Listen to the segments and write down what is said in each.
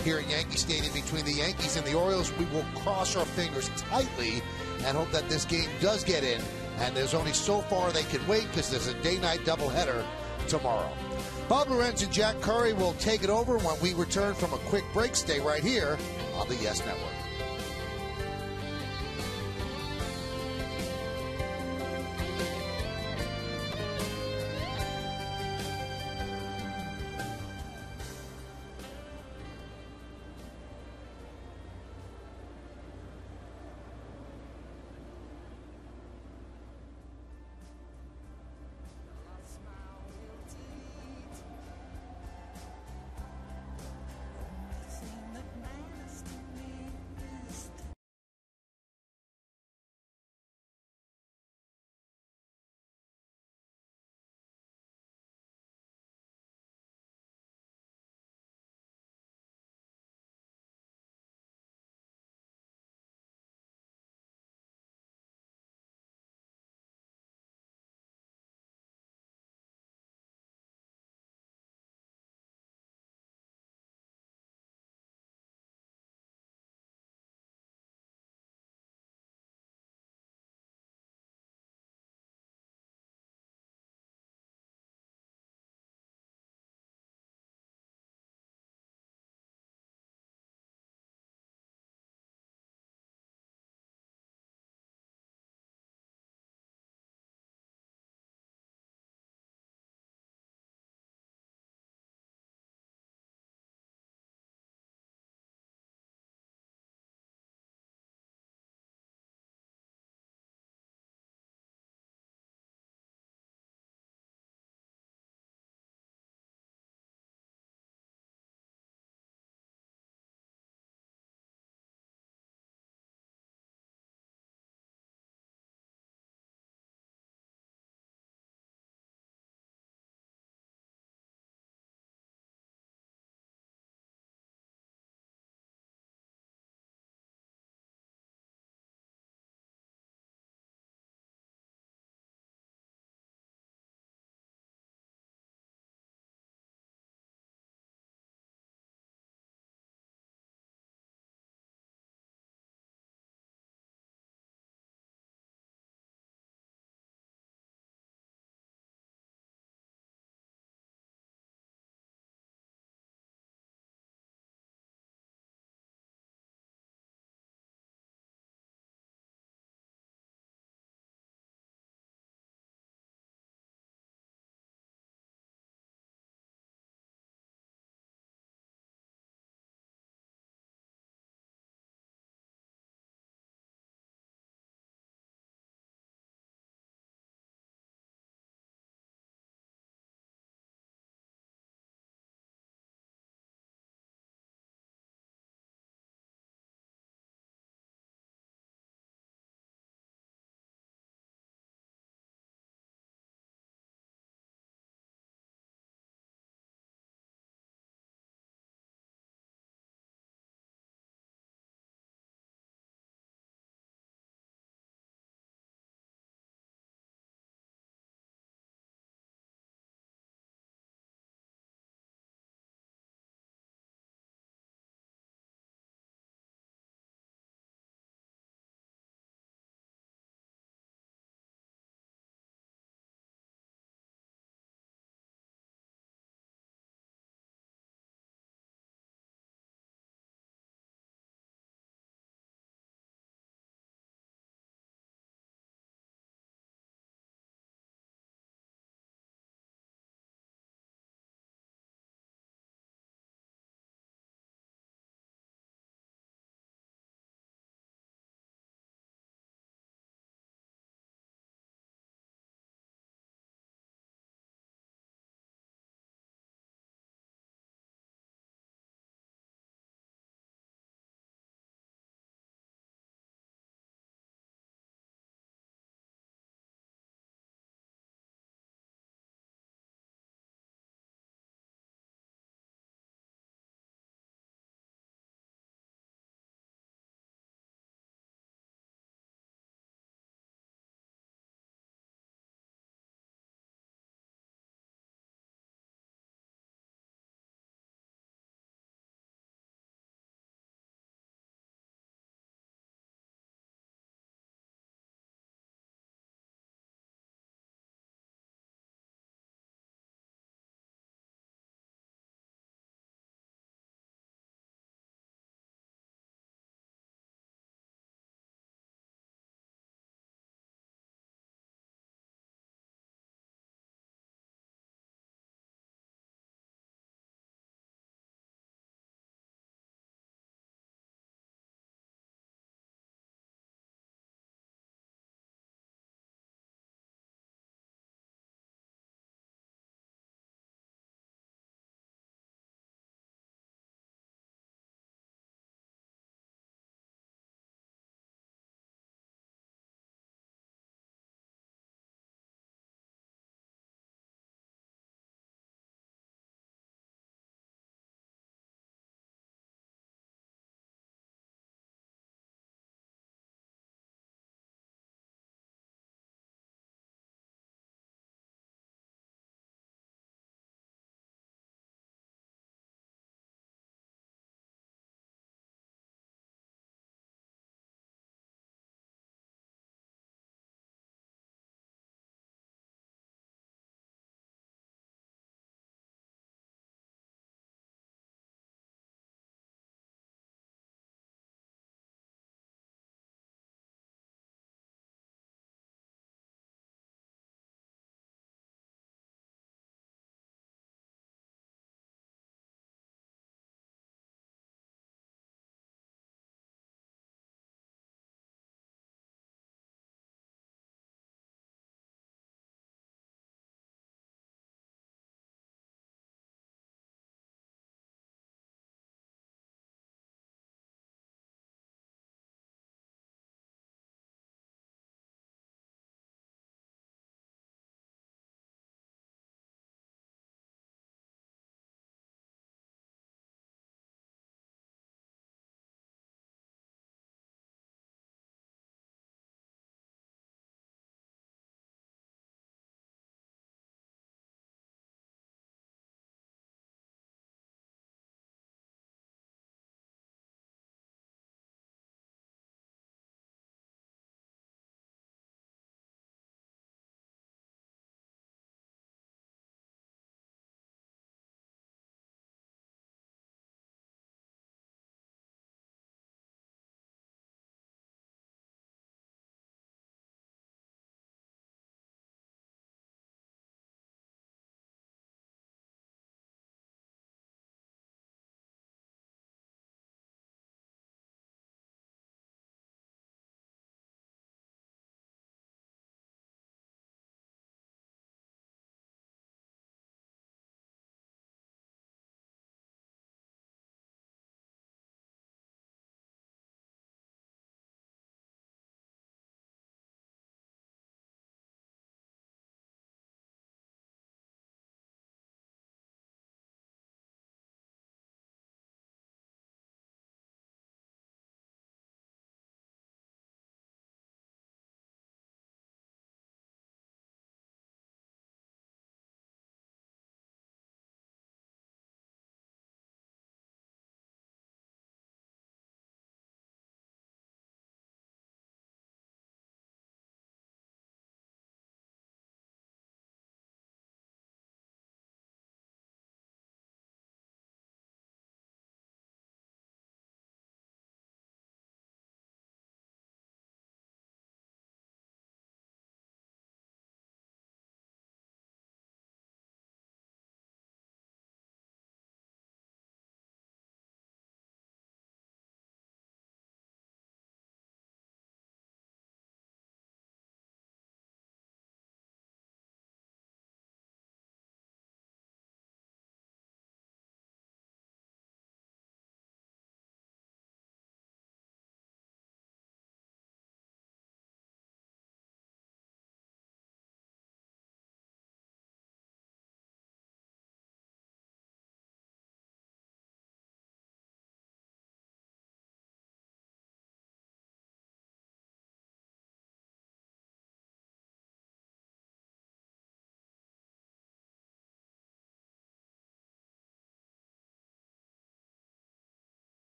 here at Yankee Stadium between the Yankees and the Orioles. We will cross our fingers tightly and hope that this game does get in. And there's only so far they can wait because there's a day-night doubleheader tomorrow. Bob Lorenz and Jack Curry will take it over when we return from a quick break. Stay right here on the Yes Network.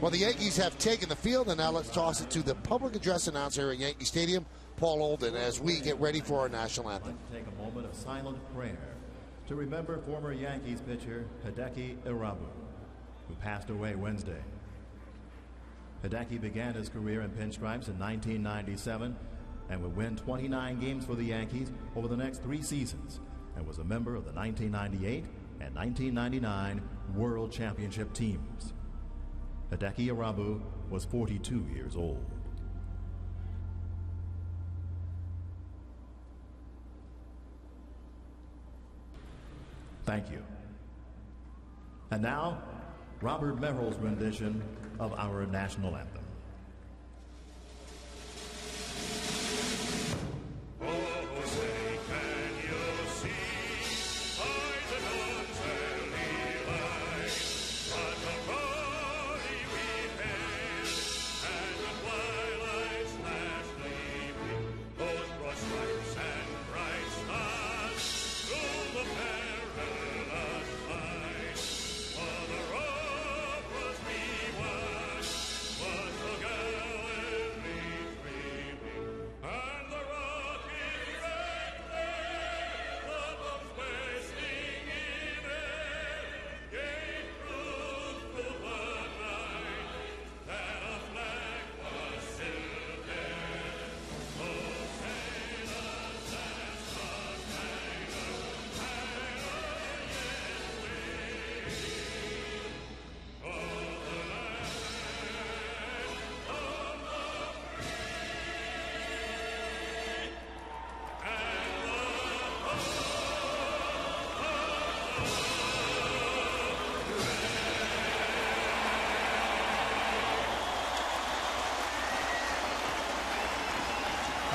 Well, the Yankees have taken the field, and now let's toss it to the public address announcer at Yankee Stadium, Paul Olden, as we get ready for our national anthem. I'd like to take a moment of silent prayer to remember former Yankees pitcher Hideki Irabu, who passed away Wednesday. Hideki began his career in pinstripes in 1997 and would win 29 games for the Yankees over the next 3 seasons, and was a member of the 1998 and 1999 World Championship teams. Hideki Irabu was 42 years old. Thank you. And now, Robert Merrill's rendition of our national anthem.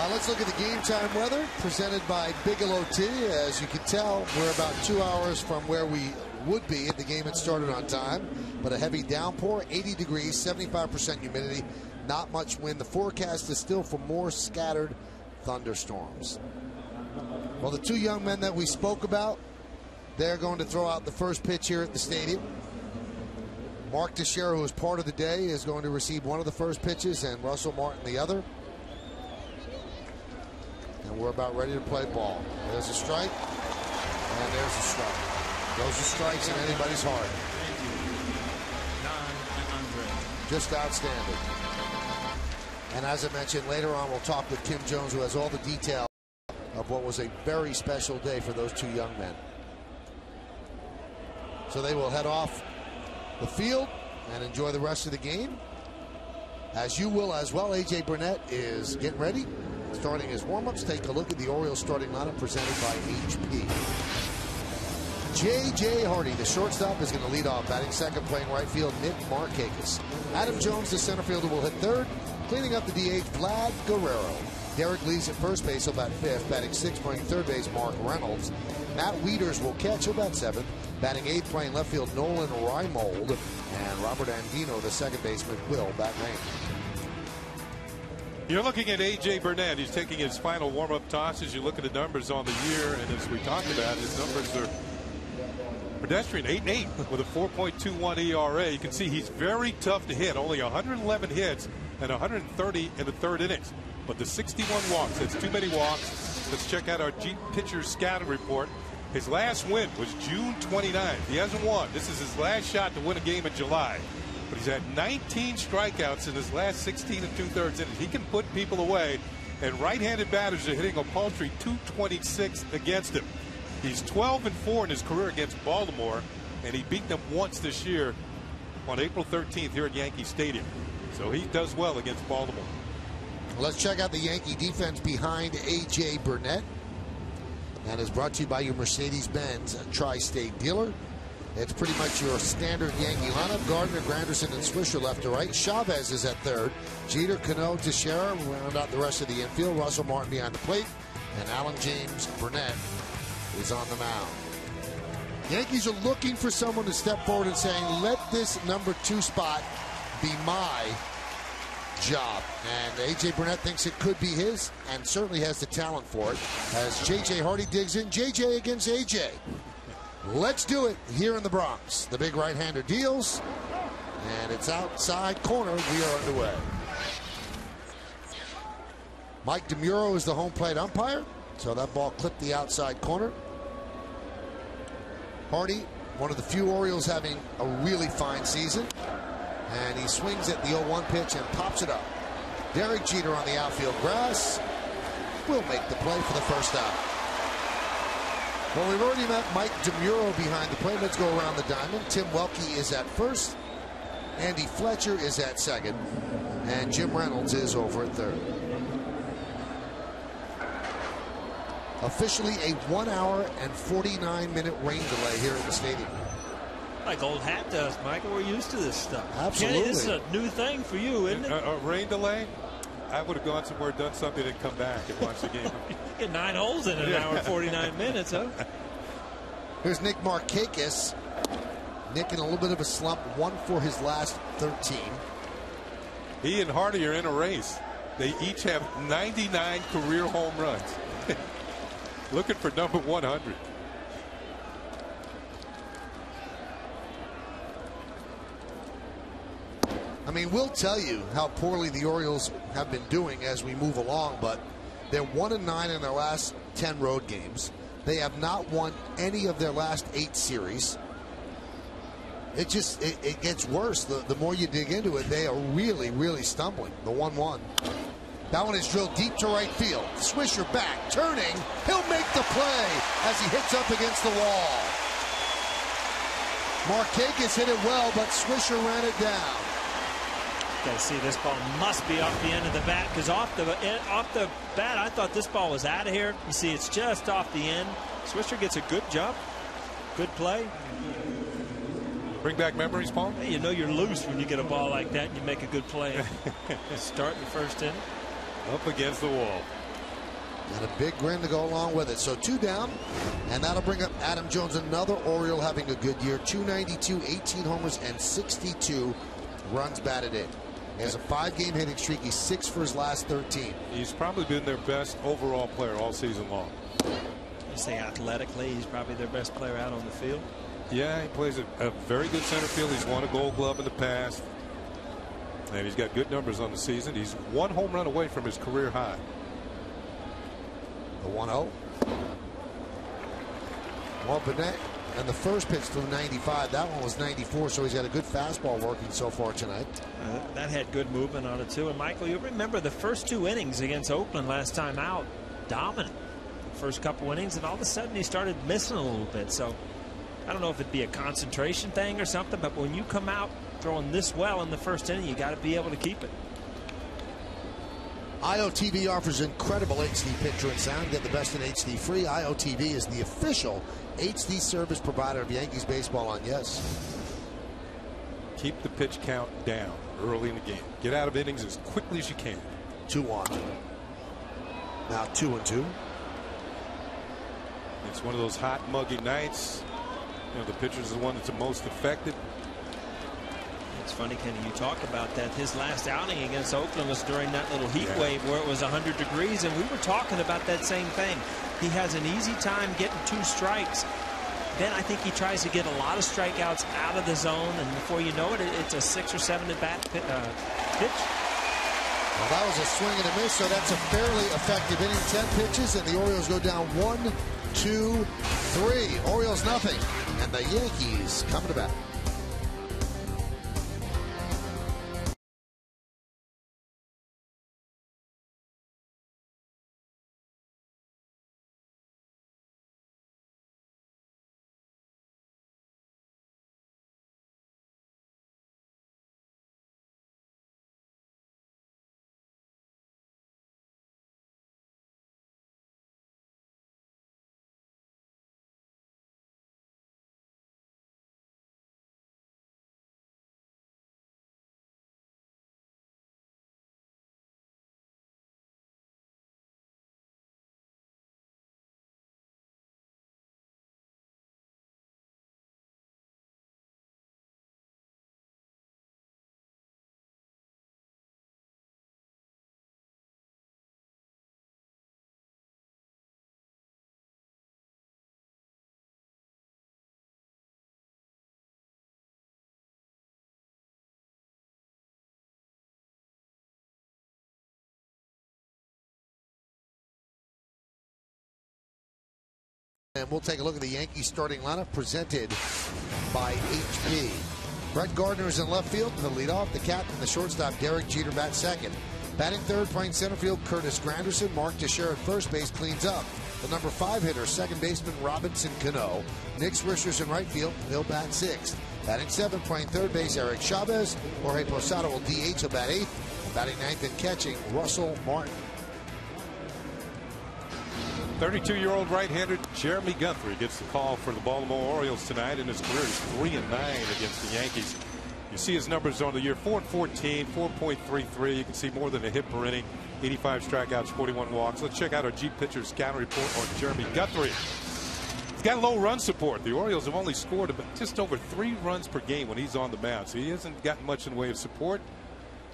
Let's look at the game time weather presented by Bigelow Tea. As you can tell, we're about 2 hours from where we would be if the game had started on time. But a heavy downpour, 80 degrees, 75% humidity, not much wind. The forecast is still for more scattered thunderstorms. Well, the 2 young men that we spoke about, they're going to throw out the first pitch here at the stadium. Mark Teixeira, who is part of the day, is going to receive one of the first pitches, and Russell Martin the other. And we're about ready to play ball. There's a strike, and there's a strike. Those are strikes in anybody's heart. Just outstanding. And as I mentioned, later on we'll talk with Kim Jones, who has all the detail of what was a very special day for those 2 young men. So they will head off the field and enjoy the rest of the game, as you will as well. A.J. Burnett is getting ready, starting his warm-ups. Take a look at the Orioles starting lineup presented by HP. J.J. Hardy, the shortstop, is going to lead off. Batting second, playing right field, Nick Markakis. Adam Jones, the center fielder, will hit third. Cleaning up the DH, Vlad Guerrero. Derek Lees at first base, he'll bat fifth. Batting sixth, playing third base, Mark Reynolds. Matt Wieters will catch, he'll bat seventh. Batting eighth, playing left field, Nolan Reimold. And Robert Andino, the second baseman, will bat ninth. You're looking at A.J. Burnett. He's taking his final warm-up toss. As you look at the numbers on the year, and as we talked about, his numbers are pedestrian, 8-8 with a 4.21 ERA. You can see he's very tough to hit. Only 111 hits and 130 in the third innings. But the 61 walks, that's too many walks. Let's check out our pitcher scouting report. His last win was June 29th. He hasn't won. This is his last shot to win a game in July. But he's had 19 strikeouts in his last 16 2/3 innings. He can put people away, and right-handed batters are hitting a paltry .226 against him. He's 12-4 in his career against Baltimore, and he beat them once this year on April 13th here at Yankee Stadium. So he does well against Baltimore. Let's check out the Yankee defense behind A.J. Burnett. And is brought to you by your Mercedes-Benz tri-state dealer. It's pretty much your standard Yankee lineup. Gardner, Granderson, and Swisher left to right. Chavez is at third. Jeter, Cano, Teixeira round out the rest of the infield. Russell Martin behind the plate. And Alan James Burnett is on the mound. Yankees are looking for someone to step forward and saying, let this number 2 spot be my job. And A.J. Burnett thinks it could be his, and certainly has the talent for it. As J.J. Hardy digs in, J.J. against A.J. Let's do it here in the Bronx. The big right-hander deals. And it's outside corner. We are underway. Mike DeMuro is the home plate umpire. So that ball clipped the outside corner. Hardy, one of the few Orioles having a really fine season. And he swings at the 0-1 pitch and pops it up. Derek Jeter on the outfield grass will make the play for the first out. Well, we've already met Mike DeMuro behind the plate. Let's go around the diamond. Tim Welke is at first. Andy Fletcher is at second. And Jim Reynolds is over at third. Officially a 1 hour and 49-minute rain delay here at the stadium. Like old hat dust, Michael. We're used to this stuff. Absolutely. Kenny, this is a new thing for you, isn't it? A rain delay? I would have gone somewhere, done something, and come back and watch the game. Get 9 holes in an hour and 49 minutes, huh? Here's Nick Markakis. Nick in a little bit of a slump. 1 for his last 13. He and Hardy are in a race. They each have 99 career home runs. Looking for number 100. I mean, we'll tell you how poorly the Orioles have been doing as we move along, but they're 1-9 in their last 10 road games. They have not won any of their last 8 series. It gets worse. The more you dig into it, they are really, really stumbling. The 1-1. That one is drilled deep to right field. Swisher back, turning. He'll make the play as he hits up against the wall. Markakis hit it well, but Swisher ran it down. Okay, see, this ball must be off the end of the bat, because off the bat, I thought this ball was out of here. You see, it's just off the end. Swisher gets a good jump, good play. Bring back memories, Paul? Hey, you know you're loose when you get a ball like that and you make a good play. Start in the first inning. Up against the wall. And a big grin to go along with it. So 2 down, and that'll bring up Adam Jones, another Oriole having a good year. 292, 18 homers, and 62 runs batted in. He has a 5-game hitting streak. He's 6 for his last 13. He's probably been their best overall player all season long. You say athletically, he's probably their best player out on the field. Yeah, he plays a very good center field. He's won a Gold Glove in the past. And he's got good numbers on the season. He's 1 home run away from his career high. The 1-0. Well, Burnett, and the first pitch to 95. That one was 94, so he's got a good fastball working so far tonight. That had good movement on it, too. And, Michael, you remember the first 2 innings against Oakland last time out. Dominant. First couple innings, and all of a sudden he started missing a little bit. So I don't know if it'd be a concentration thing or something, but when you come out throwing this well in the first inning, you got to be able to keep it. IOTV offers incredible HD picture and sound. Get the best in HD free. IOTV is the official HD service provider of Yankees baseball on Yes. Keep the pitch count down early in the game. Get out of innings as quickly as you can. 2-1. Now 2-2. It's one of those hot, muggy nights. You know, the pitcher's the one that's the most affected. It's funny, Kenny, you talk about that. His last outing against Oakland was during that little heat wave where it was 100 degrees, and we were talking about that same thing. He has an easy time getting 2 strikes. Then I think he tries to get a lot of strikeouts out of the zone, and before you know it, it's a 6 or 7 at bat pitch. Well, that was a swing and a miss, so that's a fairly effective inning. 10 pitches, and the Orioles go down 1, 2, 3. Orioles nothing, and the Yankees coming to bat. And we'll take a look at the Yankees starting lineup presented by HP. Brett Gardner is in left field to lead off. The captain, the shortstop, Derek Jeter, bats second. Batting third, playing center field, Curtis Granderson. Mark Teixeira at first base cleans up. The number 5 hitter, second baseman Robinson Cano. Nick Swisher's in right field. He'll bat sixth. Batting seventh, playing third base, Eric Chavez. Jorge Posada will DH. He'll bat eighth. Batting ninth and catching, Russell Martin. 32-year-old right-hander Jeremy Guthrie gets the call for the Baltimore Orioles tonight. In his career, he's 3-9 against the Yankees. You see his numbers on the year: 4-14, 4.33. You can see more than a hit per inning, 85 strikeouts, 41 walks. Let's check out our G pitcher scouting report on Jeremy Guthrie. He's got low run support. The Orioles have only scored just over 3 runs per game when he's on the mound, so he hasn't gotten much in the way of support.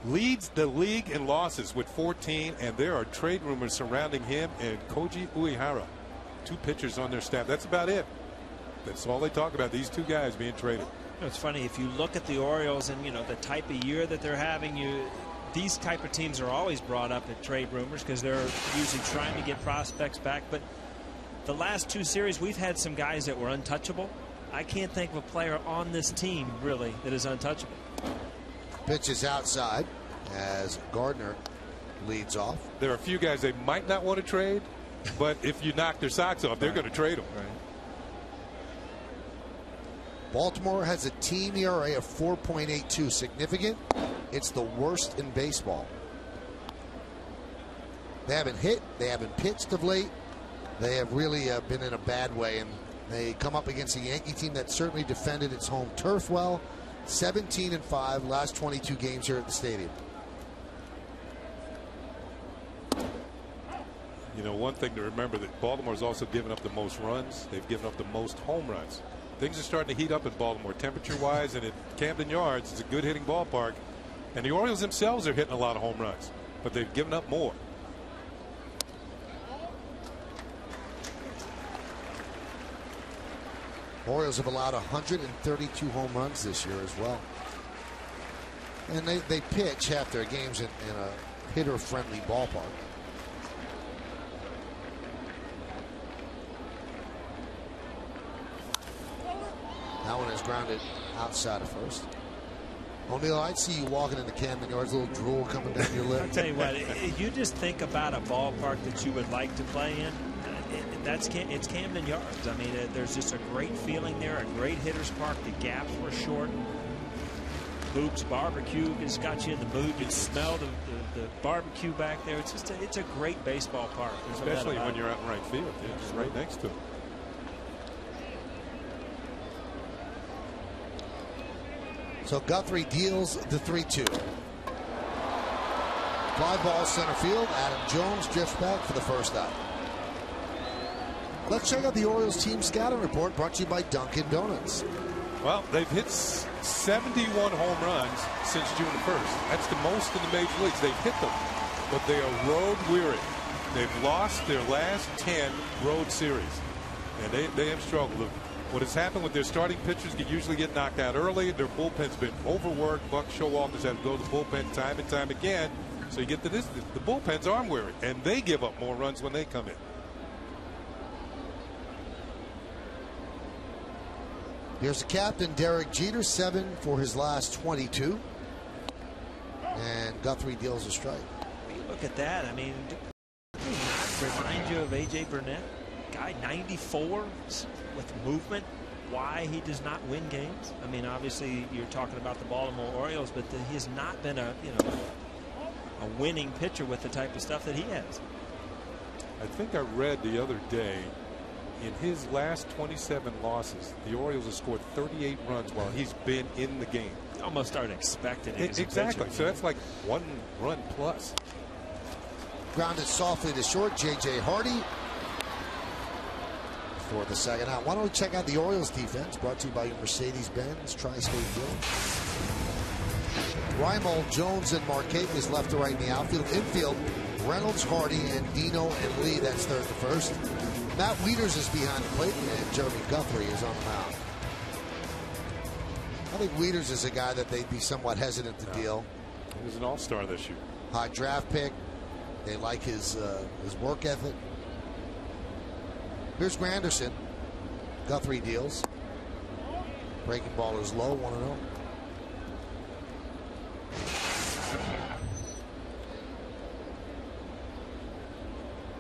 Leads the league in losses with 14, and there are trade rumors surrounding him and Koji Uehara, 2 pitchers on their staff. That's about it. That's all they talk about, these 2 guys being traded. It's funny, if you look at the Orioles and the type of year that they're having, these type of teams are always brought up at trade rumors because they're usually trying to get prospects back. But the last 2 series, we've had some guys that were untouchable. I can't think of a player on this team really that is untouchable. Pitch is outside as Gardner leads off. There are a few guys they might not want to trade, but if you knock their socks off, they're going to trade them. Right. Baltimore has a team ERA of 4.82. Significant. It's the worst in baseball. They haven't hit. They haven't pitched of late. They have really been in a bad way, and they come up against a Yankee team that certainly defended its home turf well. 17-5 last 22 games here at the stadium. One thing to remember, that Baltimore's also given up the most runs. They've given up the most home runs. Things are starting to heat up in Baltimore, temperature-wise, and at Camden Yards, it's a good hitting ballpark. And the Orioles themselves are hitting a lot of home runs, but they've given up more. Orioles have allowed 132 home runs this year as well. And they pitch half their games in a hitter-friendly ballpark. That one is grounded outside of first. O'Neill, I'd see you walking into Camden Yards, a little drool coming down your lip. I'll tell you what, you just think about a ballpark that you would like to play in. It's Camden Yards. I mean, there's just a great feeling there, a great hitter's park. The gaps were short. Boob's Barbecue has got you in the mood. You smell the barbecue back there. It's a great baseball park. Especially when you're out in right field. It's just right next to it. So Guthrie deals the 3-2. Fly ball center field. Adam Jones drifts back for the first out. Let's check out the Orioles team scouting report brought to you by Dunkin' Donuts. Well, they've hit 71 home runs since June 1st. That's the most in the major leagues. They've hit them, but they are road weary. They've lost their last 10 road series, and they have struggled. What has happened with their starting pitchers, usually get knocked out early. Their bullpen's been overworked. Buck Showalter's had to go to the bullpen time and time again. So you get to this, the bullpen's arm weary, and they give up more runs when they come in. Here's the captain, Derek Jeter, 7 for his last 22. And Guthrie deals a strike. Look at that. I mean, remind you of A.J. Burnett? Guy 94 with movement. Why he does not win games? I mean, obviously you're talking about the Baltimore Orioles, but he has not been a winning pitcher with the type of stuff that he has. I think I read the other day, in his last 27 losses, the Orioles have scored 38 runs while he's been in the game. Almost started expecting it. Exactly. So that's like 1 run plus. Grounded softly to short. J.J. Hardy for the second out. Why don't we check out the Orioles defense, brought to you by your Mercedes-Benz Tri-State Deal. Reimold, Jones, and Markakis left to right in the outfield. Infield, Reynolds, Hardy, and Dino and Lee. That's third to first. Matt Wieters is behind the plate, and Jeremy Guthrie is on the mound. I think Wieters is a guy that they'd be somewhat hesitant to deal. He was an all-star this year. High draft pick. They like his work ethic. Here's Granderson. Guthrie deals. Breaking ball is low, 1-0.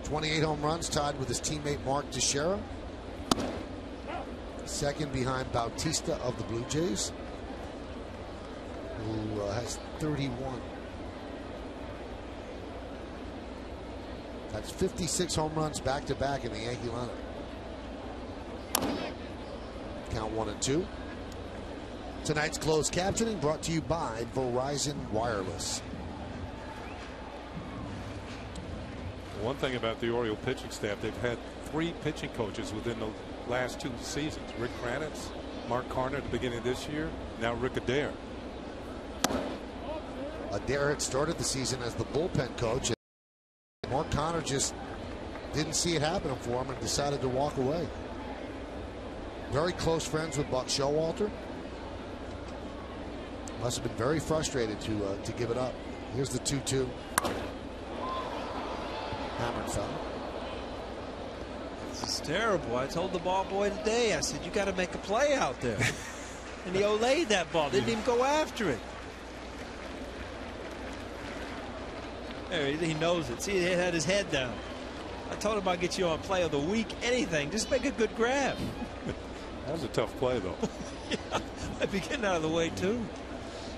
.28 home runs, tied with his teammate Mark Teixeira. Second behind Bautista of the Blue Jays, who has 31. That's 56 home runs back-to-back in the Yankee lineup. Count 1-2. Tonight's closed captioning brought to you by Verizon Wireless. One thing about the Oriole pitching staff, they've had 3 pitching coaches within the last 2 seasons. Rick Kranitz, Mark Carner at the beginning of this year, now Rick Adair. Adair had started the season as the bullpen coach. Mark Connor just didn't see it happening for him and decided to walk away. Very close friends with Buck Showalter. Must have been very frustrated to give it up. Here's the 2-2. Hammered foul. This is terrible. I told the ball boy today, I said, you got to make a play out there. And he olayed that ball. Didn't even go after it. There, he knows it. See, he had his head down. I told him I'd get you on play of the week. Anything. Just make a good grab. That was a tough play, though. Yeah, I'd be getting out of the way, too.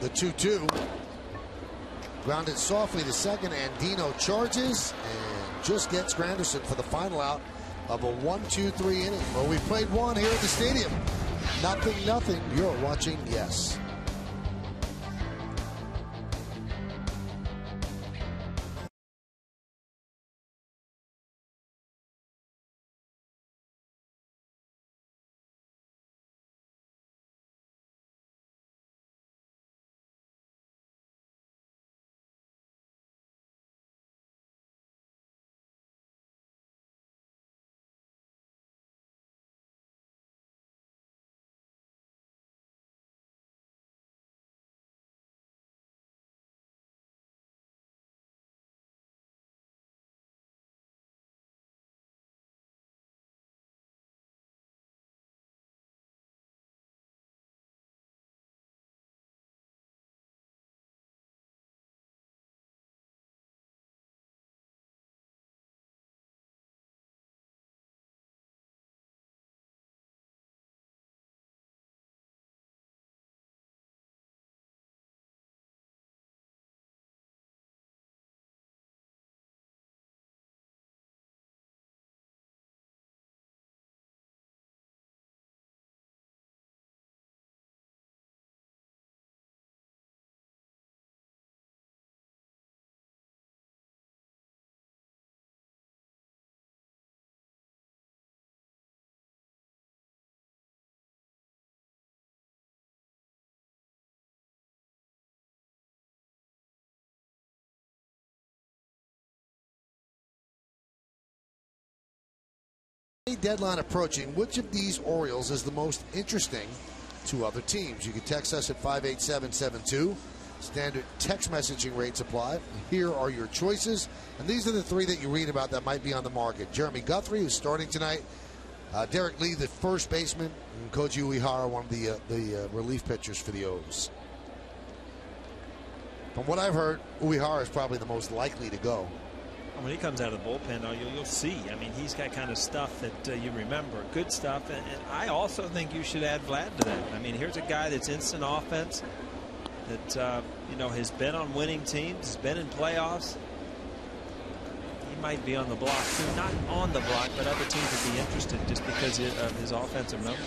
The 2-2. Grounded softly to second. Andino charges and just gets Granderson for the final out of a 1-2-3 inning. Well, we played one here at the stadium. 0-0. You're watching Yes. Deadline approaching. Which of these Orioles is the most interesting to other teams? You can text us at 58772. Standard text messaging rates apply. Here are your choices, and these are the 3 that you read about that might be on the market. Jeremy Guthrie, who's starting tonight. Derek Lee, the first baseman, and Koji Uehara, one of the relief pitchers for the O's. From what I've heard, Uehara is probably the most likely to go. When he comes out of the bullpen, you'll see. I mean, he's got kind of stuff that you remember, good stuff. And I also think you should add Vlad to that. I mean, here's a guy that's instant offense, that has been on winning teams, has been in playoffs. He might be on the block too, not on the block, but other teams would be interested just because of his offensive number.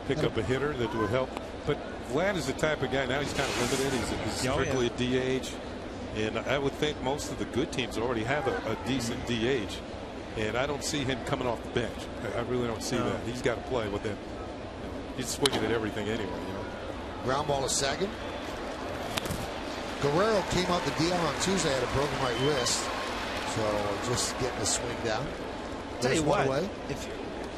Pick up a hitter that would help, but Vlad is the type of guy. Now he's kind of limited. He's strictly a DH. And I would think most of the good teams already have a decent DH. And I don't see him coming off the bench. I really don't see that. He's got to play with that. He's swinging at everything anyway. Ground ball is second. Guerrero came up the DL on Tuesday, had a broken right wrist. So just getting the swing down. Tell you what,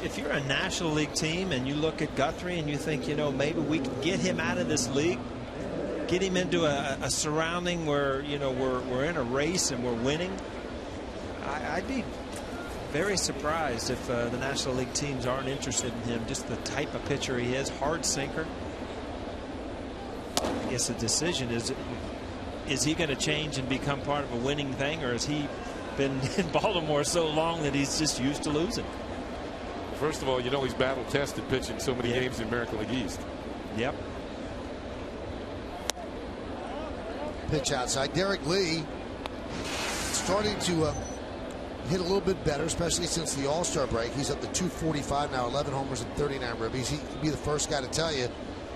if you're a National League team and you look at Guthrie and you think, maybe we can get him out of this league, get him into a surrounding where we're in a race and we're winning, I'd be very surprised if the National League teams aren't interested in him. Just the type of pitcher he is, hard sinker. I guess the decision is he going to change and become part of a winning thing, or has he been in Baltimore so long that he's just used to losing? First of all, you know he's battle tested pitching so many games in the American League East. Yep. Pitch outside. Derek Lee starting to hit a little bit better, especially since the All-Star break. He's up to 245 now, 11 homers and 39 ribbies. He'd be the first guy to tell you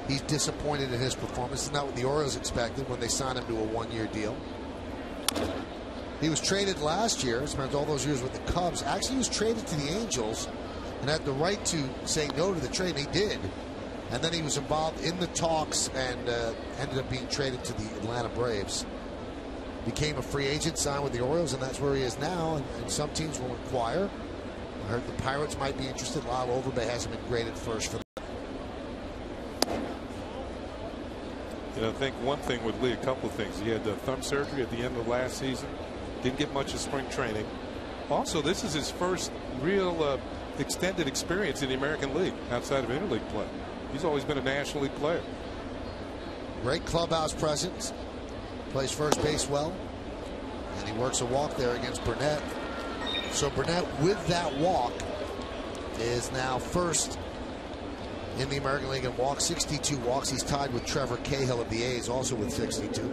he's disappointed in his performance. It's not what the Orioles expected when they signed him to a one-year deal. He was traded last year, spent all those years with the Cubs. Actually, he was traded to the Angels and had the right to say no to the trade, and he did. And then he was involved in the talks and ended up being traded to the Atlanta Braves. Became a free agent, signed with the Orioles, and that's where he is now. And some teams will inquire. I heard the Pirates might be interested. Lyle Overbay hasn't been graded first for them. You know, I think one thing with Lee, a couple of things. He had the thumb surgery at the end of last season. Didn't get much of spring training. Also, this is his first real extended experience in the American League outside of interleague play. He's always been a National League player. Great clubhouse presence. Plays first base well. And he works a walk there against Burnett. So Burnett, with that walk, is now first in the American League in walks, 62 walks. He's tied with Trevor Cahill of the A's, also with 62.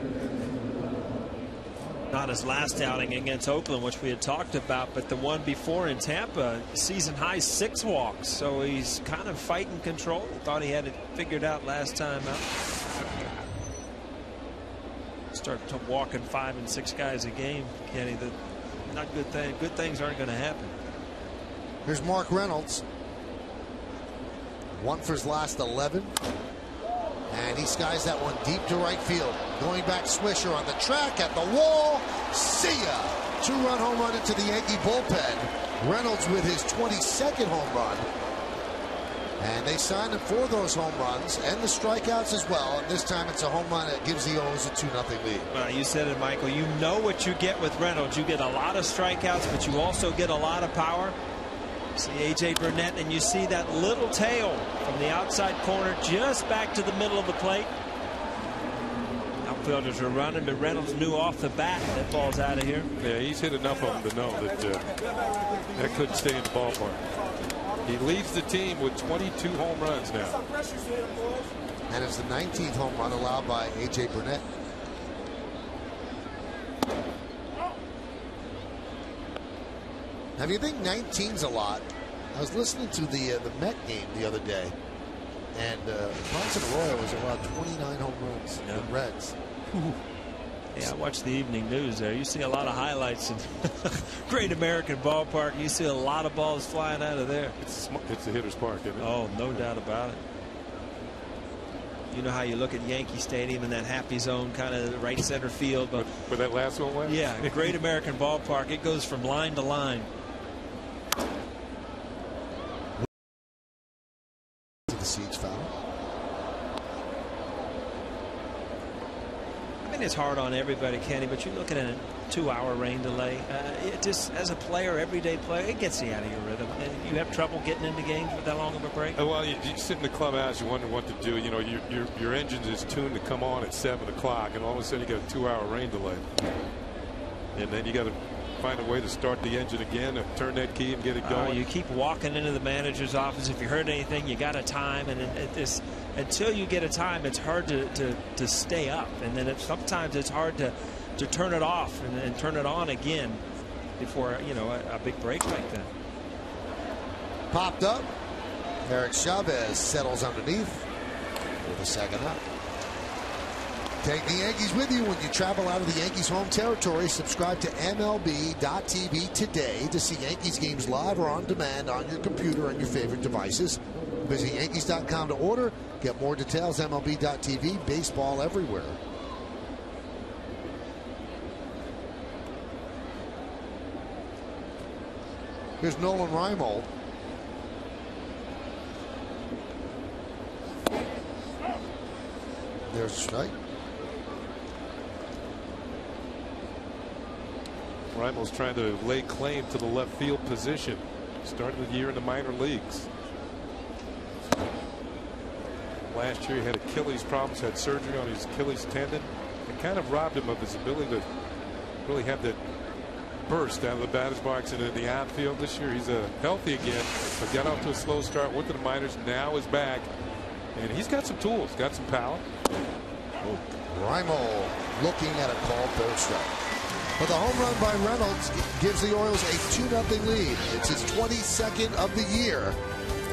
Not his last outing against Oakland, which we had talked about, but the one before in Tampa, season high 6 walks. So he's kind of fighting control. Thought he had it figured out last time out. Start walking 5 and 6 guys a game, Kenny. Not good thing. Good things aren't going to happen. Here's Mark Reynolds. 1 for his last 11. And he skies that one deep to right field. Going back, Swisher on the track, at the wall. See ya! 2-run home run into the Yankee bullpen. Reynolds with his 22nd home run. And they signed him for those home runs and the strikeouts as well. And this time it's a home run that gives the O's a 2-0 lead. You said it, Michael. You know what you get with Reynolds. You get a lot of strikeouts, but you also get a lot of power. See A.J. Burnett, and you see that little tail from the outside corner just back to the middle of the plate. Outfielders are running, but Reynolds knew off the bat that ball's out of here. Yeah, he's hit enough of them to know that that couldn't stay in the ballpark. He leads the team with 22 home runs now. And it's the 19th home run allowed by A.J. Burnett. Now, if you think 19's a lot, I was listening to the Met game the other day, and Bronson Arroyo was allowed 29 home runs in the Reds. Yeah, I watched the evening news there. You see a lot of highlights in Great American Ballpark. You see a lot of balls flying out of there. It's a hitter's park, isn't it? Oh, no doubt about it. You know how you look at Yankee Stadium in that happy zone, kind of right center field. But where that last one went? Yeah, Great American Ballpark. It goes from line to line. To the Siege foul. I mean, it's hard on everybody, Kenny, but you're looking at a 2-hour rain delay. It just, as a player, everyday player, it gets you out of your rhythm. And you have trouble getting into games with that long of a break. Well, you sit in the clubhouse, you wonder what to do. You know, your engine is tuned to come on at 7 o'clock, and all of a sudden you got a 2-hour rain delay, and then you got to find a way to start the engine again, and turn that key and get it going. You keep walking into the manager's office. If you heard anything, you got a time, and until you get a time, it's hard to stay up, and then sometimes it's hard to turn it off and turn it on again before a big break like that. Popped up. Eric Chavez settles underneath with a second out. Take the Yankees with you when you travel out of the Yankees home territory. Subscribe to MLB.tv today to see Yankees games live or on demand on your computer and your favorite devices. Visit Yankees.com to order. Get more details. MLB.tv. Baseball everywhere. Here's Nolan Reimold. There's a strike. Reimel's trying to lay claim to the left field position. Started the year in the minor leagues. Last year he had Achilles problems, had surgery on his Achilles tendon. It kind of robbed him of his ability to really have that burst out of the batter's box and in the outfield. This year he's healthy again, but got off to a slow start, went to the minors, now is back, and he's got some tools, got some power. Reimel looking at a called third strike. But the home run by Reynolds gives the Orioles a 2-0 lead. It's his 22nd of the year.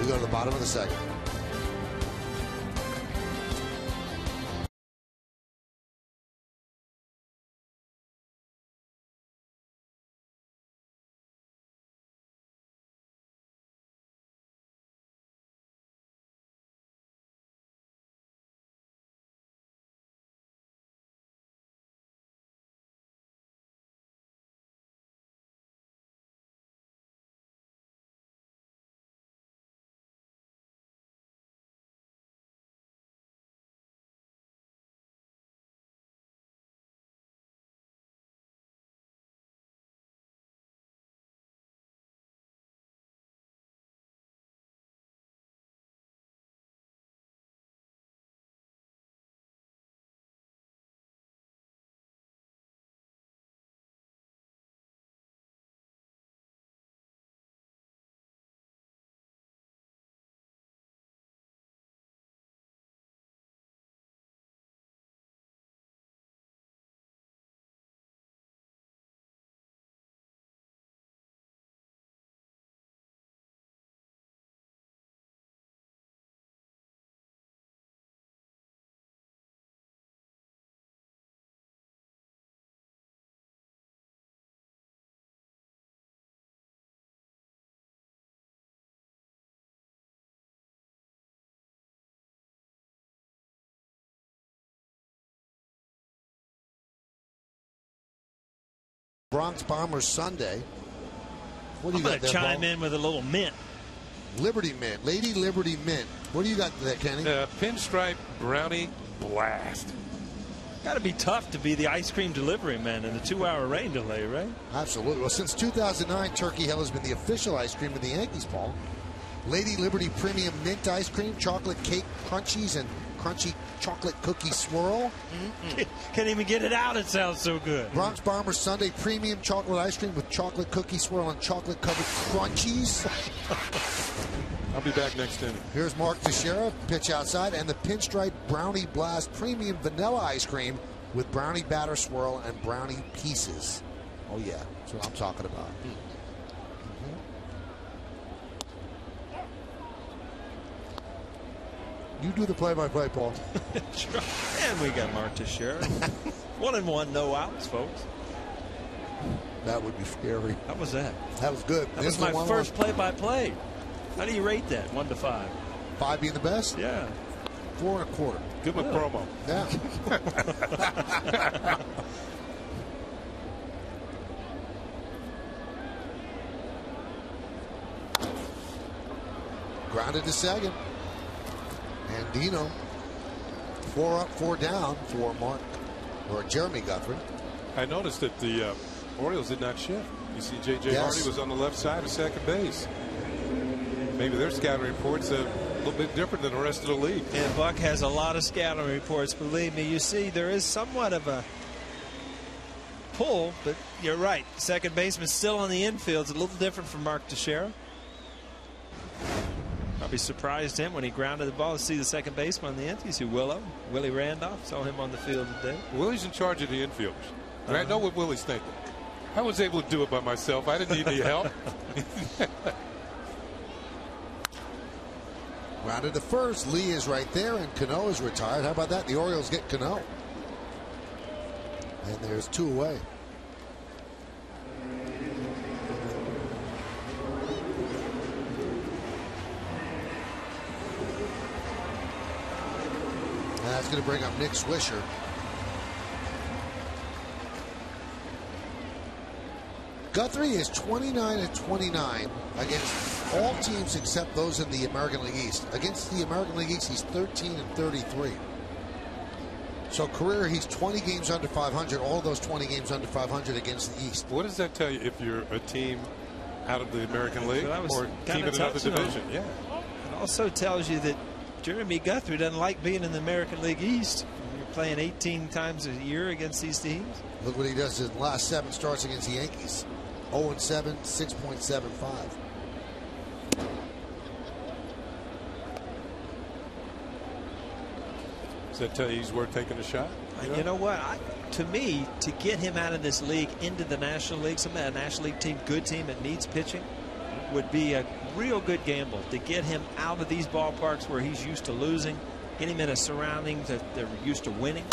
We go to the bottom of the second. Bronx Bombers Sunday. What do you got there, chime in with a little mint. Liberty Mint, Lady Liberty Mint. What do you got there, Kenny? Pinstripe Brownie Blast. Got to be tough to be the ice cream delivery man in a 2-hour rain delay, right? Absolutely. Well, since 2009, Turkey Hill has been the official ice cream of the Yankees, Paul. Lady Liberty Premium Mint Ice Cream, chocolate cake crunchies, and crunchy chocolate cookie swirl. Can't even get it out. It sounds so good. Bronx Bombers Sunday Premium Chocolate Ice Cream with chocolate cookie swirl and chocolate covered crunchies. I'll be back next inning. Here's Mark Teixeira, pitch outside, and the Pinstripe Brownie Blast Premium Vanilla Ice Cream with brownie batter swirl and brownie pieces. Oh yeah, that's what I'm talking about. You do the play-by-play, Paul. Sure. And we got Mark Teixeira. 1-1, no outs, folks. That would be scary. How was that? That was good. That was my first play-by-play. How do you rate that? 1 to 5. 5 being the best? Yeah. 4 1/4. Give him a promo. Yeah. Grounded to second. And Dino, 4 up, 4 down for Mark or Jeremy Guthrie. I noticed that the Orioles did not shift. You see, J.J. Yes. Hardy was on the left side of second base. Maybe their scouting reports a little bit different than the rest of the league. And Buck has a lot of scouting reports. Believe me, you see, there is somewhat of a pull, but you're right. Second baseman still on the infield. It's a little different from Mark Teixeira. Probably surprised him when he grounded the ball to see the second baseman on the end. You see Willie Randolph, saw him on the field today. Willie's in charge of the infielders. I know what Willie's thinking. I was able to do it by myself. I didn't need any help. Grounded to first. Lee is right there, and Cano is retired. How about that? The Orioles get Cano. And there's 2 away. And that's going to bring up Nick Swisher. Guthrie is 29-29 against all teams except those in the American League East. Against the American League East, he's 13-33. So career, he's 20 games under 500. All those 20 games under 500 against the East. What does that tell you if you're a team out of the American League or team in another division? Yeah. It also tells you that Jeremy Guthrie doesn't like being in the American League East. You're playing 18 times a year against these teams. Look what he does in the last 7 starts against the Yankees. 0-7, 6.75. Does that tell you he's worth taking a shot? You know what? To me, to get him out of this league into the National League, a National League team, good team that needs pitching, would be a real good gamble to get him out of these ballparks where he's used to losing, get him in a surrounding that they're used to winning.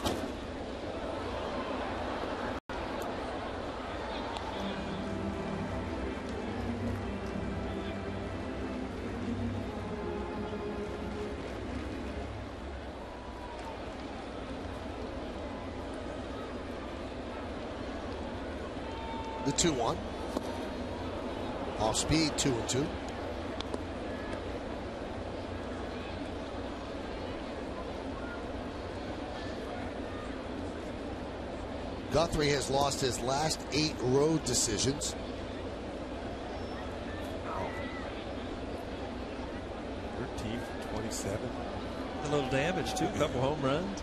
The 2-1. Off speed, 2-2. Guthrie has lost his last 8 road decisions. 13 for 27. A little damage too, a couple home runs.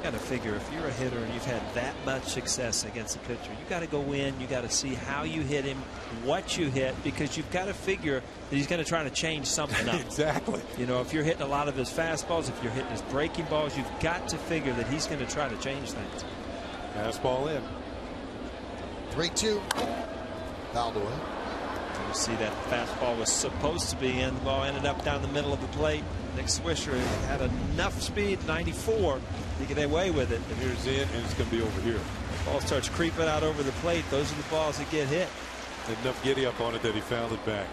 Got to figure if you're a hitter and you've had that much success against a pitcher, you got to go in, you got to see how you hit him, what you hit, because you've got to figure that he's going to try to change something up. Exactly. You know, if you're hitting a lot of his fastballs, if you're hitting his breaking balls, you've got to figure that he's going to try to change things. Fastball in. 3-2. Fouled away. You see that fastball was supposed to be in. The ball ended up down the middle of the plate. Nick Swisher had enough speed, 94, to get away with it. And here's in, and it's going to be over here. The ball starts creeping out over the plate. Those are the balls that get hit. Enough giddy up on it that he fouled it back.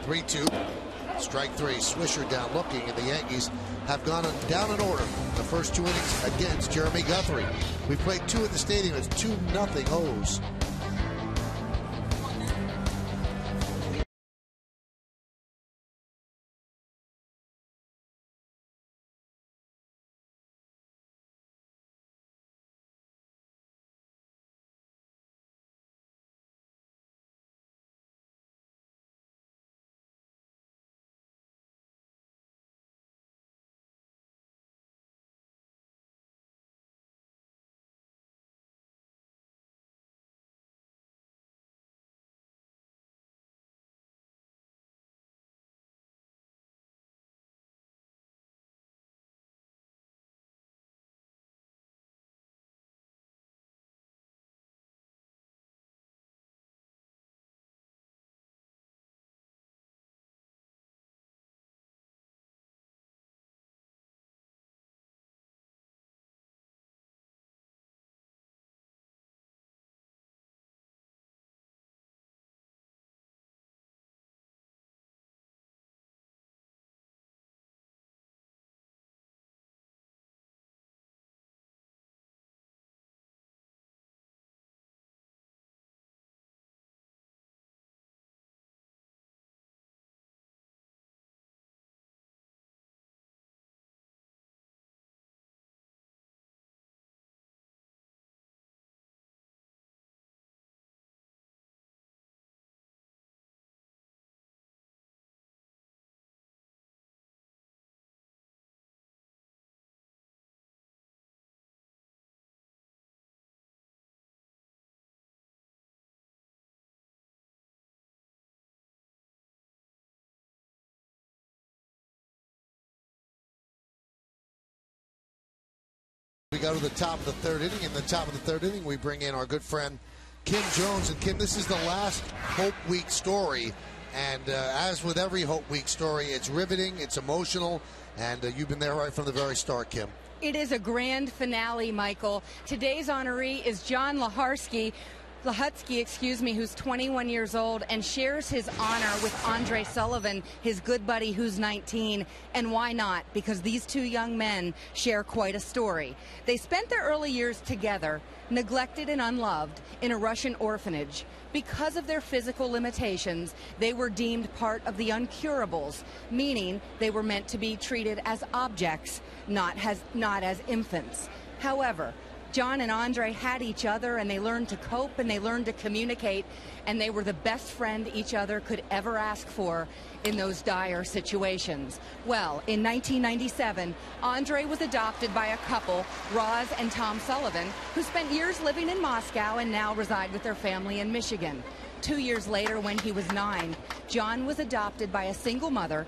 (3-2). Strike 3. Swisher down looking, and the Yankees have gone down in order the first 2 innings against Jeremy Guthrie. We played 2 at the stadium. It's 2-0 O's. We go to the top of the 3rd inning. In the top of the 3rd inning, we bring in our good friend Kim Jones. And Kim, this is the last Hope Week story. And as with every Hope Week story, it's riveting, it's emotional, and you've been there right from the very start, Kim. It is a grand finale, Michael. Today's honoree is John Laharsky. Lahutsky, who's 21 years old and shares his honor with Andre Sullivan, his good buddy who's 19. And why not? Because these two young men share quite a story. They spent their early years together, neglected and unloved, in a Russian orphanage. Because of their physical limitations, they were deemed part of the uncurables, meaning they were meant to be treated as objects, not as infants. However, John and Andre had each other, and they learned to cope and they learned to communicate, and they were the best friend each other could ever ask for in those dire situations. Well, in 1997, Andre was adopted by a couple, Roz and Tom Sullivan, who spent years living in Moscow and now reside with their family in Michigan. 2 years later, when he was 9, John was adopted by a single mother,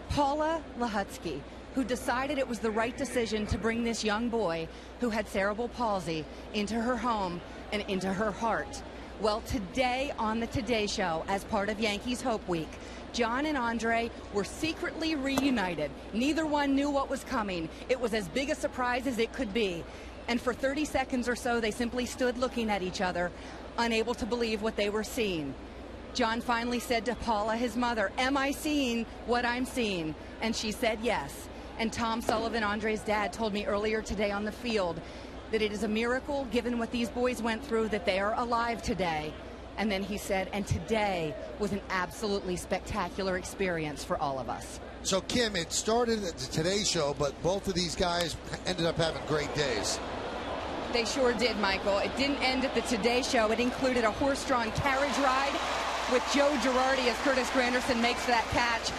Paula Lahutsky, who decided it was the right decision to bring this young boy who had cerebral palsy into her home and into her heart. Well, today on the Today Show, as part of Yankees Hope Week, John and Andre were secretly reunited. Neither one knew what was coming. It was as big a surprise as it could be. And for 30 seconds or so, they simply stood looking at each other, unable to believe what they were seeing. John finally said to Paula, his mother, "Am I seeing what I'm seeing?" And she said yes. And Tom Sullivan, Andre's dad, told me earlier today on the field that it is a miracle, given what these boys went through, that they are alive today. And then he said, and today was an absolutely spectacular experience for all of us. So, Kim, it started at the Today Show, but both of these guys ended up having great days. They sure did, Michael. It didn't end at the Today Show. It included a horse-drawn carriage ride with Joe Girardi as Curtis Granderson makes that catch.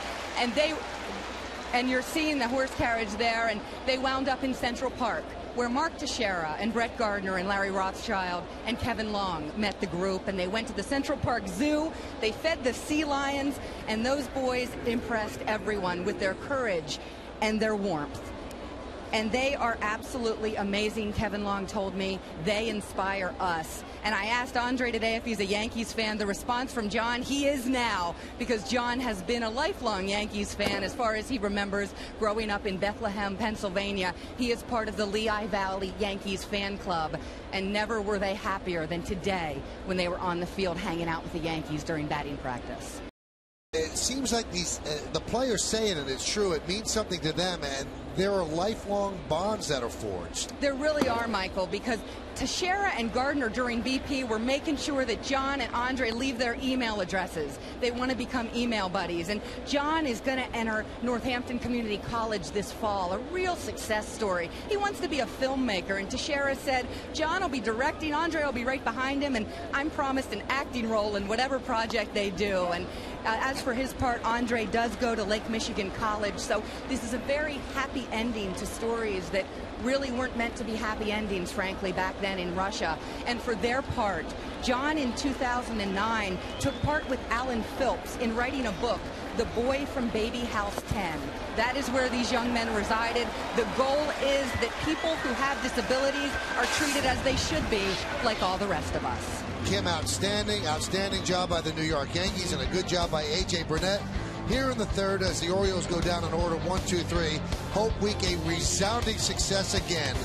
And you're seeing the horse carriage there, and they wound up in Central Park, where Mark Teixeira and Brett Gardner and Larry Rothschild and Kevin Long met the group, and they went to the Central Park Zoo. They fed the sea lions, and those boys impressed everyone with their courage and their warmth. And they are absolutely amazing, Kevin Long told me. They inspire us. And I asked Andre today if he's a Yankees fan. The response from John, he is now, because John has been a lifelong Yankees fan as far as he remembers growing up in Bethlehem, Pennsylvania. He is part of the Lehigh Valley Yankees fan club, and never were they happier than today when they were on the field hanging out with the Yankees during batting practice. It seems like the players say it, and it's true. It means something to them, and there are lifelong bonds that are forged. There really are, Michael, because Teixeira and Gardner during BP were making sure that John and Andre leave their email addresses. They want to become email buddies. And John is going to enter Northampton Community College this fall, a real success story. He wants to be a filmmaker, and Teixeira said, John will be directing, Andre will be right behind him, and I'm promised an acting role in whatever project they do. And as for his part, Andre does go to Lake Michigan College, so this is a very happy ending to stories that really weren't meant to be happy endings, frankly, back then in Russia. And for their part, John in 2009 took part with Alan Phillips in writing a book, The Boy from Baby House 10. That is where these young men resided. The goal is that people who have disabilities are treated as they should be, like all the rest of us. Kim, outstanding job by the New York Yankees, and a good job by A.J. Burnett. Here in the third, as the Orioles go down in order 1, 2, 3. Hope Week a resounding success again.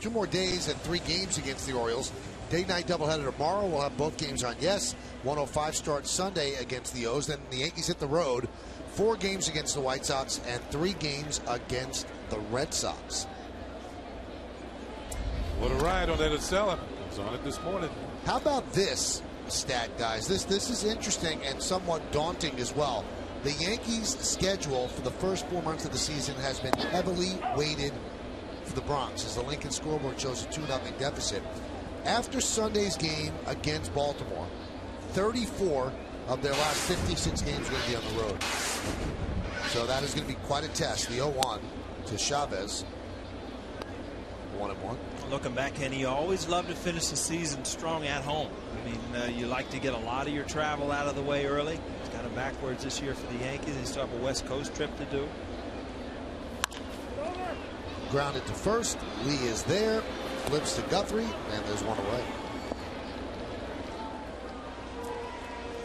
2 more days and 3 games against the Orioles. Day-night doubleheader tomorrow. We'll have both games on Yes. 1:05 start Sunday against the O's. Then the Yankees hit the road. 4 games against the White Sox and 3 games against the Red Sox. What a ride on that Acela. I was on it this morning. How about this stat, guys? This is interesting and somewhat daunting as well. The Yankees' schedule for the first 4 months of the season has been heavily weighted for the Bronx, as the Lincoln scoreboard shows a 2-0 deficit. After Sunday's game against Baltimore, 34 of their last 56 games are going to be on the road. So that is going to be quite a test. The 0-1 to Chavez. 1-1. Looking back, Kenny, you always love to finish the season strong at home. I mean, you like to get a lot of your travel out of the way early. It's kind of backwards this year for the Yankees. They still have a West Coast trip to do. Grounded to first. Lee is there. Flips to Guthrie, and there's one away.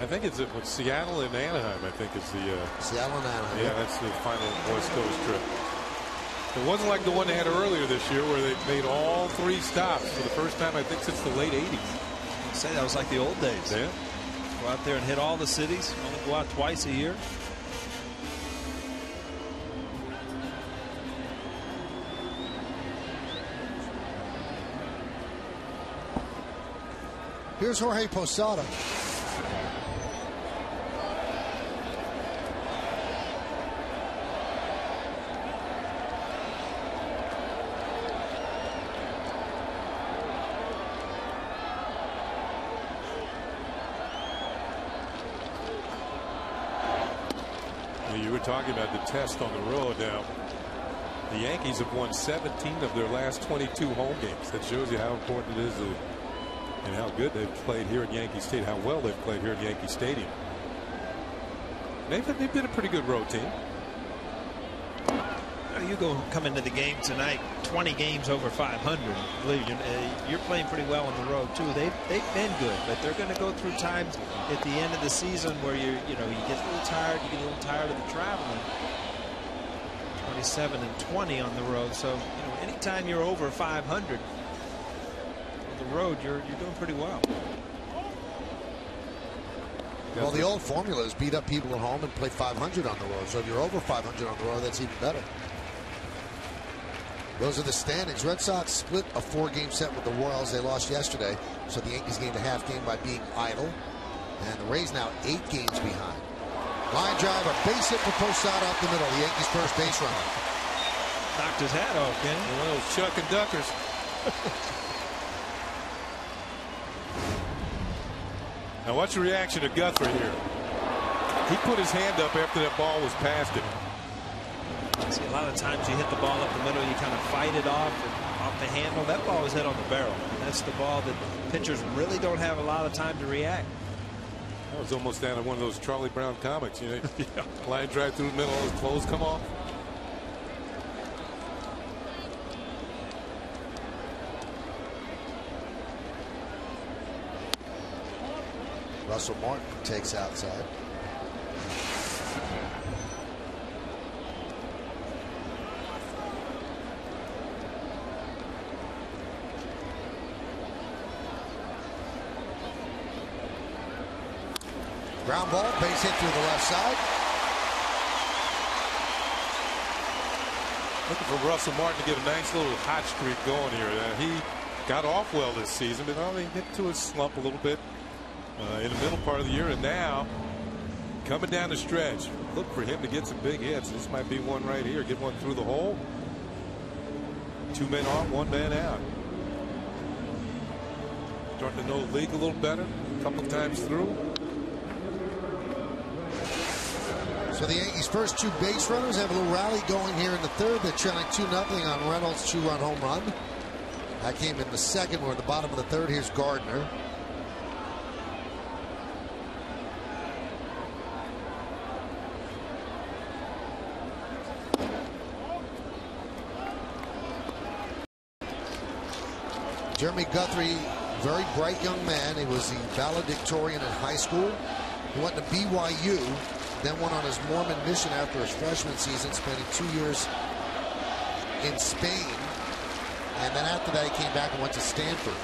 I think it's with Seattle and Anaheim. I think is the Seattle and Anaheim. Yeah, that's the final West Coast trip. It wasn't like the one they had earlier this year where they made all 3 stops for the first time, I think, since the late 80s. I'd say that was like the old days. Yeah. Go out there and hit all the cities. Only go out twice a year. Here's Jorge Posada. You were talking about the test on the road. Now, the Yankees have won 17 of their last 22 home games. That shows you how important it is and how good they've played here at Yankee Stadium, how well they've played here at Yankee Stadium. They've been a pretty good road team. You come into the game tonight, 20 games over 500. Believe you're playing pretty well on the road too. They've been good, but they're going to go through times at the end of the season where you get a little tired. You get a little tired of the traveling. 27-20 on the road. So anytime you're over 500 on the road, you're doing pretty well. Well, the old formula is beat up people at home and play 500 on the road. So if you're over 500 on the road, that's even better. Those are the standings. Red Sox split a 4-game set with the Royals. They lost yesterday, so the Yankees gained a half game by being idle. And the Rays now 8 games behind. Line drive, a base hit for Posada up the middle. The Yankees' first base runner. Knocked his hat off, Kenny. One of those Chuck and Duckers. Now watch the reaction of Guthrie here. He put his hand up after that ball was past him. See, a lot of times you hit the ball up the middle, you kind of fight it off the handle. That ball was hit on the barrel. And that's the ball that pitchers really don't have a lot of time to react. That was almost down to one of those Charlie Brown comics. Line drive through the middle, his clothes come off. Russell Martin takes outside. Ground ball, base hit through the left side. Looking for Russell Martin to get a nice little hot streak going here. He got off well this season, but he hit to a slump a little bit in the middle part of the year, and now coming down the stretch. Look for him to get some big hits. This might be one right here. Get one through the hole. 2 men on, 1 man out. Starting to know the league a little better. A couple times through. So the Yankees' first 2 base runners have a little rally going here in the third. They're trailing 2-0 on Reynolds' 2-run home run. That came in the second. We're at the bottom of the third. Here's Gardner. Jeremy Guthrie, very bright young man. He was the valedictorian in high school. He went to BYU, then went on his Mormon mission after his freshman season, spending 2 years in Spain. and then after that he came back and went to Stanford.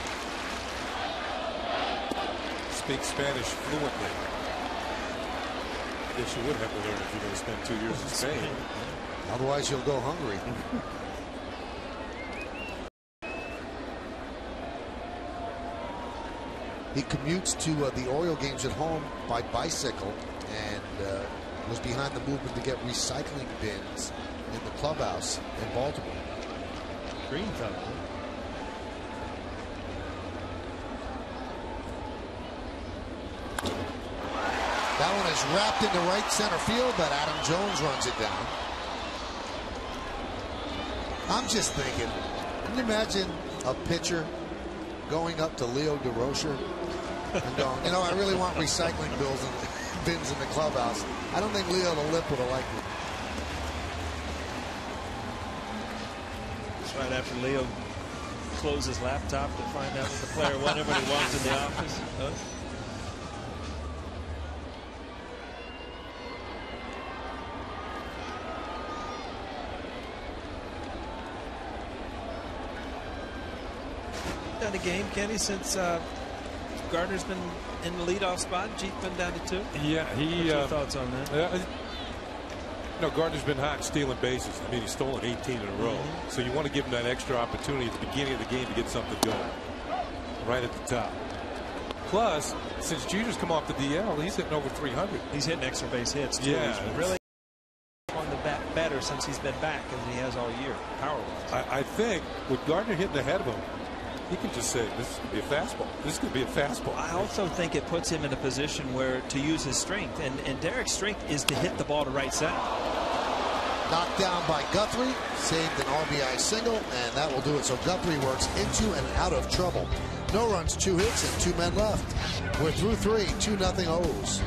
Speaks Spanish fluently. I guess you would have to learn if you're going to spend 2 years in Spain. Otherwise you'll go hungry. He commutes to the Oriole games at home by bicycle and was behind the movement to get recycling bins in the clubhouse in Baltimore. Green fellow. That one is wrapped into right center field, but Adam Jones runs it down. I'm just thinking, can you imagine a pitcher going up to Leo DeRocher and going, you know, I really want recycling bins in the clubhouse. I don't think Leo the Lip would have liked it. It's right after Leo closed his laptop to find out what the player wanted when he walked in the office. Huh? Done a game, Kenny, since Gardner's been in the leadoff spot. Jeet's been down to 2. Yeah, What's your thoughts on that? No, Gardner's been hot stealing bases. I mean, he's stolen 18 in a row. So you want to give him that extra opportunity at the beginning of the game to get something going. Right at the top. Plus, since Jeter's come off the DL, he's hitting over 300. He's hitting extra base hits, too. Yeah. He's really on the bat better since he's been back as he has all year, power-wise. I think with Gardner hitting ahead of him, he can just say, this is going to be a fastball. This is going to be a fastball. I also think it puts him in a position where to use his strength. And Derek's strength is to hit the ball to right center. Knocked down by Guthrie, saved an RBI single, and that will do it. So Guthrie works into and out of trouble. No runs, 2 hits, and 2 men left. We're through 3, 2-0 O's.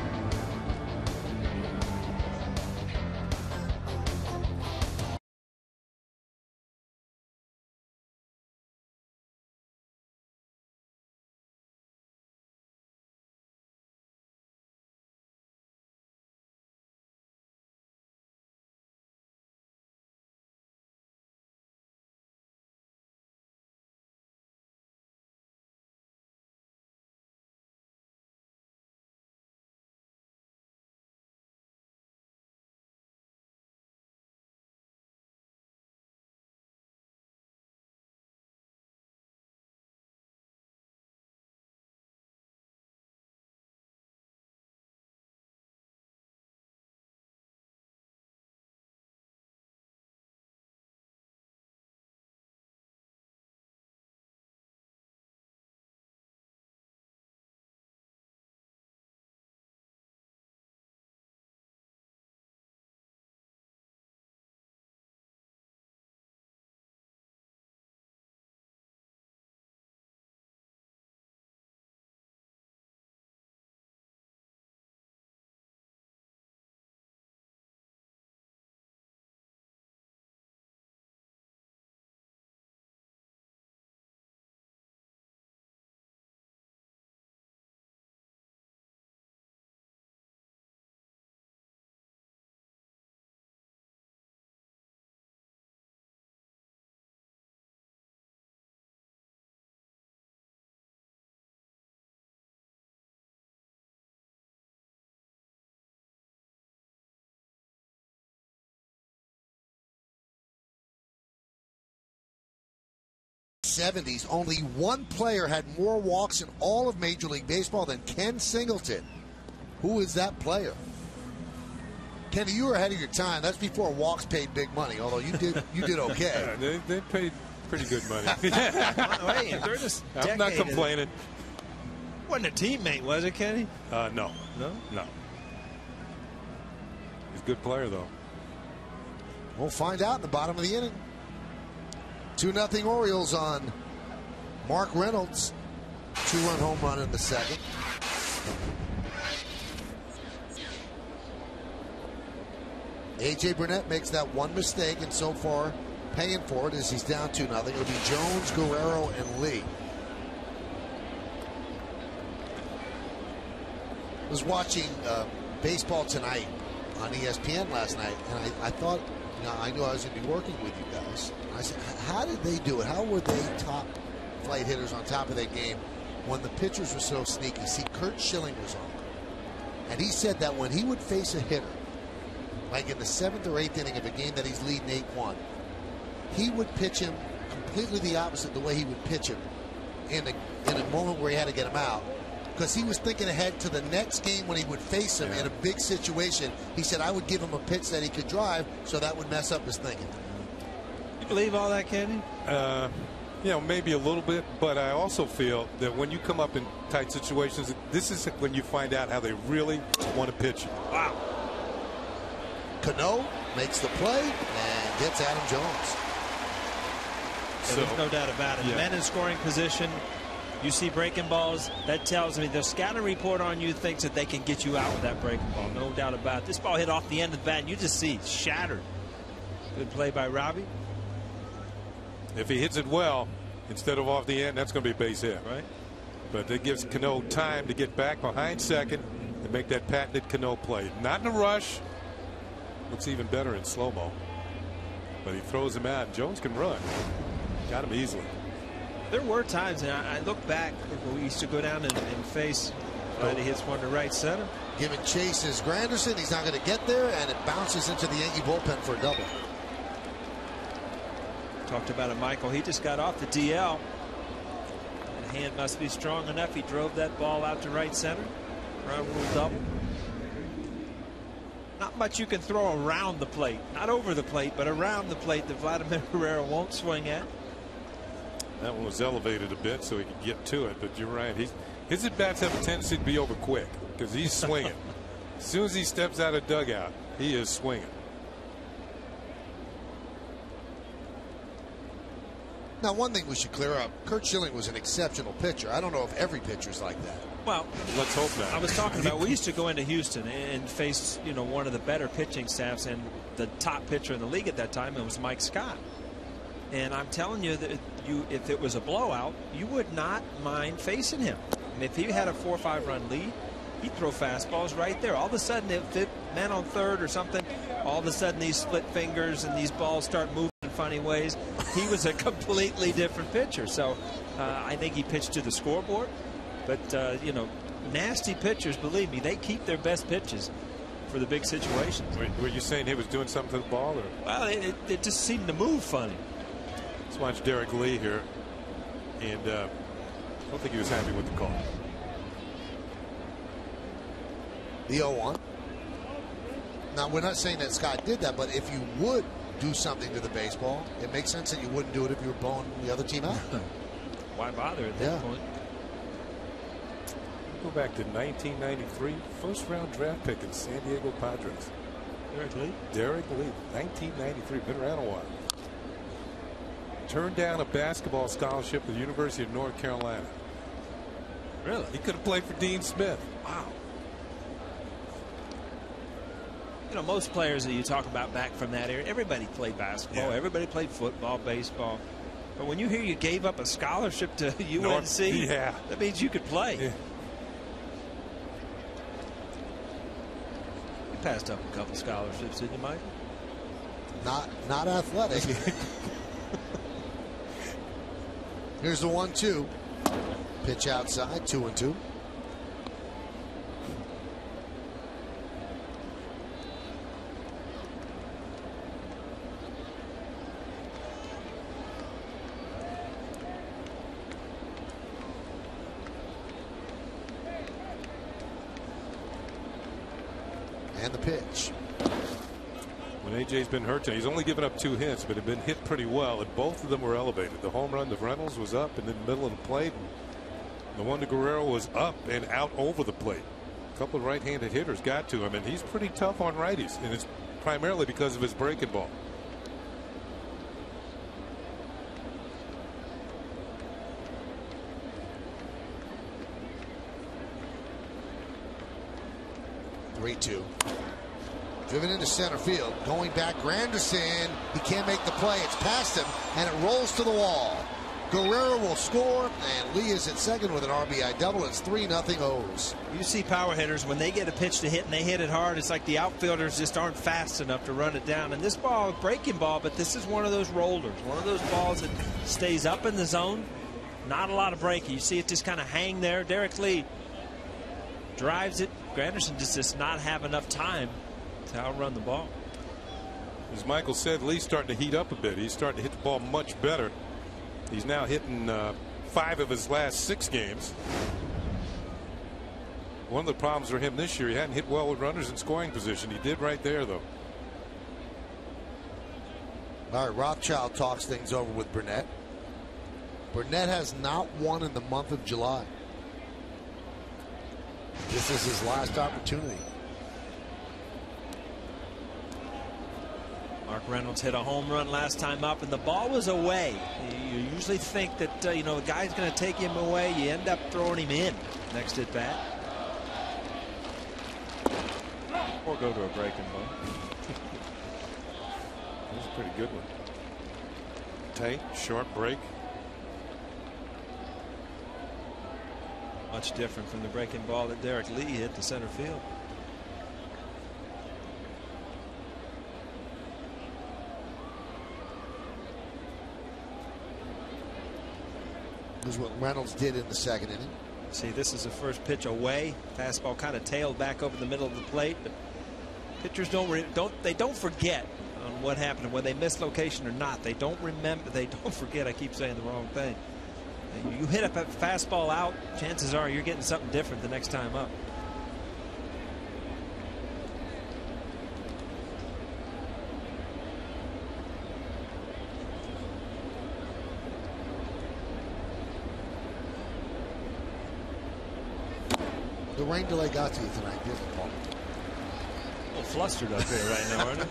'70s, only one player had more walks in all of Major League Baseball than Ken Singleton. Who is that player? Kenny, you were ahead of your time. That's before walks paid big money, although you did okay. Yeah, they paid pretty good money. Wait, during this I'm not complaining. Wasn't a teammate, was it, Kenny? No. No? No. He's a good player, though. We'll find out in the bottom of the inning. 2-0 Orioles on Mark Reynolds. 2-run home run in the second. A.J. Burnett makes that one mistake, and so far paying for it as he's down 2-0. It'll be Jones, Guerrero, and Lee. I was watching Baseball Tonight on ESPN last night, and I thought Now, I knew I was going to be working with you guys. I said, how did they do it? How were they top flight hitters on top of their game when the pitchers were so sneaky? See, Curt Schilling was on. And he said that when he would face a hitter, like in the 7th or 8th inning of a game that he's leading 8-1, he would pitch him completely the opposite the way he would pitch him in a moment where he had to get him out. Because he was thinking ahead to the next game when he would face him in a big situation. He said, I would give him a pitch that he could drive, so that would mess up his thinking. You believe all that, Kenny? You know, maybe a little bit, but I also feel that when you come up in tight situations, this is when you find out how they really want to pitch. Wow. Cano makes the play and gets Adam Jones. So, there's no doubt about it. Men in scoring position, you see breaking balls, that tells me the scouting report on you thinks that they can get you out with that breaking ball. No doubt about it. This ball hit off the end of the bat, and you just see it shattered. Good play by Robbie. If he hits it well, instead of off the end, that's going to be a base hit. Right. But it gives Cano time to get back behind second and make that patented Cano play. Not in a rush. Looks even better in slow-mo. But he throws him out, and Jones can run. Got him easily. There were times, and I look back, we used to go down and face. He hits one to right center. Giving chase is Granderson. He's not going to get there, and it bounces into the Yankee bullpen for a double. Talked about it, Michael. He just got off the DL. That hand must be strong enough. He drove that ball out to right center. Ground rule double. Not much you can throw around the plate. Not over the plate, but around the plate that Vladimir Guerrero won't swing at. That one was elevated a bit so he could get to it, but you're right. His at-bats have a tendency to be over quick because he's swinging. As soon as he steps out of dugout, he is swinging. Now, one thing we should clear up, Curt Schilling was an exceptional pitcher. I don't know if every pitcher's like that. Well, let's hope not. I was talking about, we used to go into Houston and face, you know, one of the better pitching staffs, and the top pitcher in the league at that time, it was Mike Scott. And I'm telling you that if it was a blowout, you would not mind facing him. And if he had a 4 or 5 run lead, he'd throw fastballs right there. All of a sudden, if it meant on third or something, all of a sudden these split fingers and these balls start moving in funny ways. He was a completely different pitcher. So I think he pitched to the scoreboard. But, you know, nasty pitchers, believe me, they keep their best pitches for the big situations. Were you saying he was doing something to the ball? Or? Well, it just seemed to move funny. Let's watch Derek Lee here. And I don't think he was happy with the call. The 0-1. Now, we're not saying that Scott did that, but if you would do something to the baseball, it makes sense that you wouldn't do it if you were blowing the other team out. Why bother at that point? Go back to 1993, first-round draft pick in San Diego Padres. Derek Lee? Derek Lee, 1993, been around a while. Turned down a basketball scholarship at the University of North Carolina. Really? He could have played for Dean Smith. Wow. You know, most players that you talk about back from that era, everybody played basketball, everybody played football, baseball. But when you hear you gave up a scholarship to UNC, that means you could play. Yeah. You passed up a couple scholarships, didn't you, Mike? Not athletic. Here's the 1-2. Pitch outside, 2-2. And the pitch. When AJ's been hurt, he's only given up 2 hits, but have been hit pretty well, and both of them were elevated. The home run to Reynolds was up and in the middle of the plate. The one to Guerrero was up and out over the plate. A couple of right-handed hitters got to him, and he's pretty tough on righties, and it's primarily because of his breaking ball. Driven into center field. Going back, Granderson. He can't make the play. It's past him, and it rolls to the wall. Guerrero will score, and Lee is at second with an RBI double. It's 3-0 O's. You see power hitters, when they get a pitch to hit and they hit it hard, it's like the outfielders just aren't fast enough to run it down. And this ball, breaking ball, but this is one of those rollers, one of those balls that stays up in the zone. Not a lot of breaking. You see it just kind of hang there. Derek Lee drives it. Granderson just does not have enough time to outrun the ball. As Michael said, Lee's starting to heat up a bit. He's starting to hit the ball much better. He's now hitting 5 of his last 6 games. One of the problems for him this year, he hadn't hit well with runners in scoring position. He did right there, though. All right, Rothschild talks things over with Burnett. Burnett has not won in the month of July. This is his last opportunity. Mark Reynolds hit a home run last time up, and the ball was away. You usually think that you know, a guy's going to take him away. You end up throwing him in next at bat, or go to a breaking ball. That was a pretty good one. Tight, short break. Much different from the breaking ball that Derek Lee hit to center field. This is what Reynolds did in the second inning. See, this is the first pitch away. Fastball kind of tailed back over the middle of the plate, but pitchers don't forget on what happened, whether they miss location or not. They don't remember. They don't forget. I keep saying the wrong thing. You hit a fastball out, chances are you're getting something different the next time up. The rain delay got to you tonight, didn't it, Paul? A little flustered up here right now, aren't I?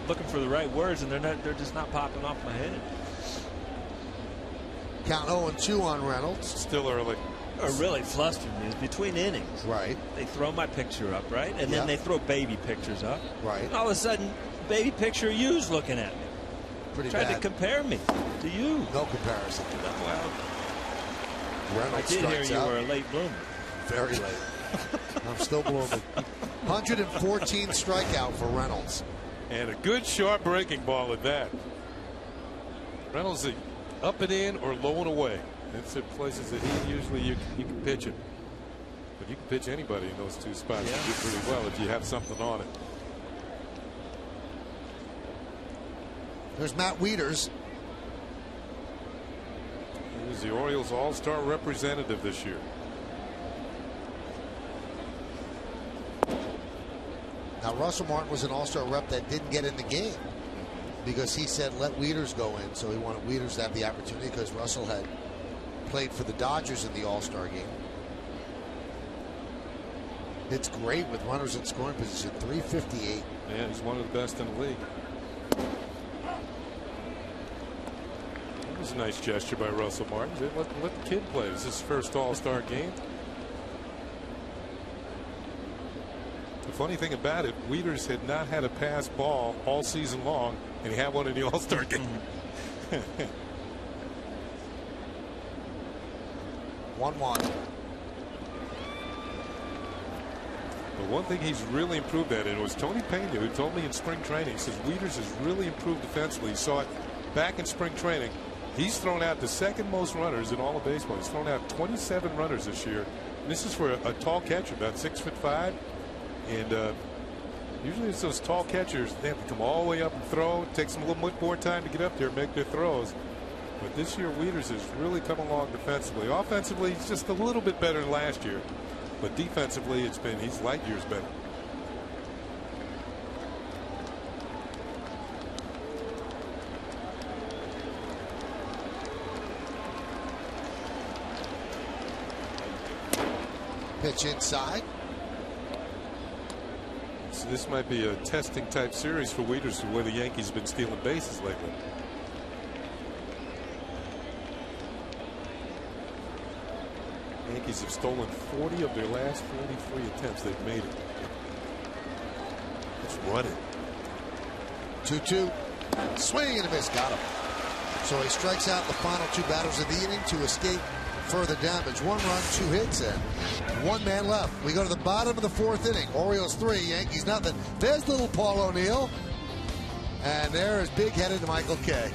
Looking for the right words, and they're just not popping off my head. Count 0-2 on Reynolds. Still early. What really flustered me is between innings. Right. They throw my picture up, right? And then they throw baby pictures up. Right. And all of a sudden, baby picture of you's looking at me. Pretty Tried bad. to compare me to you. No comparison. Well, Reynolds I did hear strikes you out. were a late bloomer. Very late. I'm still blooming. 114 strikeout for Reynolds. And a good short breaking ball at that. Reynolds is up and in or low and away. It's at places that he usually you can pitch it. But you can pitch anybody in those two spots. Yeah. You do pretty well if you have something on it. There's Matt Wieters. He was the Orioles All-Star representative this year. Now, Russell Martin was an all-star rep that didn't get in the game because he said let Wieters go in. So he wanted Wieters to have the opportunity because Russell had played for the Dodgers in the all-star game. It's great with runners in scoring position. 358. Yeah, he's one of the best in the league. That was a nice gesture by Russell Martin. Let the kid play. This is his first all-star game. The funny thing about it, Wieters had not had a pass ball all season long, and he had one in the All-Star game. 1-1. The one thing he's really improved at, and it was Tony Pena who told me in spring training, he says Wieters has really improved defensively. He saw it back in spring training. He's thrown out the second most runners in all of baseball. He's thrown out 27 runners this year. And this is for a tall catcher, about 6'5". And usually it's those tall catchers, they have to come all the way up and throw. It takes them a little more time to get up there and make their throws. But this year, Wieters has really come along defensively. Offensively, he's just a little bit better than last year. But defensively, he's light years better. Pitch inside. So this might be a testing type series for Wieters, the way the Yankees have been stealing bases lately. Yankees have stolen 40 of their last 43 attempts. They've made it. Let's run it. 2-2. Swing and a miss. Got him. So he strikes out the final 2 batters of the inning to escape further damage. 1 run, 2 hits, and 1 man left. We go to the bottom of the 4th inning. Orioles 3, Yankees nothing. There's little Paul O'Neill. And there is big-headed Michael Kay.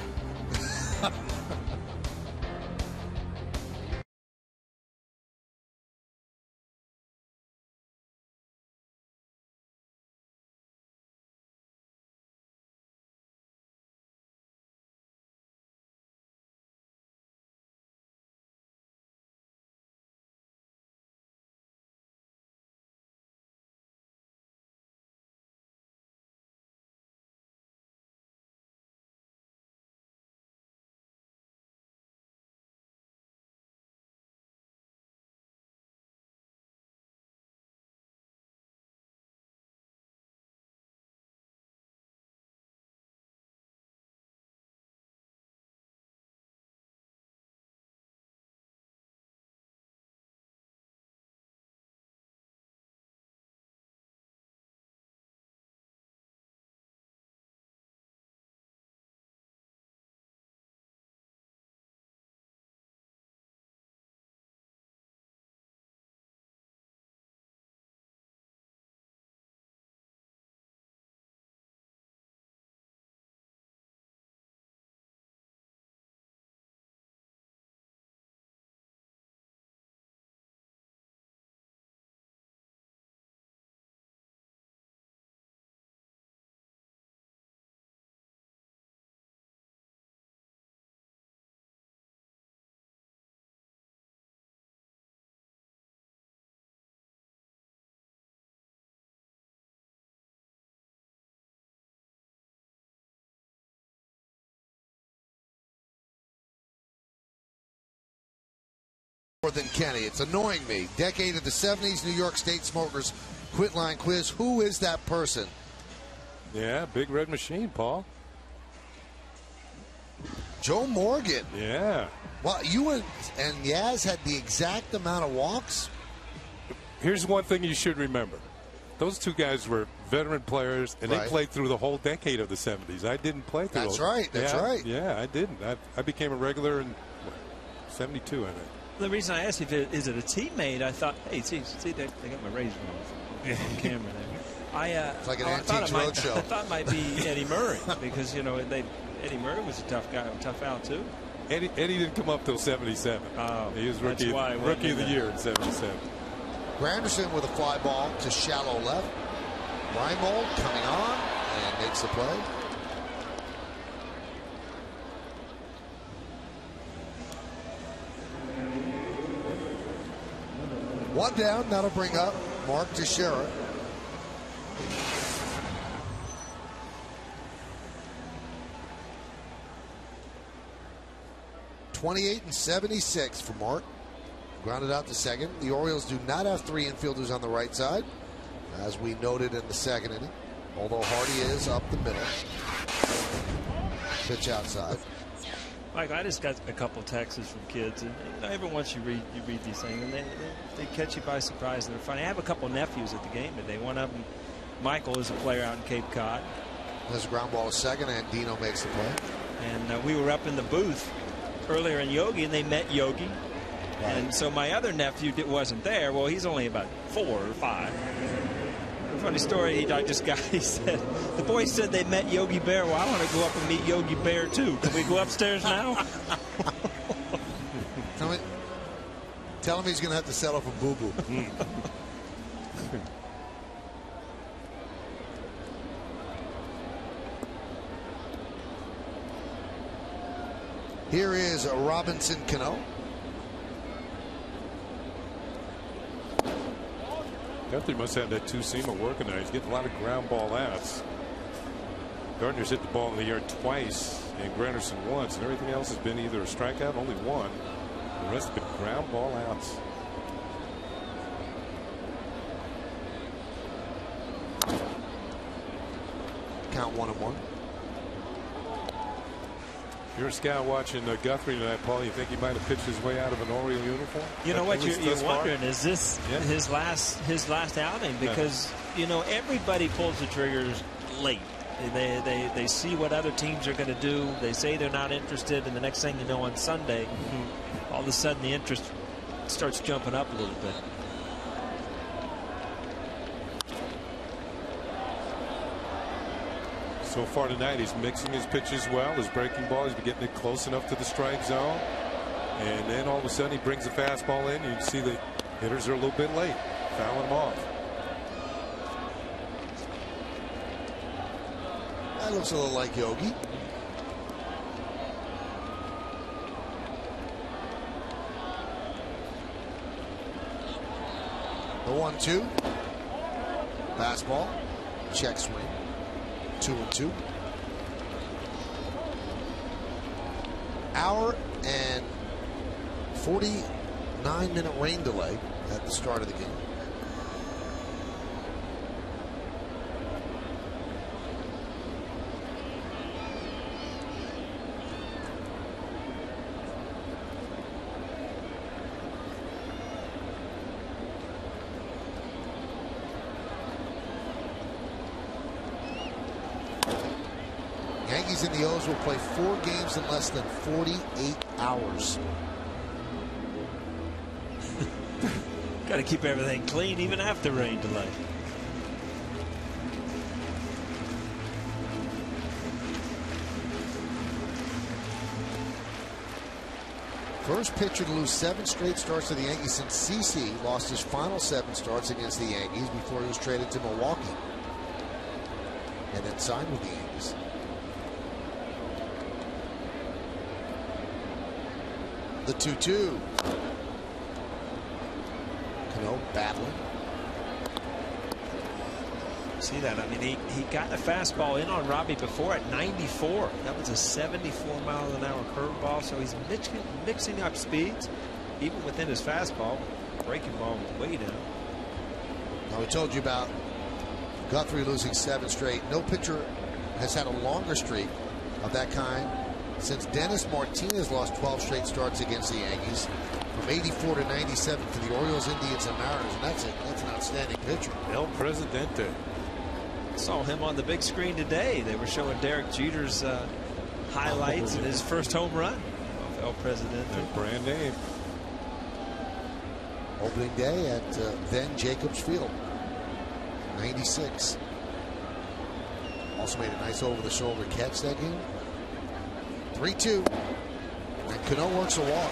More than Kenny. It's annoying me. Decade of the 70s, New York State Smokers Quitline quiz. Who is that person? Yeah, big red machine, Paul. Joe Morgan. Yeah. Well, you and Yaz had the exact amount of walks. Here's one thing you should remember. Those 2 guys were veteran players, and they played through the whole decade of the 70s. I didn't play through That's right. That's right. Yeah, I didn't. I became a regular in 72, I think. The reason I asked if is it a teammate, I thought, hey, see, they got my razor on camera there. It's like an antiques roadshow. I thought it might be Eddie Murray because Eddie Murray was a tough guy, tough out too. Eddie didn't come up till 77. He was rookie of the year in 77. Granderson with a fly ball to shallow left. Reimold coming on and makes the play. One down, that'll bring up Mark Teixeira. .28-76 for Mark. Grounded out to second. The Orioles do not have 3 infielders on the right side, as we noted in the 2nd inning, although Hardy is up the middle. Pitch outside. Mike, I just got a couple texts from kids, and every once you read these things, and they catch you by surprise, and they're funny. I have a couple nephews at the game today. One of them, Michael, is a player out in Cape Cod. There's a ground ball to second, and Dino makes the play. And we were up in the booth earlier in Yogi, and they met Yogi. Right. And so my other nephew wasn't there. Well, he's only about 4 or 5. Funny story I just got. He said the boys said they met Yogi Bear. Well, I want to go up and meet Yogi Bear too. Can we go upstairs now? Tell him he's going to have to settle for boo-boo. Here is Robinson Cano. Guthrie must have that 2-seamer working there. He's getting a lot of ground ball outs. Gardner's hit the ball in the yard twice and Granderson once, and everything else has been either a strikeout, only 1. The rest have been ground ball outs. Count 1-1. If you're a scout watching Guthrie tonight, Paul, you think he might have pitched his way out of an Oriole uniform? You know what? You're wondering, is this his last outing? Because, everybody pulls the triggers late. They see what other teams are going to do. They say they're not interested, and the next thing you know, on Sunday, all of a sudden the interest starts jumping up a little bit. So far tonight, he's mixing his pitches well. His breaking ball, he's been getting it close enough to the strike zone. And then all of a sudden he brings the fastball in. You can see the hitters are a little bit late, fouling him off. That looks a little like Yogi. The 1-2. Fastball. Check swing. 2-2. Hour and 49-minute rain delay at the start of the game. Yankees and the O's will play 4 games in less than 48 hours. Got to keep everything clean even after rain delay. First pitcher to lose 7 straight starts to the Yankees since CC lost his final 7 starts against the Yankees before he was traded to Milwaukee and then signed with the Yankees. The 2-2. Cano battling. See that? I mean, he got the fastball in on Robbie before at 94. That was a 74-mile-an-hour curveball. So he's mixing up speeds, even within his fastball. Breaking ball was way down. Now we told you about Guthrie losing 7 straight. No pitcher has had a longer streak of that kind since Dennis Martinez lost 12 straight starts against the Yankees from 84 to 97 to the Orioles, Indians, and Mariners. And that's an outstanding pitcher. El Presidente. Saw him on the big screen today. They were showing Derek Jeter's highlights and his first home run of El Presidente. A brand name. Opening day at then Jacobs Field. 96. Also made a nice over-the-shoulder catch that game. 3-2. And Cano works a walk.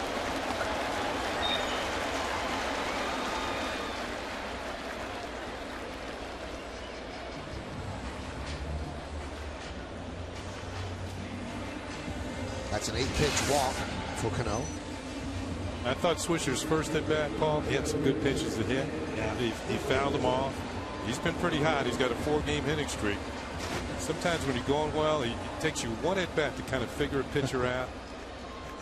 That's an 8-pitch walk for Cano. I thought Swisher's first at bat, Paul, he had some good pitches to hit. Yeah. He fouled them off. He's been pretty hot. He's got a 4-game hitting streak. Sometimes when you're going well, it takes you one at bat to kind of figure a pitcher out.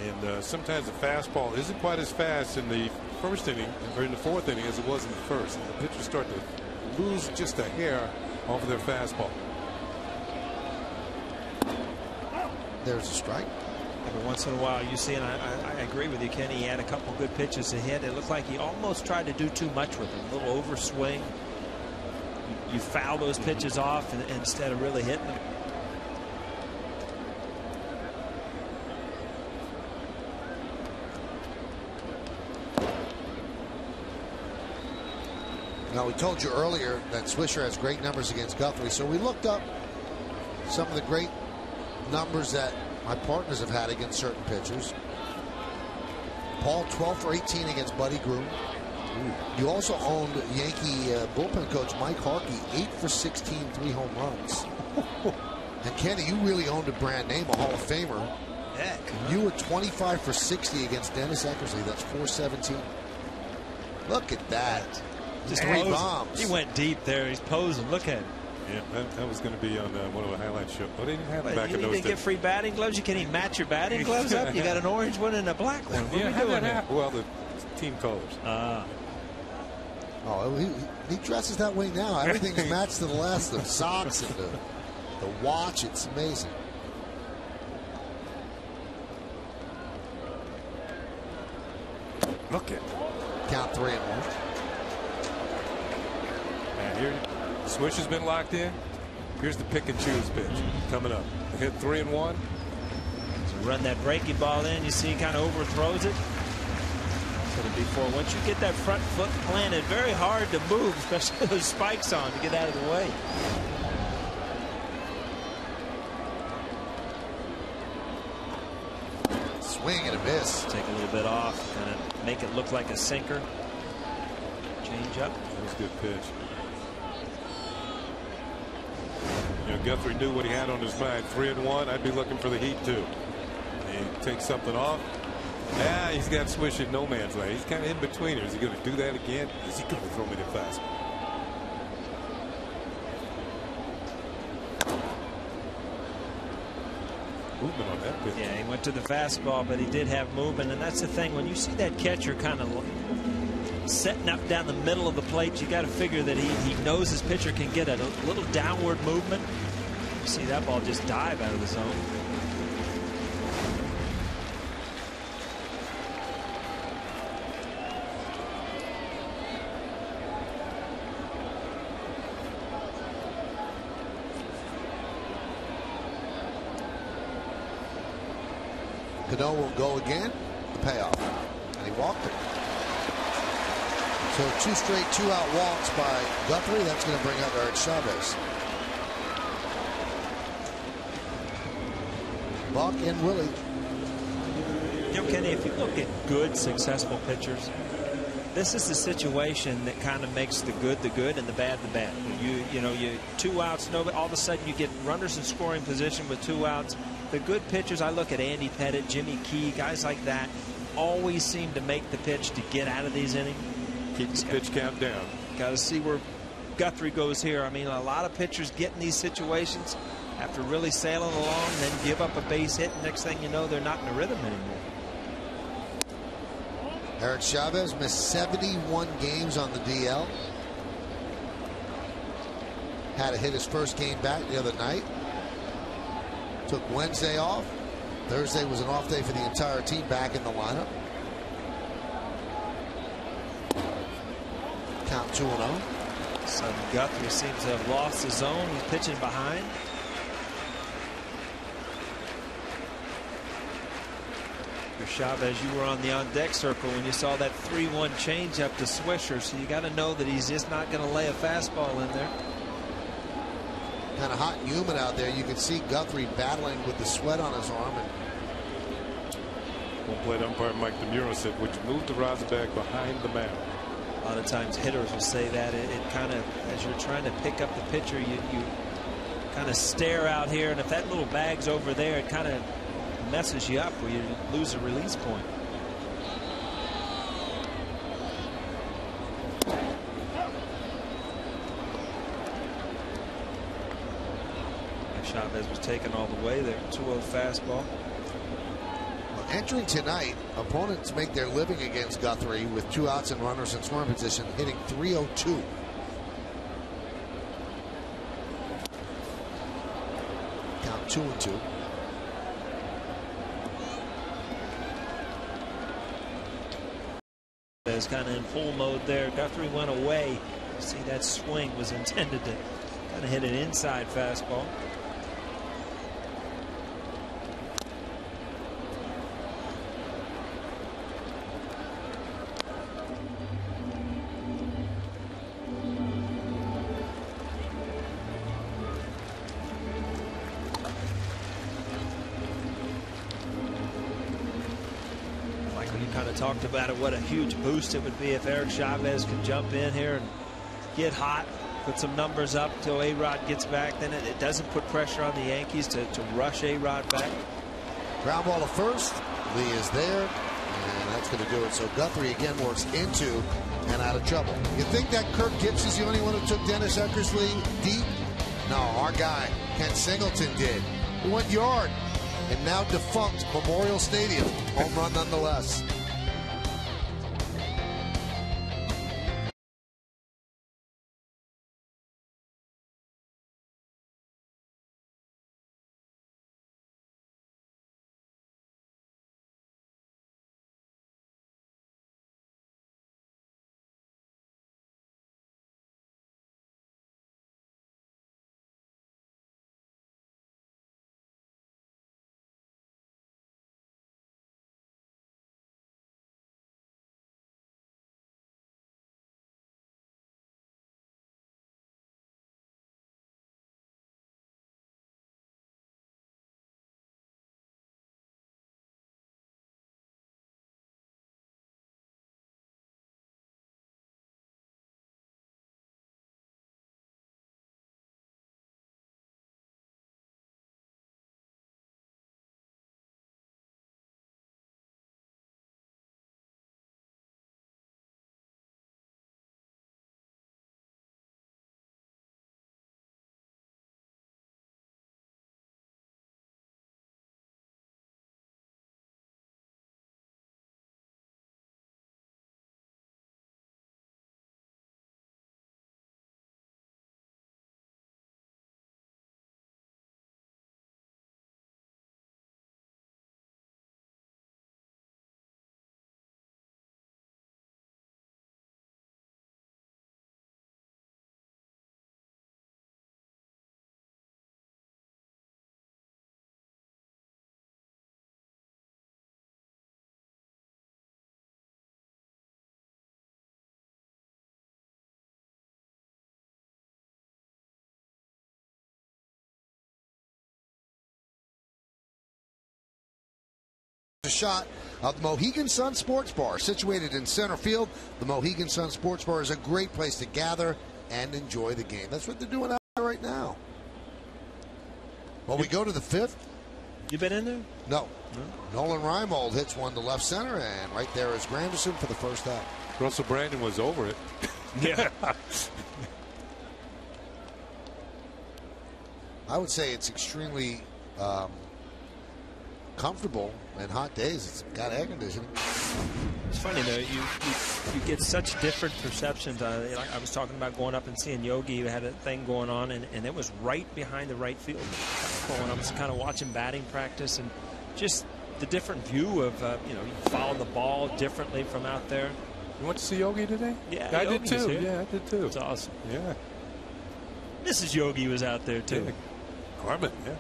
And sometimes the fastball isn't quite as fast in the first inning or in the 4th inning as it was in the first. And the pitchers start to lose just a hair off of their fastball. There's a strike. Every once in a while you see, and I agree with you, Kenny, he had a couple good pitches to hit. It looked like he almost tried to do too much with them. A little overswing. You foul those pitches off instead of really hitting them. Now, we told you earlier that Swisher has great numbers against Guthrie, so we looked up some of the great numbers that my partners have had against certain pitchers. Paul, 12 for 18 against Buddy Groom. You also owned Yankee bullpen coach Mike Harkey, 8 for 16, 3 home runs. And Kenny, you really owned a brand name, a Hall of Famer. Yeah, you were 25 for 60 against Dennis Eckersley. That's 417. Look at that. Just 3 bombs. He went deep there. He's posing. Look at him. Yeah, that was going to be on one of the highlight shows. But they didn't have them back in those days. You didn't get free batting gloves? You can't even match your batting gloves up? You got an orange one and a black one. What are we doing here? Well, the team colors. Oh, he dresses that way now. Everything's matched to the last. The socks and the watch. It's amazing. Look at count 3-1. And here, Swish has been locked in. Here's the pick and choose pitch coming up. Hit 3-1. So run that breaking ball in. You see, he kind of overthrows it. Before, once you get that front foot planted, very hard to move, especially with those spikes on, to get out of the way. Swing and a miss. Take a little bit off, kind of make it look like a sinker. Change up. That was a good pitch. You know, Guthrie knew what he had on his mind. 3-1. I'd be looking for the heat too. He takes something off. Yeah, he's got swish in no man's land. He's kind of in between. Is he going to do that again? Is he going to throw me the fast? Movement on that pitch. Yeah, he went to the fastball, but he did have movement, and that's the thing. When you see that catcher kind of setting up down the middle of the plate, you got to figure that he knows his pitcher can get a little downward movement. You see that ball just dive out of the zone. Cano will go again. The payoff. And he walked it. So 2 straight 2-out walks by Guthrie. That's going to bring up Eric Chavez. Buck and Willie. You know, Kenny, if you look at good, successful pitchers, this is the situation that kind of makes the good and the bad. You know, 2 outs, no, all of a sudden you get runners in scoring position with 2 outs. The good pitchers, I look at Andy Pettitte, Jimmy Key, guys like that, always seem to make the pitch to get out of these innings. Keep the pitch count down. Got to see where Guthrie goes here. I mean, a lot of pitchers get in these situations after really sailing along, then give up a base hit, and next thing you know, they're not in the rhythm anymore. Eric Chavez missed 71 games on the DL. Had to hit his first game back the other night. Took Wednesday off. Thursday was an off day for the entire team back in the lineup. Count 2-0. So Guthrie seems to have lost his zone. He's pitching behind. For Chavez, you were on the on-deck circle when you saw that 3-1 changeup to Swisher, so you got to know that he's just not going to lay a fastball in there. Kind of hot and humid out there. You can see Guthrie battling with the sweat on his arm. One plate umpire Mike DeMuro said, "Would you move the Rosberg behind the mound?" A lot of times hitters will say that. It kind of, as you're trying to pick up the pitcher, you kind of stare out here, and if that little bag's over there, it kind of messes you up where you lose a release point. Chavez was taken all the way there. 2-0 fastball. Entering tonight, opponents make their living against Guthrie with 2 outs and runners in scoring position, hitting .302. Count 2-2. Is kind of in full mode there. Guthrie went away. You see that swing was intended to kind of hit an inside fastball. Talked about it, what a huge boost it would be if Eric Chavez could jump in here and get hot, put some numbers up till A-Rod gets back. Then it doesn't put pressure on the Yankees to rush A-Rod back. Ground ball to first. Lee is there, and that's going to do it. So Guthrie again works into and out of trouble. You think that Kirk Gibbs is the only one who took Dennis Eckersley deep? No, our guy Ken Singleton did. He went yard, and now defunct Memorial Stadium. Home run nonetheless. a shot of the Mohegan Sun Sports Bar. Situated in center field, the Mohegan Sun Sports Bar is a great place to gather and enjoy the game. That's what they're doing out there right now. Well, we go to the 5th. You been in there? No. Nolan Reimold hits one to left center, and right there is Granderson for the first out. Russell Brandon was over it. Yeah. I would say it's extremely comfortable in hot days. It's got air conditioning. It's funny though, you get such different perceptions. Like I was talking about going up and seeing Yogi, who had a thing going on, and it was right behind the right field. And I was kind of watching batting practice, and just the different view of you follow the ball differently from out there. You went to see Yogi today? Yeah, I did too. Here. Yeah, I did too. It's awesome. Yeah. Mrs. Yogi was out there too. Yeah. Carmen, yeah.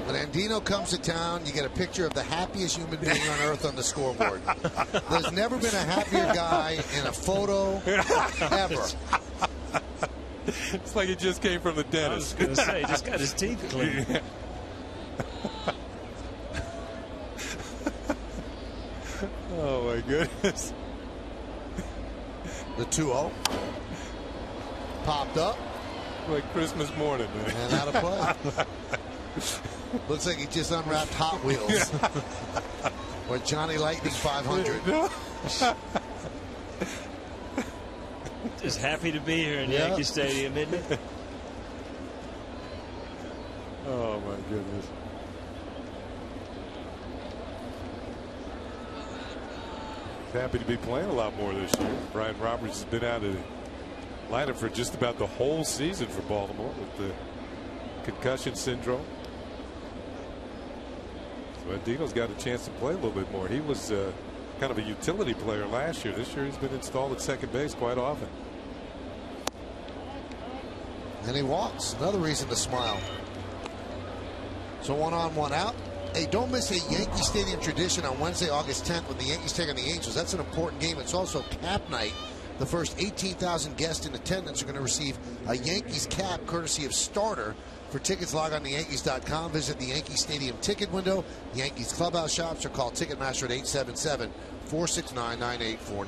When Andino comes to town, you get a picture of the happiest human being on earth on the scoreboard. There's never been a happier guy in a photo ever. It's like he just came from the dentist. I was going to say, he just got his teeth cleaned. Yeah. Oh, my goodness. The 2-0. Popped up. Like Christmas morning, man. And out of play. Looks like he just unwrapped Hot Wheels. Or Johnny Lightning 500. Just happy to be here in Yankee Stadium, isn't it? Oh, my goodness. He's happy to be playing a lot more this year. Brian Roberts has been out of the lineup for just about the whole season for Baltimore with the concussion syndrome. So Andino's got a chance to play a little bit more. He was kind of a utility player last year. This year he's been installed at second base quite often. And he walks. Another reason to smile. So 1 on, 1 out. Hey, don't miss a Yankee Stadium tradition on Wednesday, August 10th when the Yankees take on the Angels. That's an important game. It's also cap night. The first 18,000 guests in attendance are going to receive a Yankees cap courtesy of Starter. For tickets, log on to Yankees.com. Visit the Yankee Stadium ticket window, Yankees clubhouse shops, or call Ticketmaster at 877-469-9849.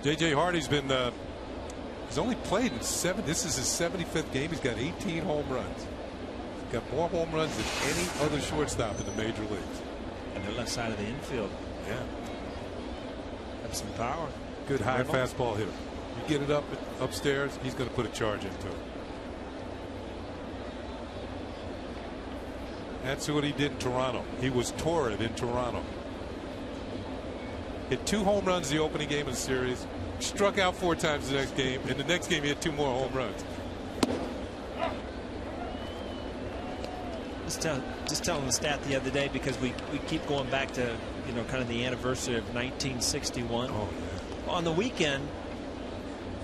J.J. Hardy's been he's only played in 7. This is his 75th game. He's got 18 home runs. He's got more home runs than any other shortstop in the major leagues. And the left side of the infield. Yeah. Have some power. Good high fastball hitter. You get it upstairs, he's going to put a charge into it. That's what he did in Toronto. He was torrid in Toronto. Hit 2 home runs the opening game of the series. Struck out 4 times the next game. In the next game, he had 2 more home runs. Just telling the stat the other day because we keep going back to kind of the anniversary of 1961. Oh, yeah. On the weekend,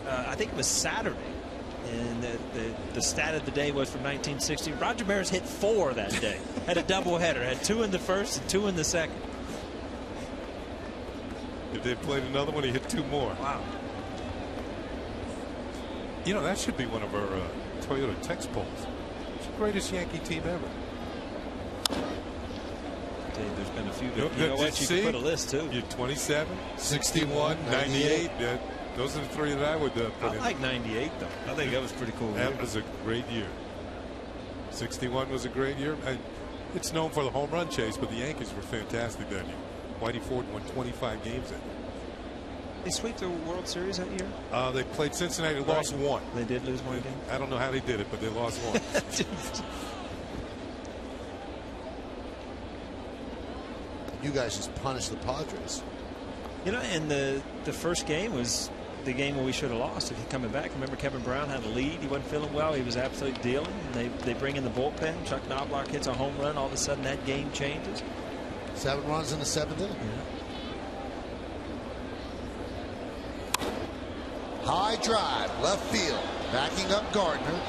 I think it was Saturday, and the stat of the day was from 1960. Roger Maris hit 4 that day. Had a doubleheader. Had 2 in the first and 2 in the second. If they played another one, he hit 2 more. Wow. That should be one of our Toyota text polls. It's the greatest Yankee team ever. Dave, there's been a few. You know what? You can put a list too. You're 27, 61, 98. Those are the 3 that I would put in. I like 98 though. I think that was pretty cool. That was a great year. 61 was a great year. It's known for the home run chase, but the Yankees were fantastic that year. Whitey Ford won 25 games in. They swept the World Series that year? They played Cincinnati, lost 1. They did lose 1 game? I don't know how they did it, but they lost 1. You guys just punished the Padres. And the first game was the game where we should have lost if he's coming back. Remember, Kevin Brown had a lead. He wasn't feeling well. He was absolutely dealing. And they bring in the bullpen. Chuck Knobloch hits a home run. All of a sudden, that game changes. 7 runs in the 7th inning. High drive, left field, backing up Gardner.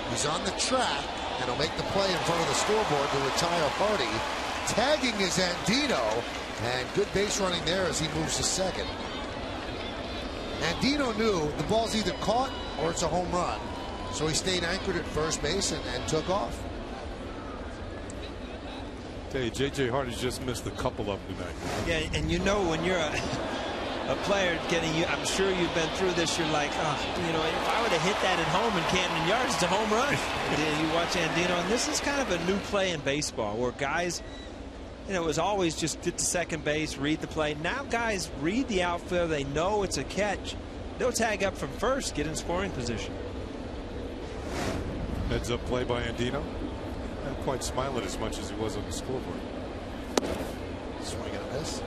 He's on the track, and he'll make the play in front of the scoreboard to retire Hardy Tagging is Andino, and good base running there as he moves to second. Andino knew the ball's either caught or it's a home run, so he stayed anchored at first base and took off. Tell you, J.J. Hardy's just missed a couple of them tonight. Yeah, and you know when you're a player getting you, I'm sure you've been through this, you're like, oh, you know, if I would have hit that at home in Camden Yards, it's a home run. And you watch Andino, and this is kind of a new play in baseball where guys, you know, it was always just get to second base, read the play. Now guys read the outfield, they know it's a catch. They'll tag up from first, get in scoring position. Heads up play by Andino. Not quite smiling as much as he was on the scoreboard. Swing and a miss.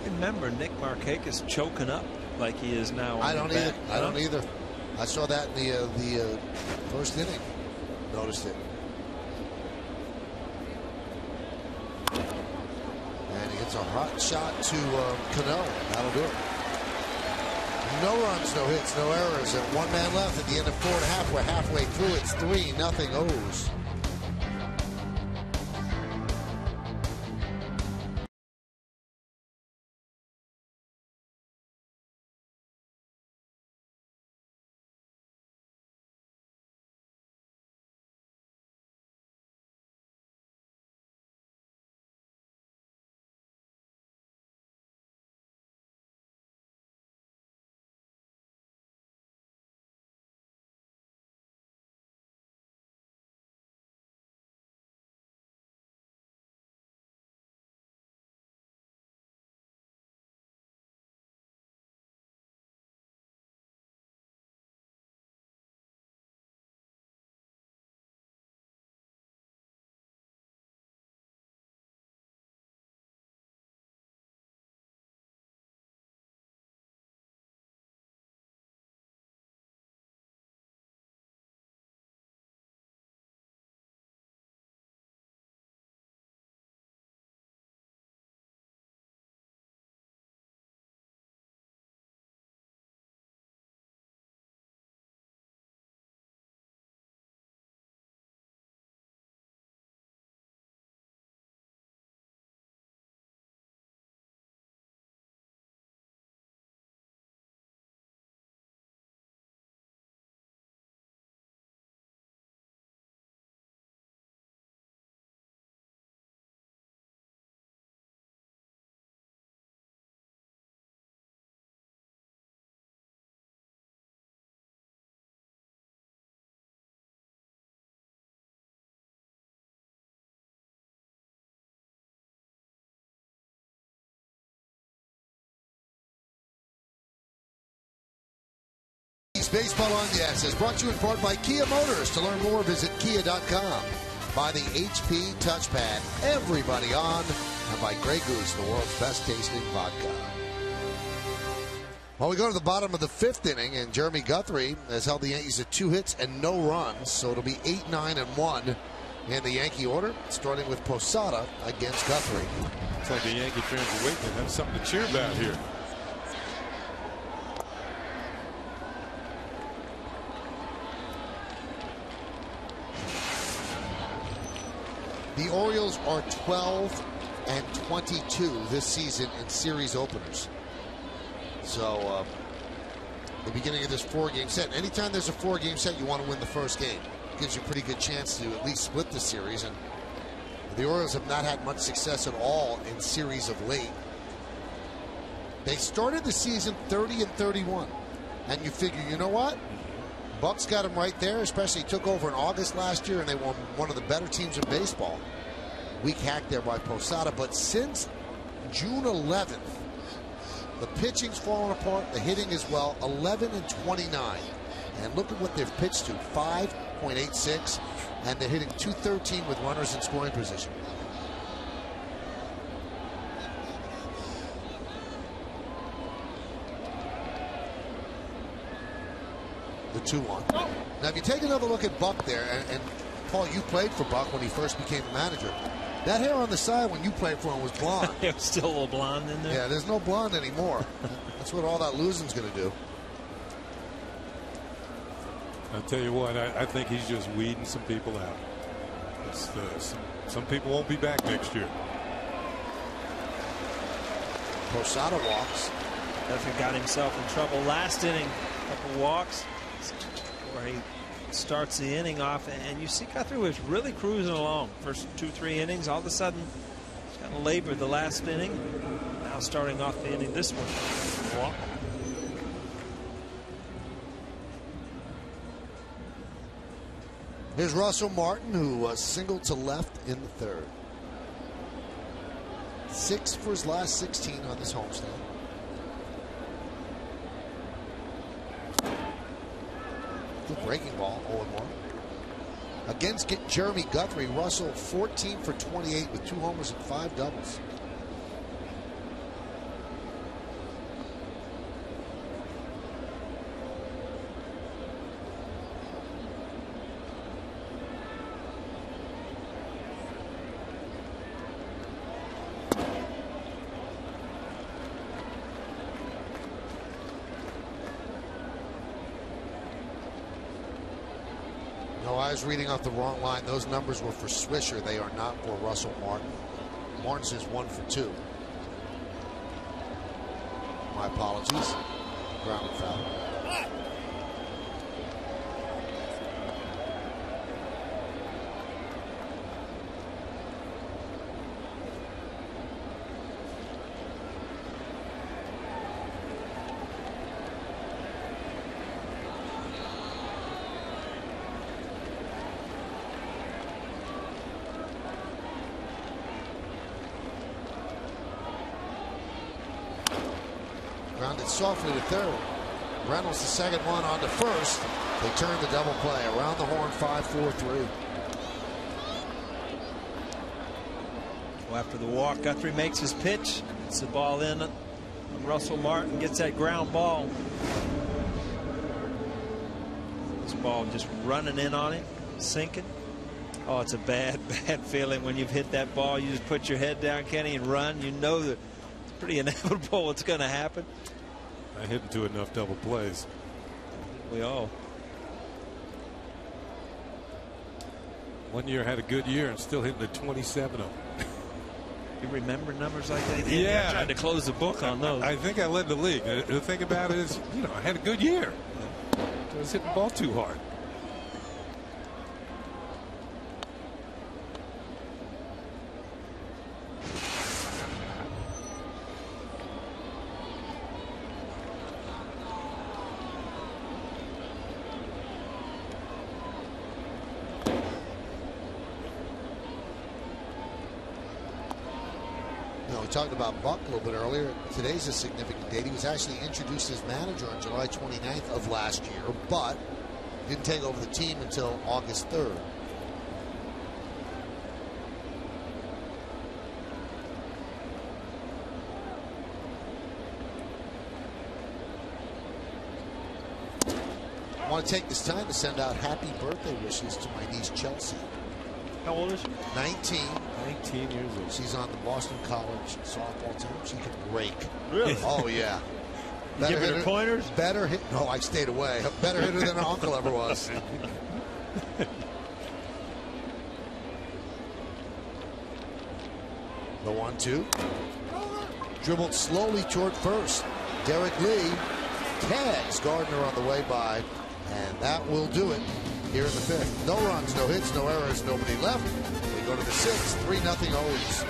Remember Nick Markakis choking up like he is now. I don't either. I don't either. I saw that in the first inning. Noticed it. And he hits a hot shot to Cano. That'll do it. No runs, no hits, no errors, and one man left at the end of 4.5. We're halfway through. It's 3-0 O's. Baseball on the X is brought to you in part by Kia Motors. To learn more, visit kia.com. By the HP Touchpad, everybody on. And by Grey Goose, the world's best tasting vodka. Well, we go to the bottom of the 5th inning, and Jeremy Guthrie has held the Yankees to 2 hits and no runs. So it'll be 8-9-1 in the Yankee order, starting with Posada against Guthrie. It's like the Yankee fans are waiting to have something to cheer about here. The Orioles are 12-22 this season in series openers. So the beginning of this 4-game set. Anytime there's a 4-game set, you want to win the first game. Gives you a pretty good chance to at least split the series. And the Orioles have not had much success at all in series of late. They started the season 30-31, and you figure, you know what? Bucks got him right there, especially took over in August last year, and they won one of the better teams in baseball. Weak hack there by Posada, but since June 11th, the pitching's fallen apart, the hitting as well, 11-29. And look at what they've pitched to, 5.86, and they're hitting .213 with runners in scoring position. The 2-1. Now, if you take another look at Buck there, and Paul, you played for Buck when he first became a manager. That hair on the side when you played for him was blonde. It was still a little blonde in there. Yeah, there's no blonde anymore. That's what all that losing's going to do. I'll tell you what, I think he's just weeding some people out. Some people won't be back next year. Posada walks. Definitely got himself in trouble last inning. A couple walks where he starts the inning off, and you see Guthrie was really cruising along first 2-3 innings. All of a sudden he's kind of labored the last inning. Now starting off the inning this one. Walk. Here's Russell Martin, who was singled to left in the third. 6 for his last 16 on this homestand. Good breaking ball, 0-1. Against Jeremy Guthrie, Russell 14 for 28 with 2 homers and 5 doubles. I was reading off the wrong line. Those numbers were for Swisher. They are not for Russell Martin. Martin says 1 for 2. My apologies. Ground and foul. Grounded softly to third. Reynolds the second one on to first. They turn the double play. Around the horn, 5-4-3. Well, after the walk, Guthrie makes his pitch. Gets the ball in. Russell Martin gets that ground ball. This ball just running in on him, sinking. Oh, it's a bad, bad feeling when you've hit that ball. You just put your head down, Kenny, and run. You know that it's pretty inevitable what's going to happen. I hit into enough double plays. We all. One year had a good year and still hitting the 27 of them. You remember numbers like that? Yeah. I tried to close the book on those. I think I led the league. The thing about it is, I had a good year. I was hitting the ball too hard. We talked about Buck a little bit earlier. Today's a significant date. He was actually introduced as manager on July 29th of last year, but didn't take over the team until August 3rd. I want to take this time to send out happy birthday wishes to my niece Chelsea. How old is she? 19. 19 years old. She's on the Boston College softball team. She can rake. Really? Oh, yeah. You give her pointers? Better hit. No, I stayed away. Better hitter than her uncle ever was. The 1-2. Dribbled slowly toward first. Derek Lee tags Gardner on the way by, and that will do it here in the fifth. No runs, no hits, no errors, nobody left. We go to the sixth, 3-0 O's.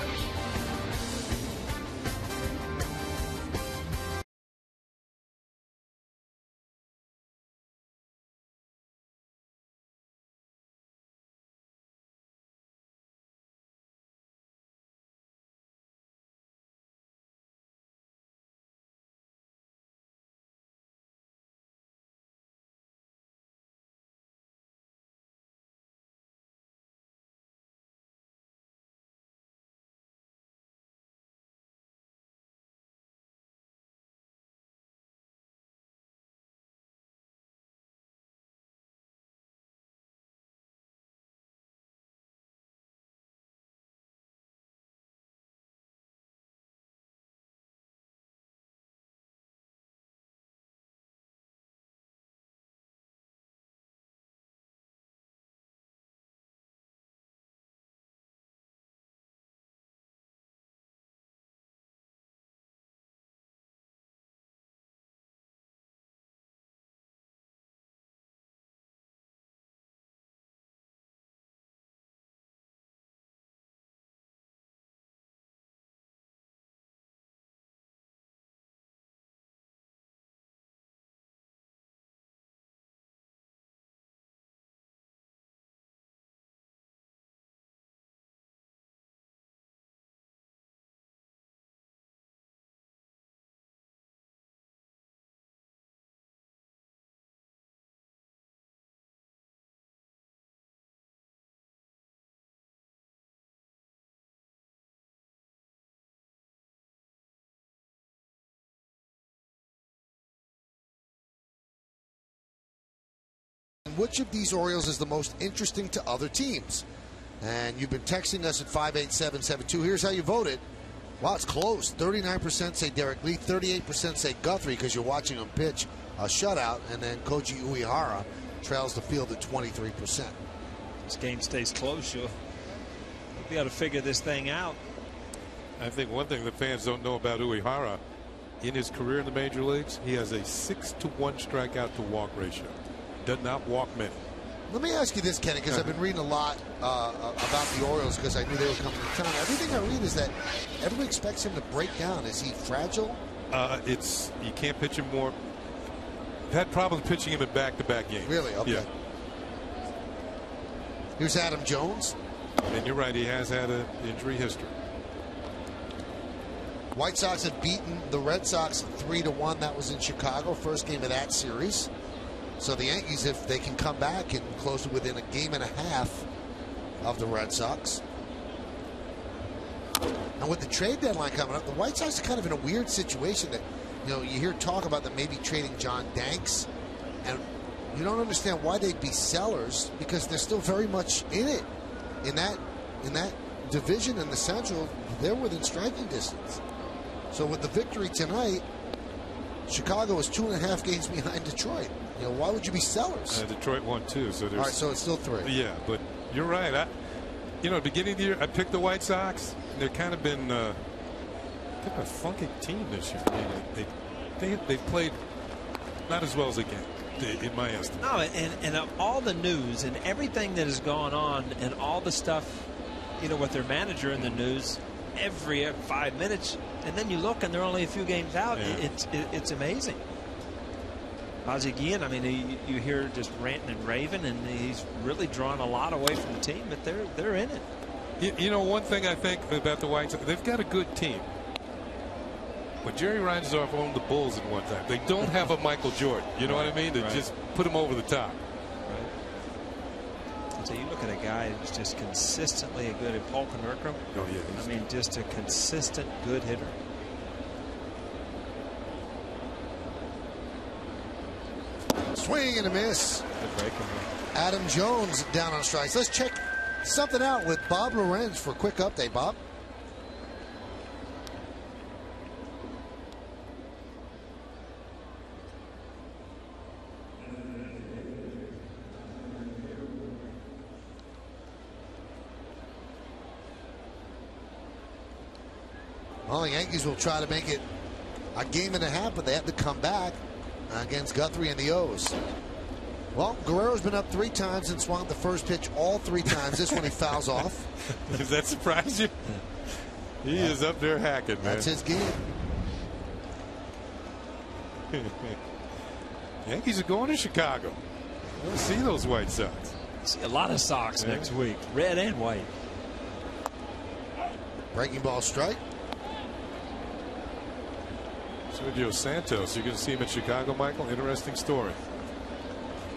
which of these Orioles is the most interesting to other teams? And you've been texting us at 58772. Here's how you voted. Wow, it's close. 39% say Derek Lee, 38% say Guthrie because you're watching him pitch a shutout, and then Koji Uehara trails the field at 23%. This game stays close, you'll be able to figure this thing out. I think one thing the fans don't know about Uehara, in his career in the major leagues, he has a 6-to-1 strikeout to walk ratio. Does not walk many. Let me ask you this, Kenny, because I've been reading a lot about the Orioles because I knew they were coming to town. Everything I read is that everyone expects him to break down. Is he fragile? You can't pitch him more. I've had problems pitching him in back-to-back games. Really? Okay. Yeah. Here's Adam Jones. And you're right, he has had an injury history. White Sox have beaten the Red Sox 3-1. That was in Chicago, first game of that series. So the Yankees, if they can come back and close it within a game and a half of the Red Sox. And with the trade deadline coming up, the White Sox are kind of in a weird situation that, you hear talk about them maybe trading John Danks, and you don't understand why they'd be sellers because they're still very much in it. In that division in the Central, they're within striking distance. So with the victory tonight, Chicago is 2.5 games behind Detroit. Why would you be sellers? Detroit won 2, so there's. All right, so it's still 3. Yeah, but you're right. At the beginning of the year, I picked the White Sox. They've kind of been a funky team this year. They've played not as well as they can, in my estimate. No, and of all the news and everything that has gone on, and all the stuff, with their manager in the news every 5 minutes, and then you look and they're only a few games out. Yeah. It's amazing. Ozzie Guillen, you hear just ranting and raving, and he's really drawn a lot away from the team, but they're in it. One thing I think about the White Sox, they've got a good team. When Jerry Reinsdorf owned the Bulls at one time, they don't have a Michael Jordan. You know what I mean? They just put him over the top. Right. So you look at a guy who's just consistently a good at Paul Konerko. Oh, yeah. Just a consistent good hitter. Swing and a miss. Adam Jones down on strikes. Let's check something out with Bob Lorenz for a quick update. Bob. Well, the Yankees will try to make it a game and a half, but they have to come back against Guthrie and the O's. Well, Guerrero's been up 3 times and swung the first pitch all 3 times. This one he fouls off. Does that surprise you? He is up there hacking, man. That's his game. Yankees are going to Chicago. We'll see those White Sox. See a lot of Sox next week, red and white. Breaking ball strike. Sergio Santos, you're going to see him in Chicago, Michael. Interesting story.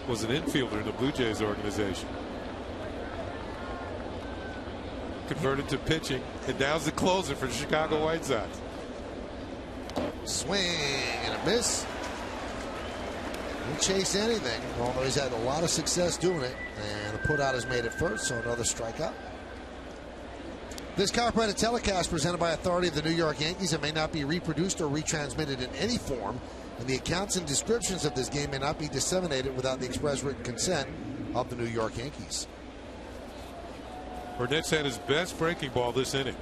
Was an infielder in the Blue Jays organization. Converted to pitching, and now's the closer for the Chicago White Sox. Swing and a miss. Didn't chase anything, although he's had a lot of success doing it. And the putout is made at first, so another strikeout. This copyrighted telecast presented by authority of the New York Yankees and may not be reproduced or retransmitted in any form, and the accounts and descriptions of this game may not be disseminated without the express written consent of the New York Yankees. Burnett's had his best breaking ball this inning.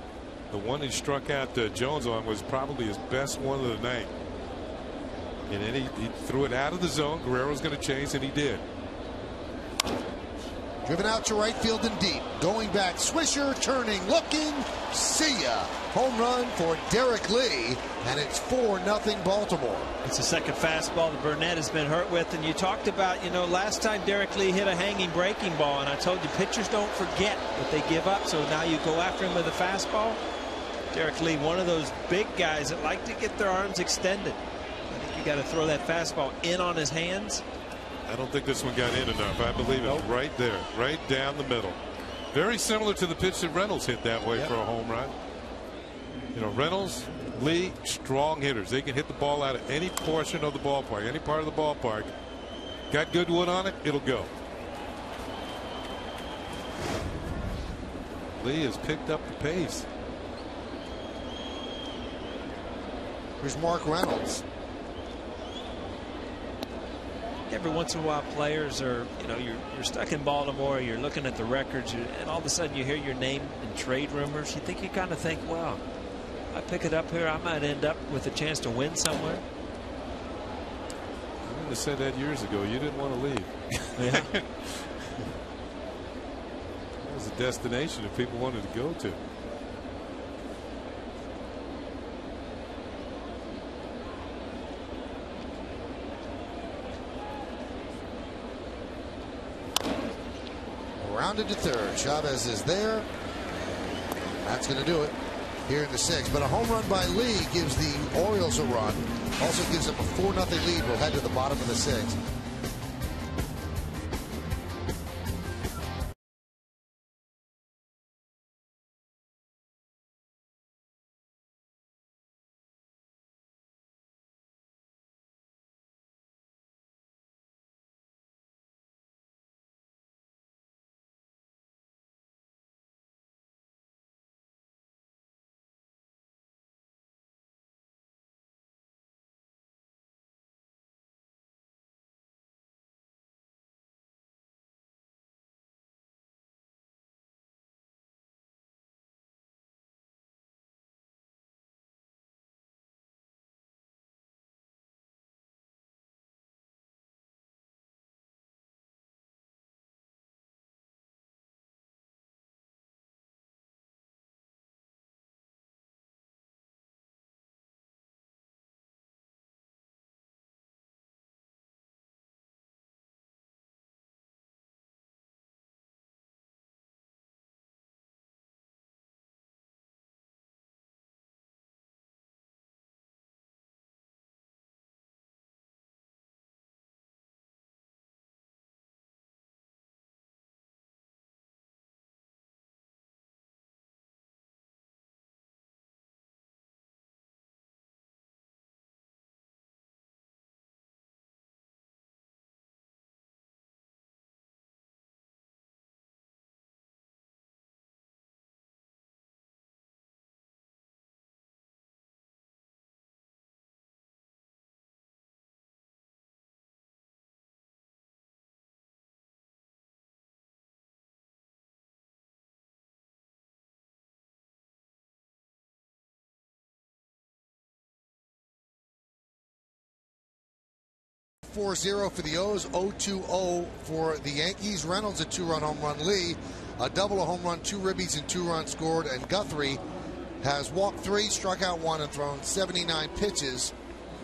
The one he struck out Jones on was probably his best one of the night. And then he threw it out of the zone. Guerrero's going to chase, and he did. Driven out to right field and deep. Going back, Swisher, turning, looking, see ya. Home run for Derek Lee, and it's 4-0 Baltimore. It's the second fastball that Burnett has been hurt with, and you talked about, last time Derek Lee hit a hanging breaking ball, and I told you pitchers don't forget what they give up, so now you go after him with a fastball. Derek Lee, one of those big guys that like to get their arms extended. I think you got to throw that fastball in on his hands. I don't think this one got in enough. I believe it's right there, right down the middle. Very similar to the pitch that Reynolds hit that way for a home run. Reynolds, Lee, strong hitters. They can hit the ball out of any portion of the ballpark, any part of the ballpark. Got good wood on it, it'll go. Lee has picked up the pace. Here's Mark Reynolds. Every once in a while, players are, you're stuck in Baltimore, you're looking at the records, and all of a sudden you hear your name in trade rumors. You kind of think, well, I pick it up here, I might end up with a chance to win somewhere. I would have said that years ago. You didn't want to leave. Yeah. That was a destination that people wanted to go to. Rounded to third. Chavez is there. That's going to do it here in the sixth. But a home run by Lee gives the Orioles a run. Also gives them a 4-0 lead. We'll head to the bottom of the sixth. .40 for the O's, 0-2-0 for the Yankees. Reynolds a 2-run home run. Lee a double, a home run, 2 ribbies, and 2 runs scored. And Guthrie has walked 3, struck out 1, and thrown 79 pitches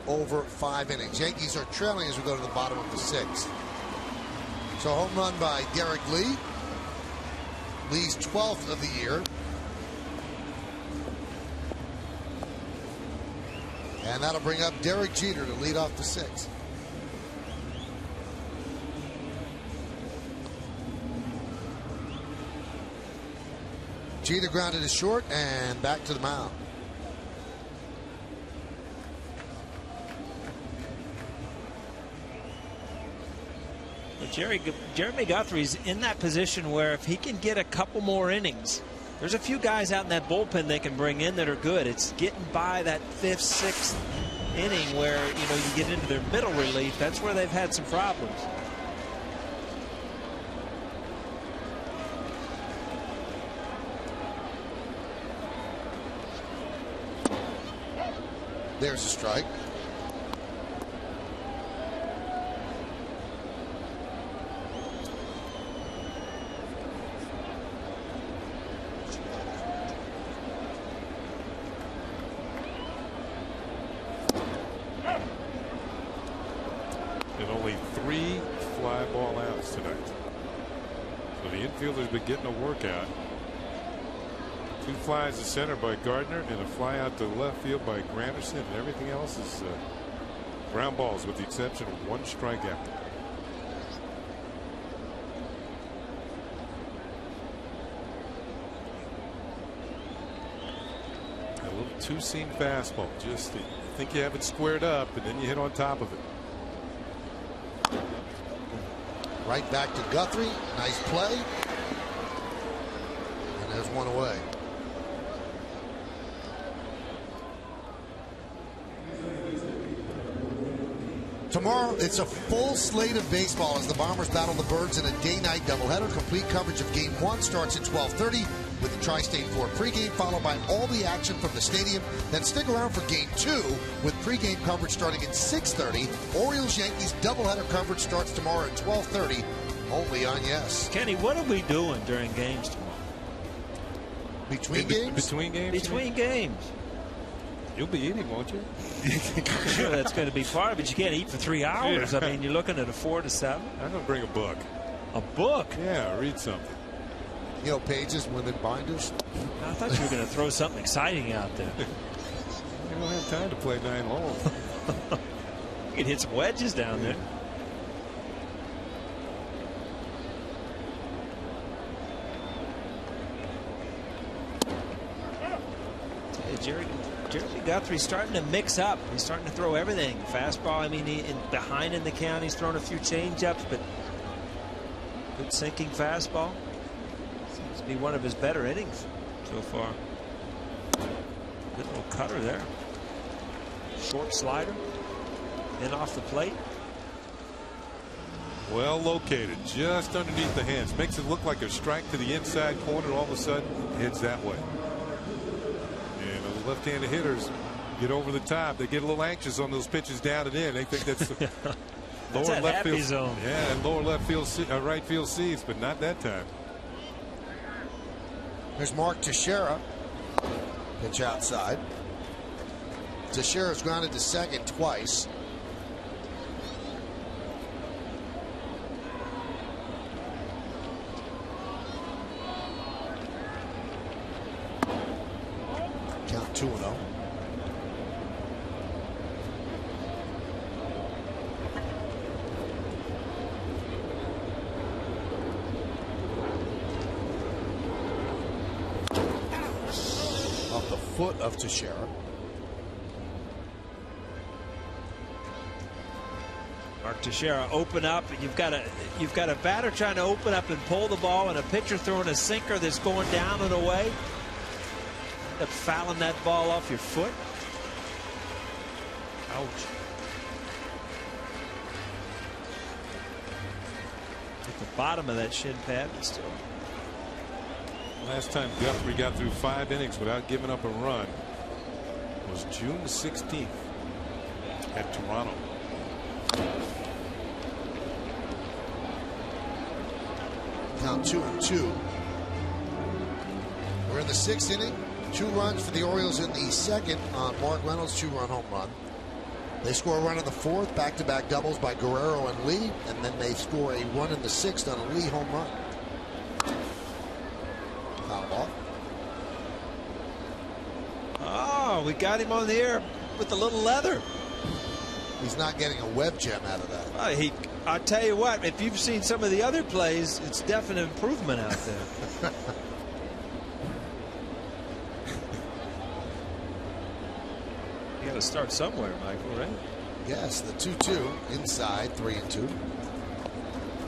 over 5 innings. Yankees are trailing as we go to the bottom of the sixth. So home run by Derek Lee. Lee's 12th of the year. And that'll bring up Derek Jeter to lead off the sixth. Jeter grounded to short and back to the mound. But Jeremy Guthrie's in that position where if he can get a couple more innings, there's a few guys out in that bullpen they can bring in that are good. It's getting by that 5th, 6th inning where you get into their middle relief. That's where they've had some problems. There's a strike. And only 3 fly ball outs tonight. So the infielder's been getting a workout. 2 flies to center by Gardner and a fly out to left field by Granderson, and everything else is ground balls with the exception of 1 strikeout. A little 2-seam fastball. Just you think you have it squared up and then you hit on top of it. Right back to Guthrie. Nice play. there's one away. Tomorrow, it's a full slate of baseball as the Bombers battle the Birds in a day-night doubleheader. Complete coverage of Game 1 starts at 12:30 with the Tri-State Ford pregame, followed by all the action from the stadium. Then stick around for Game 2 with pregame coverage starting at 6:30. Orioles-Yankees doubleheader coverage starts tomorrow at 12:30, only on Yes. Kenny, what are we doing during games tomorrow? Between games? Between games? Between games. You'll be eating, won't you? I'm sure that's going to be part of it. You can't eat for 3 hours. Yeah. I mean, you're looking at a 4 to 7. I'm going to bring a book. A book? Yeah, read something. You know, pages, women binders. I thought you were going to throw something exciting out there. You don't have time to play 9 holes. You could hit some wedges down there. Jerry Guthrie's starting to mix up. He's starting to throw everything. Fastball, I mean, behind in the count, he's thrown a few change-ups, but good sinking fastball. Seems to be one of his better innings so far. Good little cutter there. Short slider. In off the plate. Well located, just underneath the hands. Makes it look like a strike to the inside corner. All of a sudden, heads that way. Left-handed hitters get over the top. They get a little anxious on those pitches down and in. They think that's the lower left field zone. Yeah, and lower left field, right field seats, but not that time. There's Mark Teixeira. Pitch outside. Teixeira's grounded to second twice. Count 2-0. Off the foot of Teixeira. Mark Teixeira open up. You've got a batter trying to open up and pull the ball, and a pitcher throwing a sinker that's going down and away. Up fouling that ball off your foot. Ouch. At the bottom of that shin pad, but still. Last time Guthrie got through 5 innings without giving up a run was June 16th at Toronto. Count 2-2. We're in the 6th inning. 2 runs for the Orioles in the second on Mark Reynolds' 2-run home run. They score a run in the 4th, back-to-back doubles by Guerrero and Lee, and then they score a run in the 6th on a Lee home run. Foul ball. Oh, we got him on the air with a little leather. He's not getting a web gem out of that. I'll tell you what, if you've seen some of the other plays, it's definite improvement out there. You got to start somewhere, Michael, right? Yes, the 2-2 inside, 3-2.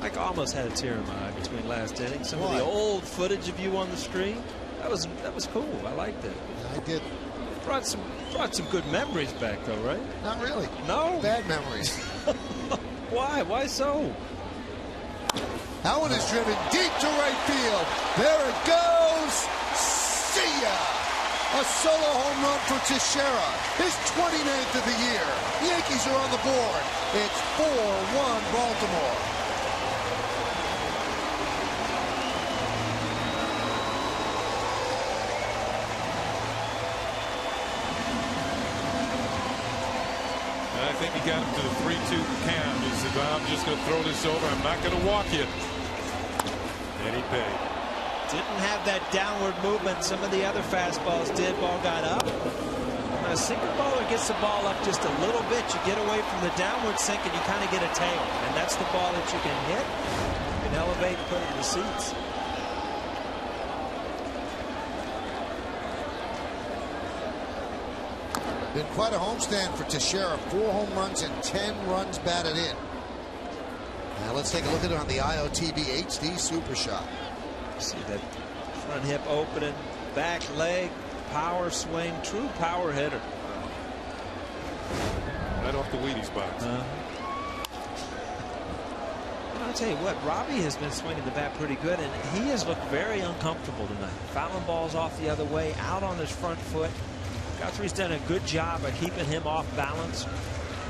Mike almost had a tear in my eye between last innings. Some of the old footage of you on the screen, that was cool. I liked it. I did. Brought some good memories back, though, right? Not really. No? Bad memories. Why? Why so? That one is driven deep to right field. There it goes. See ya. A solo home run for Teixeira. His 29th of the year. Yankees are on the board. It's 4-1 Baltimore. I think he got him to the 3-2 count. He said, well, I'm just going to throw this over. I'm not going to walk you. And he paid. Didn't have that downward movement some of the other fastballs did. Ball got up. When a sinker baller gets the ball up just a little bit, you get away from the downward sink and you kind of get a tail. And that's the ball that you can hit. You can elevate and put it in the seats. Been quite a homestand for Teixeira. 4 home runs and 10 runs batted in. Now let's take a look at it on the IOTV HD Super Shot. See that Front hip opening, back leg, power swing, true power hitter. Right off the Wheaties box. I'll tell you what, Robbie has been swinging the bat pretty good, and he has looked very uncomfortable tonight. Fouling balls off the other way, out on his front foot. Guthrie's done a good job of keeping him off balance,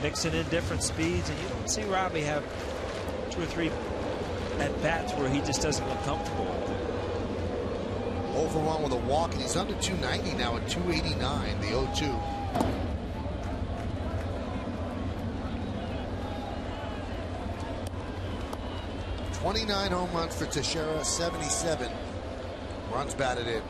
mixing in different speeds, and you don't see Robbie have 2 or 3 at bats where he just doesn't look comfortable. 0 for 1 with a walk, and he's under 290 now at 289, the 0-2. '29 home runs for Teixeira, 77 runs batted in.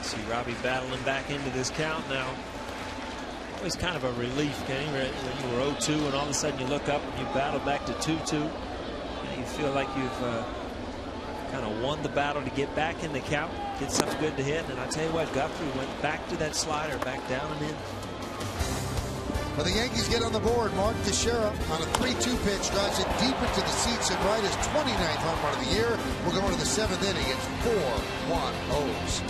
See Robbie battling back into this count now. Always kind of a relief, Kenny, when you were 0-2 and all of a sudden you look up and you battle back to 2-2. You feel like you've kind of won the battle to get back in the count, get something good to hit. And I tell you what, Guthrie went back to that slider, back down and in. Well, the Yankees get on the board. Mark Teixeira on a 3-2 pitch drives it deep into the seats and right his 29th home run of the year. We're going to the 7th inning. It's 4-1 O's.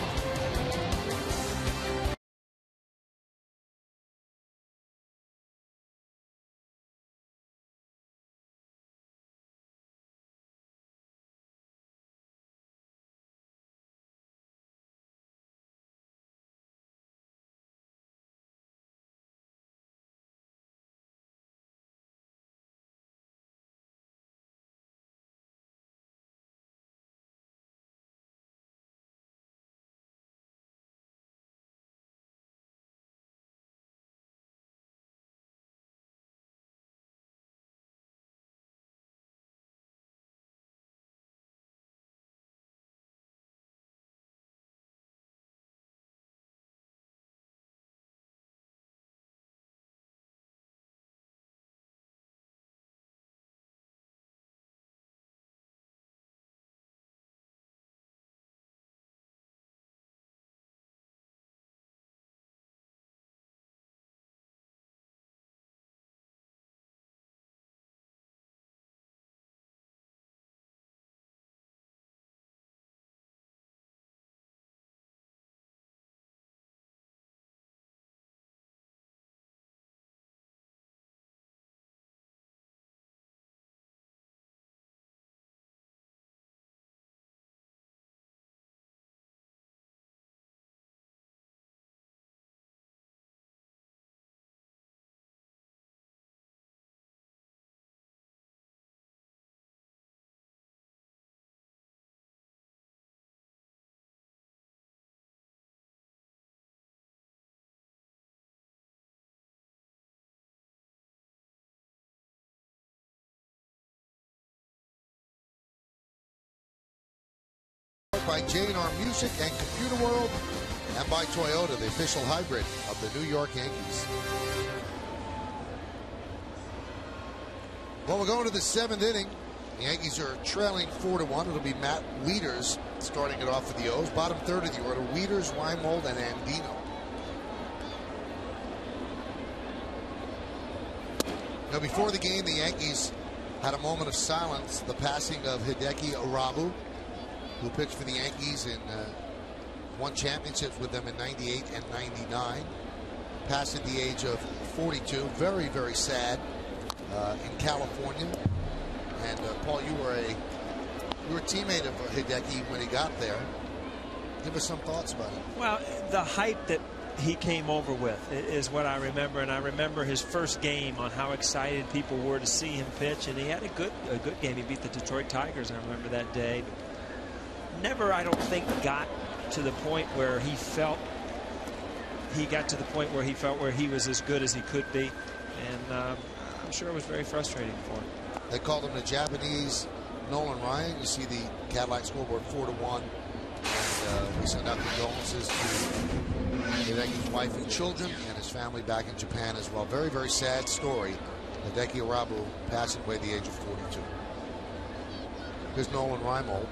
By J&R Music and Computer World, and by Toyota, the official hybrid of the New York Yankees. Well, we're going to the 7th inning. The Yankees are trailing 4-1. It'll be Matt Wieters starting it off for the O's. Bottom third of the order: Wieters, Reimold, and Andino. Now, before the game, the Yankees had a moment of silence. The passing of Hideki Irabu, who pitched for the Yankees and won championships with them in '98 and '99. Passed at the age of 42. Very, very sad in California. And Paul, you were a teammate of Hideki when he got there. Give us some thoughts about it. Well, the hype that he came over with is what I remember, and I remember his first game on how excited people were to see him pitch, and he had a good game. He beat the Detroit Tigers. I remember that day. But never, I don't think, got to the point where he felt where he was as good as he could be, and I'm sure it was very frustrating for him. They called him the Japanese Nolan Ryan. You see the Cadillac scoreboard 4-1. And we send our condolences to Hideki's wife and children and his family back in Japan as well. Very, very sad story. Hideki Irabu passing away at the age of 42. Here's Nolan Reimold.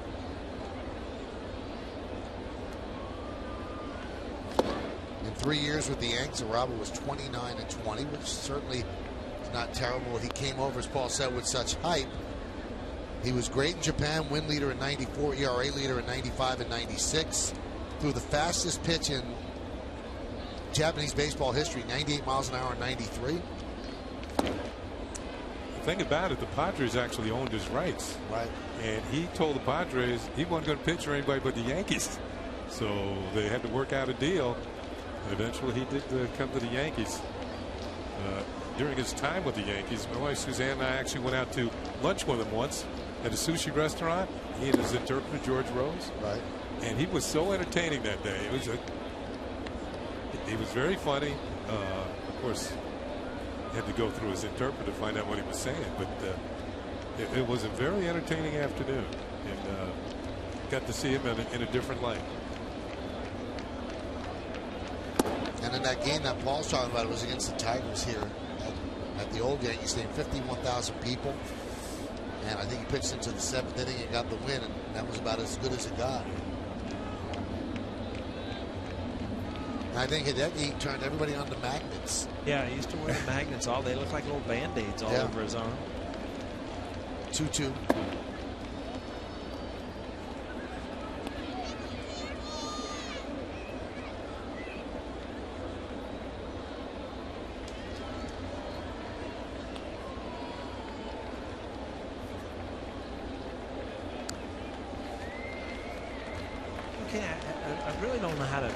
In 3 years with the Yanks, Irabu was 29-20, which certainly is not terrible. He came over, as Paul said, with such hype. He was great in Japan, win leader in 94, ERA leader in 95 and 96. Threw the fastest pitch in Japanese baseball history, 98 miles an hour in 93. The thing about it, the Padres actually owned his rights. Right. And he told the Padres he wasn't going to pitch for anybody but the Yankees. So they had to work out a deal. And eventually he did come to the Yankees. During his time with the Yankees, my wife Suzanne and I actually went out to lunch with him once at a sushi restaurant. He and his interpreter, George Rose. Right. And he was so entertaining that day. He was very funny. Of course, had to go through his interpreter to find out what he was saying. But it was a very entertaining afternoon. And got to see him in a different light. And in that game that Paul's talking about, it was against the Tigers here at the old Yankee Stadium, 51,000 people. And I think he pitched into the 7th inning and got the win, and that was about as good as it got. And I think Hideki turned everybody onto magnets. Yeah, he used to wear the magnets all. They look like little Band-Aids all over his arm. 2-2. I really don't know how to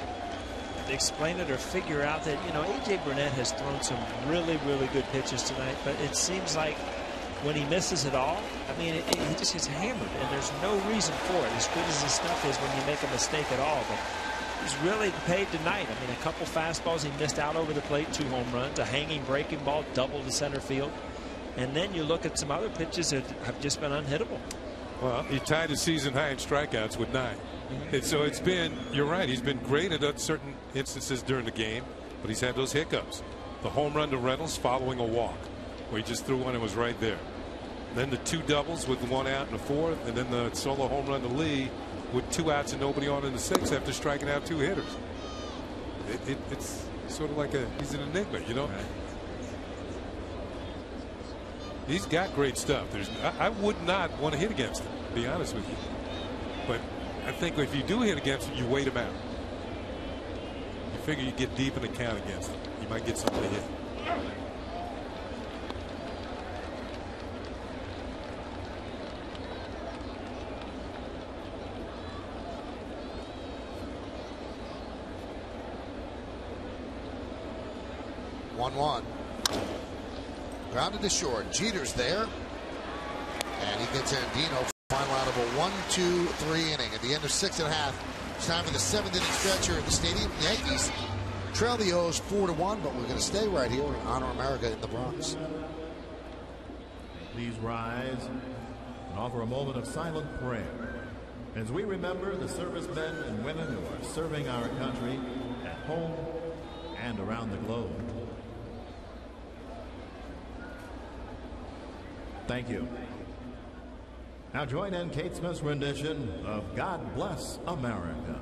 explain it or figure out that, you know, A.J. Burnett has thrown some really, really good pitches tonight, but it seems like when he misses it all, I mean, he just gets hammered, and there's no reason for it, as good as his stuff is when you make a mistake at all. But he's really paid tonight. I mean, a couple fastballs he missed out over the plate, 2 home runs, a hanging breaking ball, double to center field. And then you look at some other pitches that have just been unhittable. Well, he tied his season high in strikeouts with 9. And so it's been, you're right, he's been great at certain instances during the game, but he's had those hiccups. The home run to Reynolds following a walk, where he just threw one and was right there. Then the 2 doubles with 1 out in the 4th, and then the solo home run to Lee with 2 outs and nobody on in the 6th after striking out 2 hitters. It's sort of like he's an enigma, you know. Right. He's got great stuff. I would not want to hit against him, to be honest with you. But I think if you do hit against him, you wait him out. You figure you get deep in the count against him. You might get something to hit. One. Grounded to short. Jeter's there. And he gets Andino. Final out of a 1-2-3 inning. At the end of 6 1/2. It's time for the 7th inning stretch here at the stadium. The Yankees trail the O's 4-1, but we're going to stay right here and honor America in the Bronx. Please rise and offer a moment of silent prayer as we remember the servicemen and women who are serving our country at home and around the globe. Thank you. Now join in Kate Smith's rendition of God Bless America.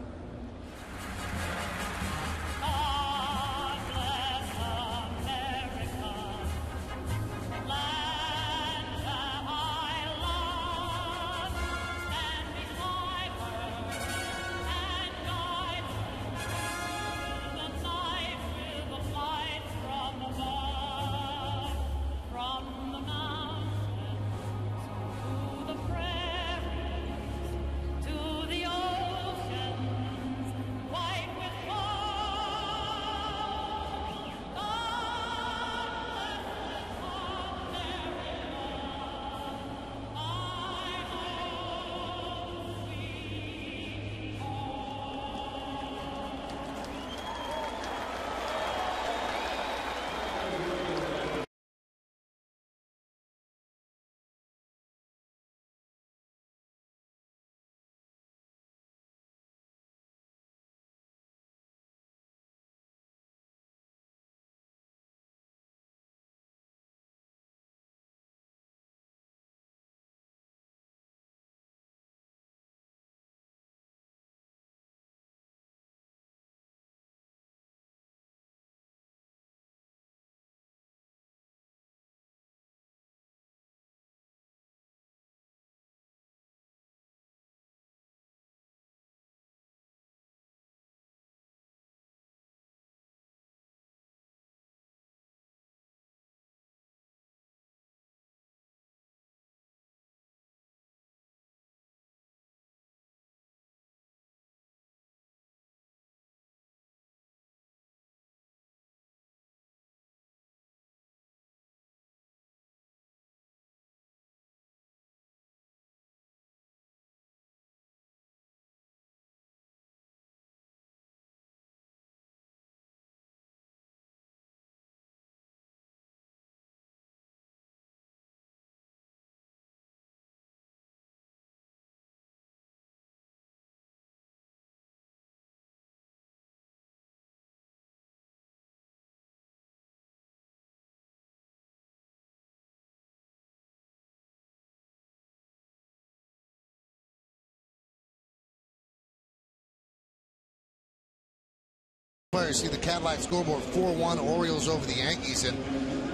Players see the Cadillac scoreboard 4-1 Orioles over the Yankees, and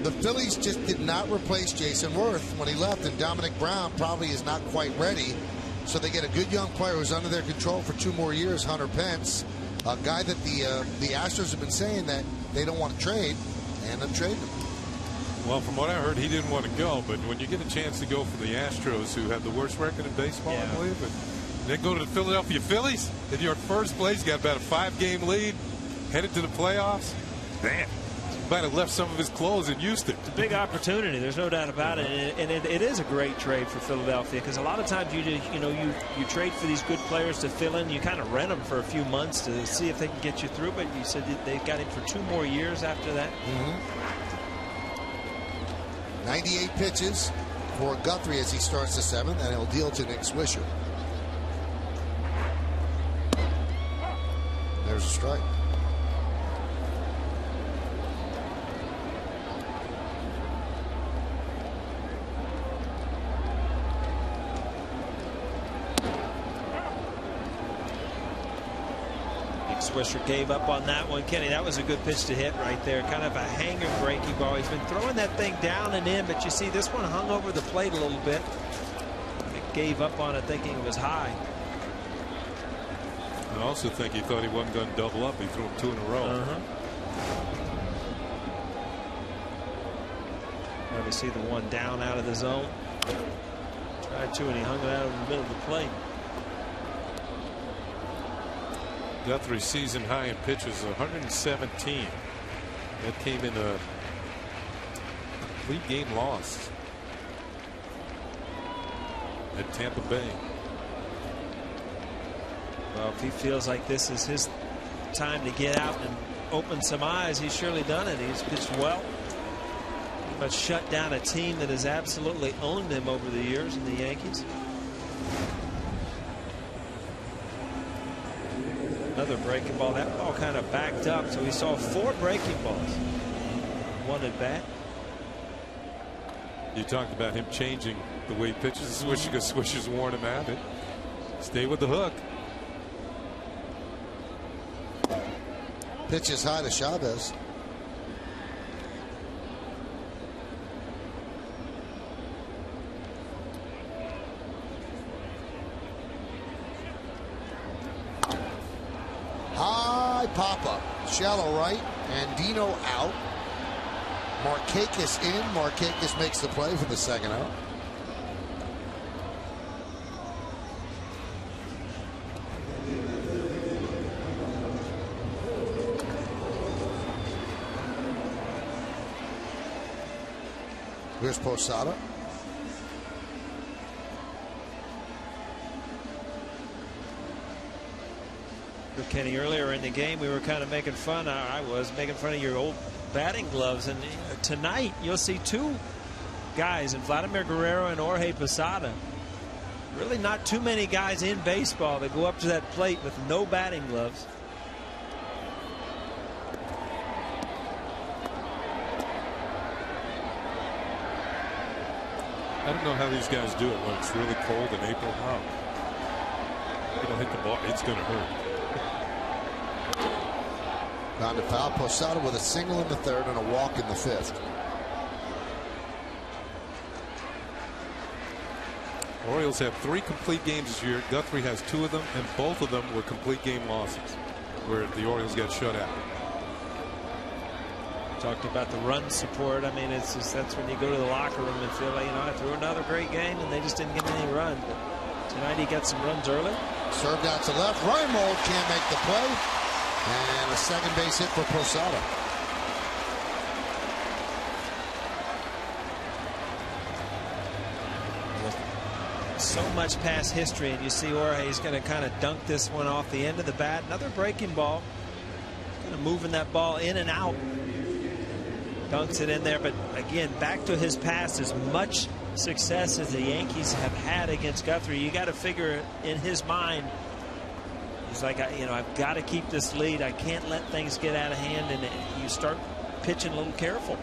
the Phillies just did not replace Jason Worth when he left, and Dominic Brown probably is not quite ready. So they get a good young player who's under their control for 2 more years, Hunter Pence, a guy that the Astros have been saying that they don't want to trade, and they've traded him. Well, from what I heard, he didn't want to go, but when you get a chance to go for the Astros, who have the worst record in baseball, I believe, and then go to the Philadelphia Phillies, and you're in first place, you got about a 5-game lead, headed to the playoffs. Man, he might have left some of his clothes in Houston. It's a big opportunity. There's no doubt about it, and it is a great trade for Philadelphia, because a lot of times you trade for these good players to fill in. You kind of rent them for a few months to see if they can get you through. But you said they got him for 2 more years after that. 98 pitches for Guthrie as he starts the 7th, and he'll deal to Nick Swisher. There's a strike. Swisher gave up on that one. Kenny, that was a good pitch to hit right there. Kind of a hanger breaking ball. He's been throwing that thing down and in, but you see this one hung over the plate a little bit. It gave up on it thinking it was high. I also think he thought he wasn't going to double up. He threw him 2 in a row. Now we see the one down out of the zone. Tried to, and he hung it out in the middle of the plate. Guthrie's season high in pitches 117. That came in a complete game loss at Tampa Bay. Well, if he feels like this is his time to get out and open some eyes, he's surely done it. He's pitched well, but shut down a team that has absolutely owned him over the years in the Yankees. Another breaking ball. That ball kind of backed up, so we saw 4 breaking balls. 1 at bat. You talked about him changing the way he pitches. Swisher's worn him out. Stay with the hook. Pitches high to Chavez. High pop-up. Shallow right. And Dino out. Markakis in. Markakis makes the play for the 2nd out. Here's Posada. Kenny, earlier in the game, we were kind of making fun. I was making fun of your old batting gloves. And tonight, you'll see 2 guys, in Vladimir Guerrero and Jorge Posada. Really not too many guys in baseball that go up to that plate with no batting gloves. I don't know how these guys do it when it's really cold in April. You don't hit the ball, it's going to hurt. On to foul. Posada with a single in the 3rd and a walk in the 5th. Orioles have 3 complete games this year. Guthrie has 2 of them, and both of them were complete game losses where the Orioles got shut out. Talked about the run support. I mean, it's just, that's when you go to the locker room and feel like, I threw another great game and they just didn't get any run. But tonight he got some runs early. Served out to left. Reimold can't make the play. And a 2nd base hit for Posada. So much past history, and you see Jorge's going to kind of dunk this one off the end of the bat. Another breaking ball. Kind of moving that ball in and out. Dunks it in there, but again, back to his past, as much success as the Yankees have had against Guthrie, you got to figure in his mind, he's like, I've got to keep this lead. I can't let things get out of hand, and you start pitching a little careful.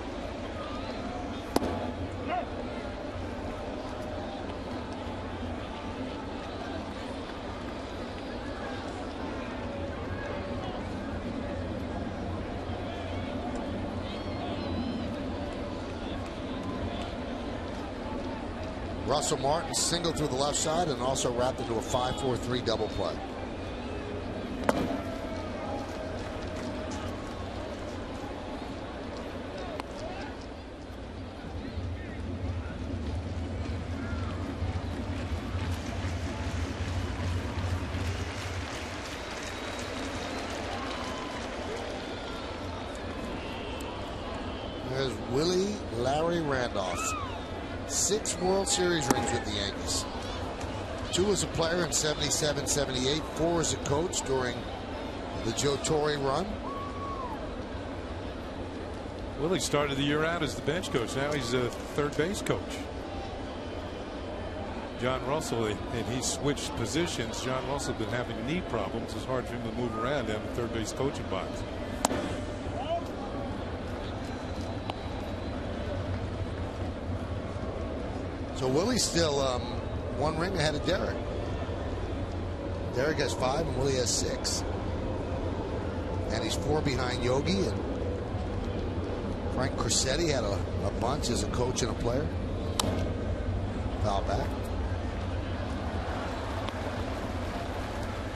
Russell Martin singled through the left side and also wrapped into a 5-4-3 double play. There's Willie Larry Randolph. 6 World Series rings with the Yankees. 2 as a player in 77, 78. 4 as a coach during the Joe Torre run. Willie started the year out as the bench coach. Now he's a third base coach. John Russell, and he switched positions. John Russell been having knee problems. It's hard for him to move around down the third base coaching box. So Willie's still 1 ring ahead of Derek. Derek has 5 and Willie has 6. And he's 4 behind Yogi, and Frank Crissetti had a bunch as a coach and a player. Foul back.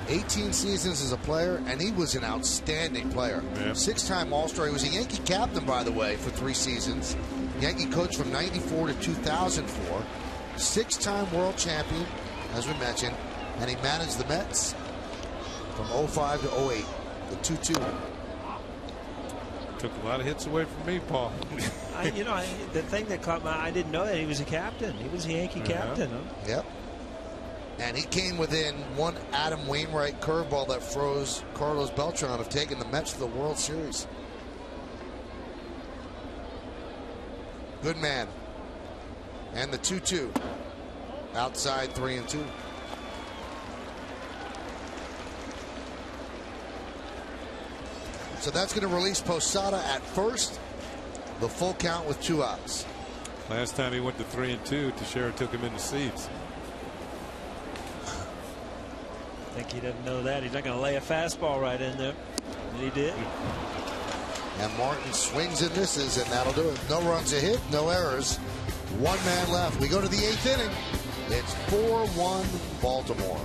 18 seasons as a player, and he was an outstanding player. Yeah. 6-time All-Star. He was a Yankee captain, by the way, for 3 seasons. Yankee coach from 94 to 2004. 6-time world champion, as we mentioned, and he managed the Mets from 05 to 08. The 2-2. Took a lot of hits away from me, Paul. The thing that caught my eye, I didn't know that he was a captain. He was a Yankee captain. Huh? Yep. And he came within 1 Adam Wainwright curveball that froze Carlos Beltran of taking the Mets to the World Series. Good man. And the 2-2. Outside 3-2. So that's going to release Posada at first. The full count with 2 outs. Last time he went to 3-2, Teixeira took him in the seats. I think he doesn't know that. He's not going to lay a fastball right in there. And he did. And Martin swings and misses, and that'll do it. No runs a hit, no errors. 1 man left. We go to the 8th inning. It's 4-1 Baltimore.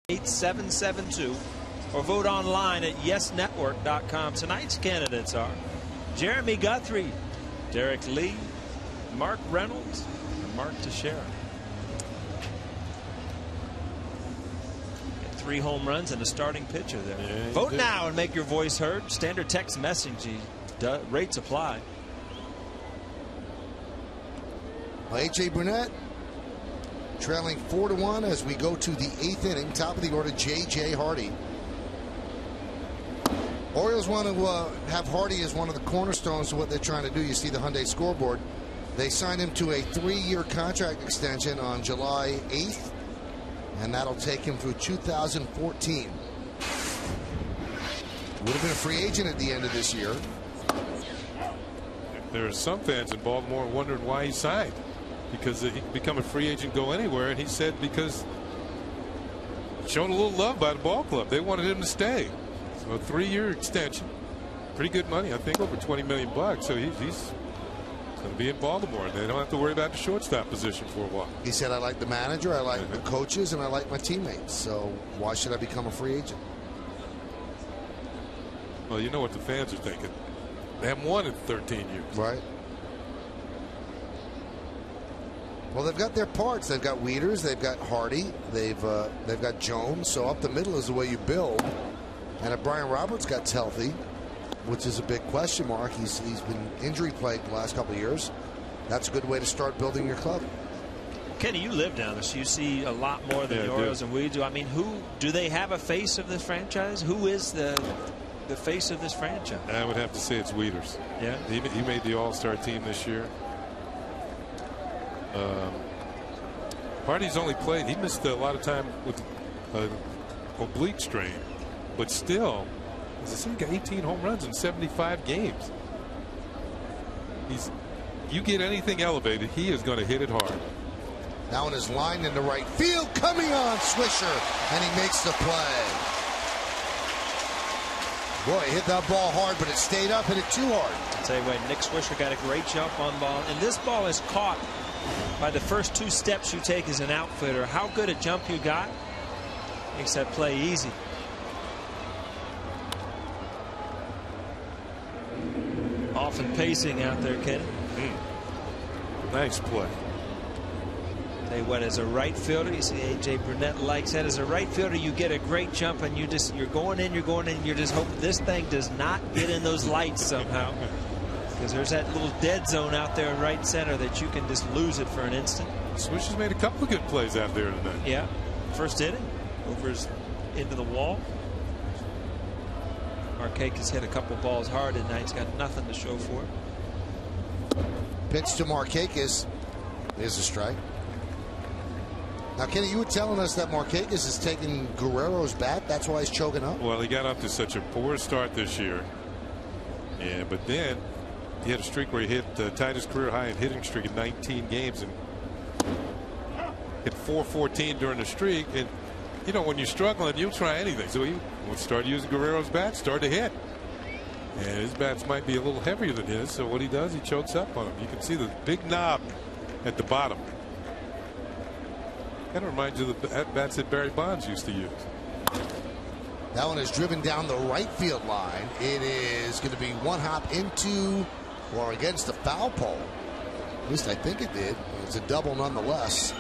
#8772 or vote online at yesnetwork.com. Tonight's candidates are Jeremy Guthrie, Derek Lee, Mark Reynolds, and Mark Teixeira. Got 3 home runs and a starting pitcher there. Yeah, vote now and make your voice heard. Standard text messaging rates apply. Well, A.J. Burnett trailing 4-1 as we go to the 8th inning. Top of the order, J.J. Hardy. Orioles want to have Hardy as one of the cornerstones of what they're trying to do. You see the Hyundai scoreboard. They signed him to a 3-year contract extension on July 8th, and that'll take him through 2014. Would have been a free agent at the end of this year. There are some fans in Baltimore wondering why he signed, because he could become a free agent, go anywhere, and he said because shown a little love by the ball club. They wanted him to stay. So a 3-year extension, pretty good money, I think over $20 million. So he's going to be in Baltimore. They don't have to worry about the shortstop position for a while. He said, I like the manager, I like the coaches, and I like my teammates. So why should I become a free agent? Well, you know what the fans are thinking. They haven't won in 13 years. Right. Well, they've got their parts. They've got Wieters, they've got Hardy, they've got Jones. So up the middle is the way you build. And if Brian Roberts gets healthy, which is a big question mark, he's been injury plagued the last couple of years. That's a good way to start building your club. Kenny, you live down there, so you see a lot more than the Orioles and we do. I mean, who do they have a face of this franchise? Who is the face of this franchise? I would have to say it's Wieters. Yeah, he made the All-Star team this year. Hardy's only played. He missed a lot of time with oblique strain, but still, as I said, he got 18 home runs in 75 games. You get anything elevated, he is going to hit it hard. Now in his line into right field, coming on Swisher, and he makes the play. Boy, he hit that ball hard, but it stayed up, hit it too hard. I'll tell you what, Nick Swisher got a great jump on ball, and this ball is caught by the first 2 steps you take as an outfielder. How good a jump you got makes that play easy. Often pacing out there, Kenny. Nice play. Tell you what, as a right fielder, you see AJ Burnett likes that. As a right fielder, you get a great jump, and you're going in, you're just hoping this thing does not get in those lights somehow, because there's that little dead zone out there in right center that you can just lose it for an instant. Swisher's made a couple of good plays out there tonight. Yeah, first inning, into the wall. Markakis hit a couple balls hard tonight. He's got nothing to show for it. Pitch to Markakis is a strike. Now, Kenny, you were telling us that Markakis is taking Guerrero's bat. That's why he's choking up. Well, he got off to such a poor start this year. Yeah, but then he had a streak where he hit tied his career high in hitting streak in 19 games and hit .414 during the streak. And you know, when you're struggling, you'll try anything. So he started using Guerrero's bat, started to hit. And his bats might be a little heavier than his. So what he does, he chokes up on him. You can see the big knob at the bottom. Kind of reminds you of the bats that Barry Bonds used to use. That one is driven down the right field line. It is going to be one hop into or against the foul pole. At least I think it did. It's a double nonetheless.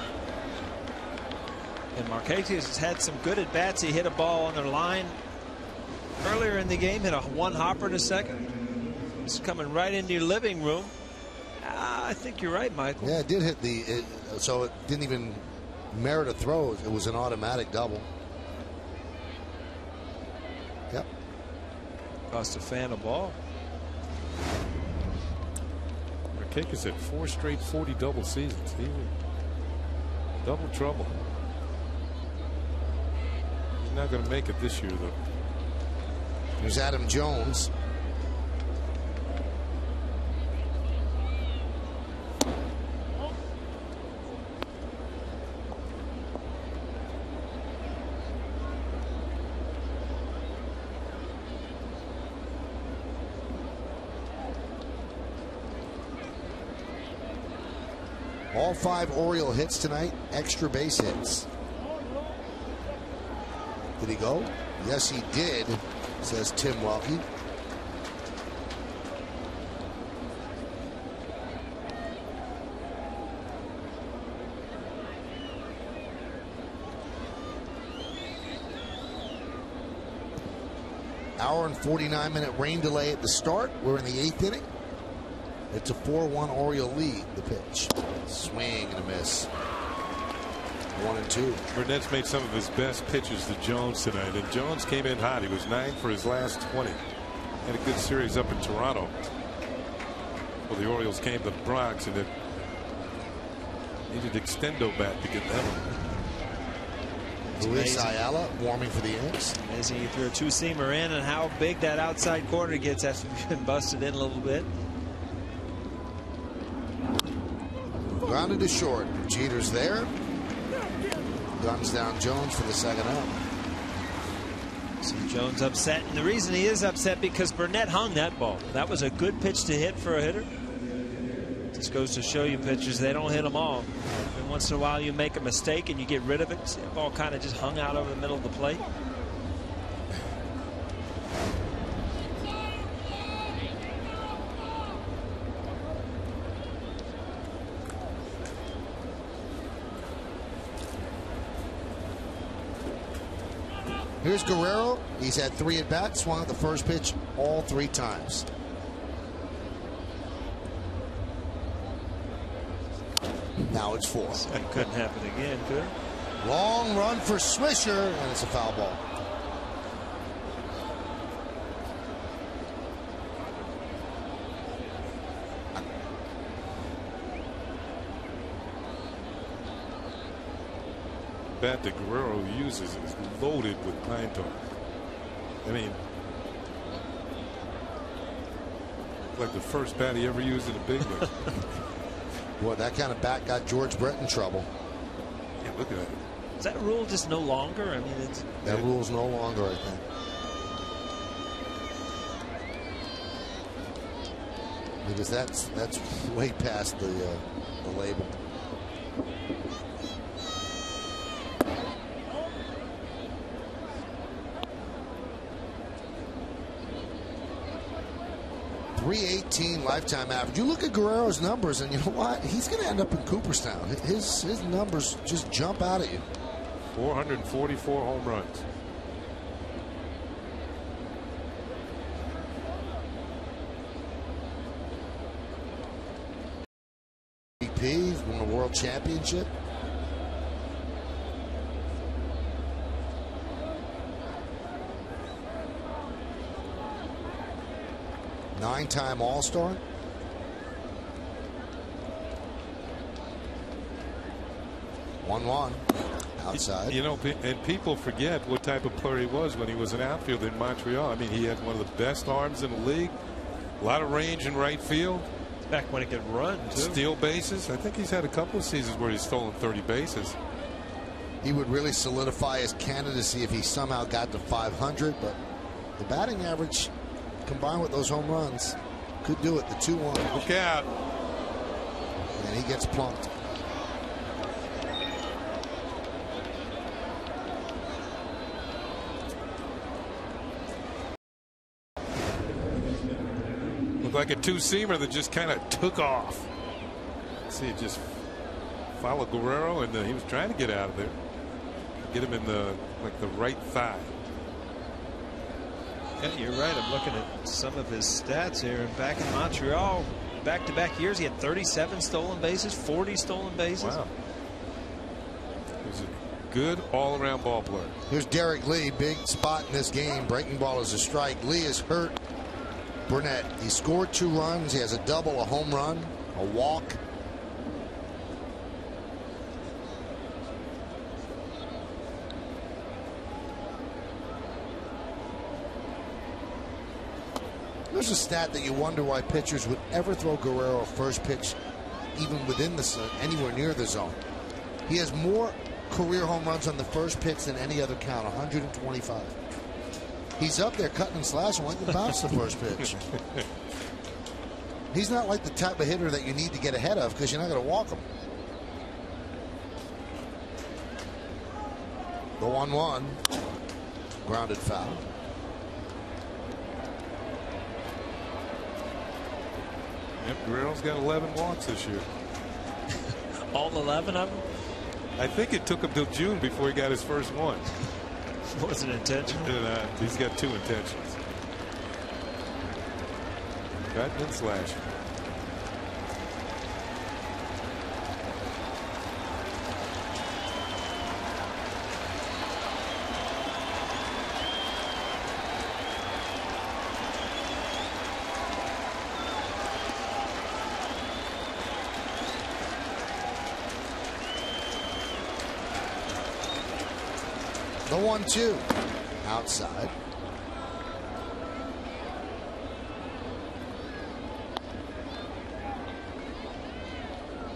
And Markakis has had some good at bats. He hit a ball on the line earlier in the game, hit a one hopper to second. It's coming right into your living room. I think you're right, Michael. Yeah, it did hit so it didn't even merit a throw. It was an automatic double. Yep. Cost a fan a ball. Markakis had 4 straight 40 double seasons. He was double trouble. He's not going to make it this year, though. There's Adam Jones. All 5 Oriole hits tonight, extra base hits. Did he go? Yes, he did, says Tim Welke. Hour and 49-minute rain delay at the start. We're in the 8th inning. It's a 4-1 Oriole lead. The pitch. Swing and a miss. 1-2. Burnett's made some of his best pitches to Jones tonight, and Jones came in hot. He was 9 for his last 20. Had a good series up in Toronto. Well, the Orioles came to the Bronx and it needed extendo bat to get that one. Luis Ayala warming for the Yanks. Amazing, you threw a two-seamer in, and how big that outside corner gets after being busted in a little bit. Grounded to short. Jeter's there. Guns down Jones for the second out. So Jones upset, and the reason he is upset because Burnett hung that ball. That was a good pitch to hit for a hitter. Just goes to show you, pitchers, they don't hit them all. And once in a while you make a mistake and you get rid of it. See, the ball kind of just hung out over the middle of the plate. Here's Guerrero. He's had 3 at-bats, swung at the first pitch all 3 times. Now it's 4. That couldn't happen again, could it? Long run for Swisher, and it's a foul ball. Bat that Guerrero uses is loaded with pine tar. I mean, like the first bat he ever used in a big league. Boy, that kind of bat got George Brett in trouble. Yeah, look at that. Is that rule just no longer? I mean, it's that rule's no longer, I think. Because that's way past the label. .318 lifetime average. You look at Guerrero's numbers, and you know what? He's going to end up in Cooperstown. His numbers just jump out at you. 444 home runs. MVP, won a world championship. Nine-time All-Star. One outside. You know, and people forget what type of player he was when he was an outfielder in Montreal. I mean, he had one of the best arms in the league. A lot of range in right field. Back when it could run, too. Steal bases. I think he's had a couple of seasons where he's stolen 30 bases. He would really solidify his candidacy if he somehow got to 500, but the batting average combined with those home runs could do it. The 2-1. Look out. And he gets plunked. Looked like a two-seamer that just kind of took off. See, it just followed Guerrero, and he was trying to get out of there. Get him in the right thigh. Yeah, you're right. I'm looking at some of his stats here. And back in Montreal, back-to-back years, he had 37 stolen bases, 40 stolen bases. Wow. He was a good all-around ball player. Here's Derek Lee, big spot in this game. Breaking ball is a strike. Lee is hurt Burnett. He scored 2 runs. He has a double, a home run, a walk. There's a stat that you wonder why pitchers would ever throw Guerrero a first pitch even within the zone, anywhere near the zone. He has more career home runs on the first pitch than any other count, 125. He's up there cutting and slashing, like to bounce the first pitch. He's not like the type of hitter that you need to get ahead of because you're not going to walk him. The 1-1, grounded foul. Yep, Guerrero's got 11 walks this year. All 11 of them? I think it took him till June before he got his first one. Was it intentional? He's got 2 intentions. Cutting and slashing. 1-2 outside.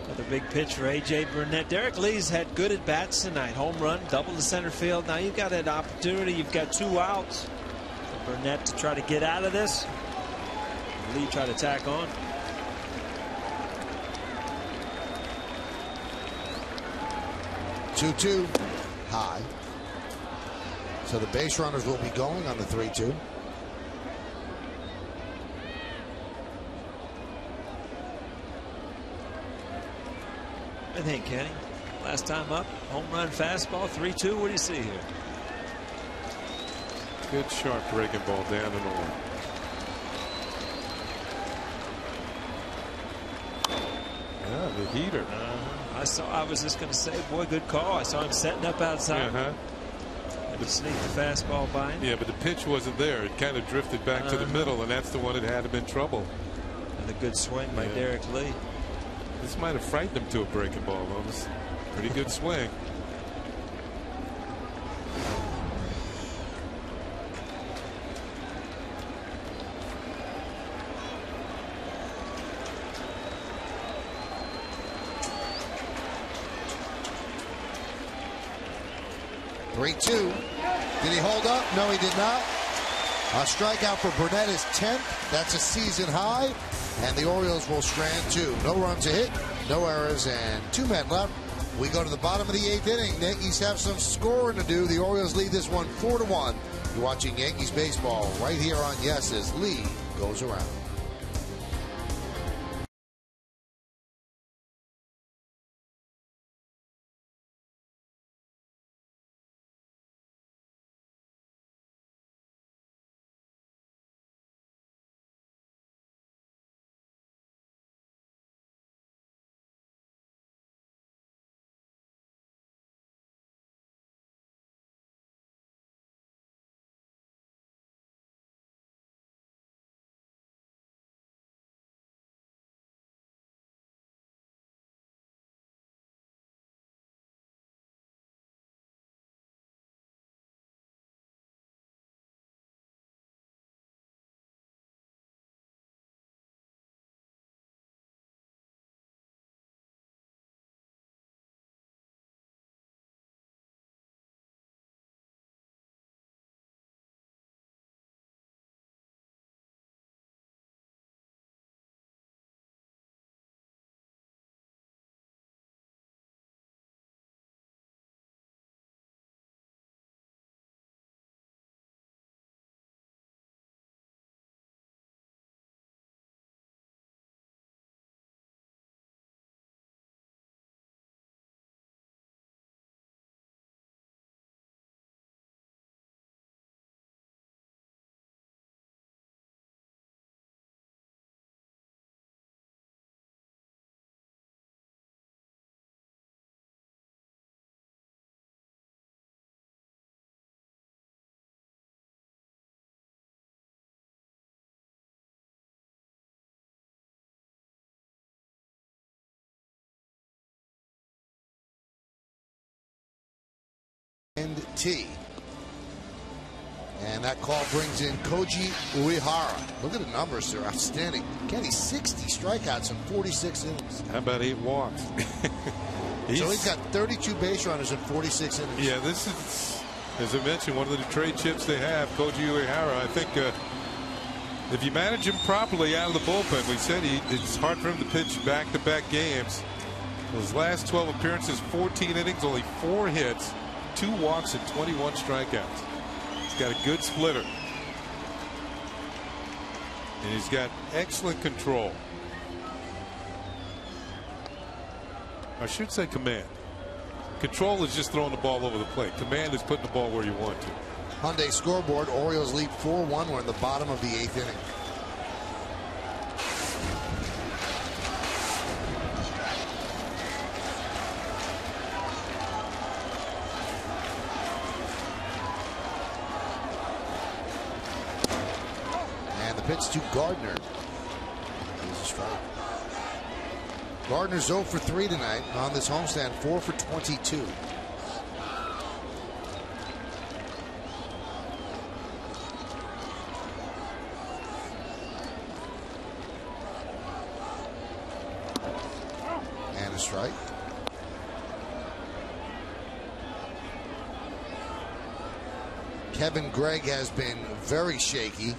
Another big pitch for A.J. Burnett. Derek Lee's had good at bats tonight. Home run, double to center field. Now you've got an opportunity. You've got 2 outs for Burnett to try to get out of this. Lee try to tack on. Two high. So the base runners will be going on the 3-2. I think, Kenny, last time up, home run fastball, 3-2. What do you see here? Good sharp breaking ball down and over. Yeah, the heater. I was just going to say, boy, good call. I saw him setting up outside. Had to sneak the fastball by him. Yeah, but the pitch wasn't there. It kind of drifted back to the middle, and that's the one that had him in trouble. And a good swing by Derek Lee. This might have frightened him to a breaking ball, though. This pretty good swing. Three-two. Did he hold up? No, he did not. A strikeout for Burnett is 10th. That's a season high. And the Orioles will strand 2. No runs a hit, no errors, and 2 men left. We go to the bottom of the 8th inning. Yankees have some scoring to do. The Orioles lead this one 4-1. You're watching Yankees baseball right here on Yes as Lee goes around. And T. And that call brings in Koji Uehara. Look at the numbers, they're outstanding. Kenny, 60 strikeouts in 46 innings. How about 8 walks? So he's got 32 base runners in 46 innings. Yeah, this is, as I mentioned, one of the trade chips they have, Koji Uehara. I think if you manage him properly out of the bullpen, we said it's hard for him to pitch back-to-back games. His last 12 appearances, 14 innings, only 4 hits, 2 walks, and 21 strikeouts. He's got a good splitter. And he's got excellent control. I should say command. Control is just throwing the ball over the plate. Command is putting the ball where you want to. Hyundai scoreboard, Orioles lead 4-1. We're in the bottom of the 8th inning. And the pitch to Gardner. Here's a strike. Gardner's 0 for 3 tonight on this homestand, 4 for 22. strike. Kevin Gregg has been very shaky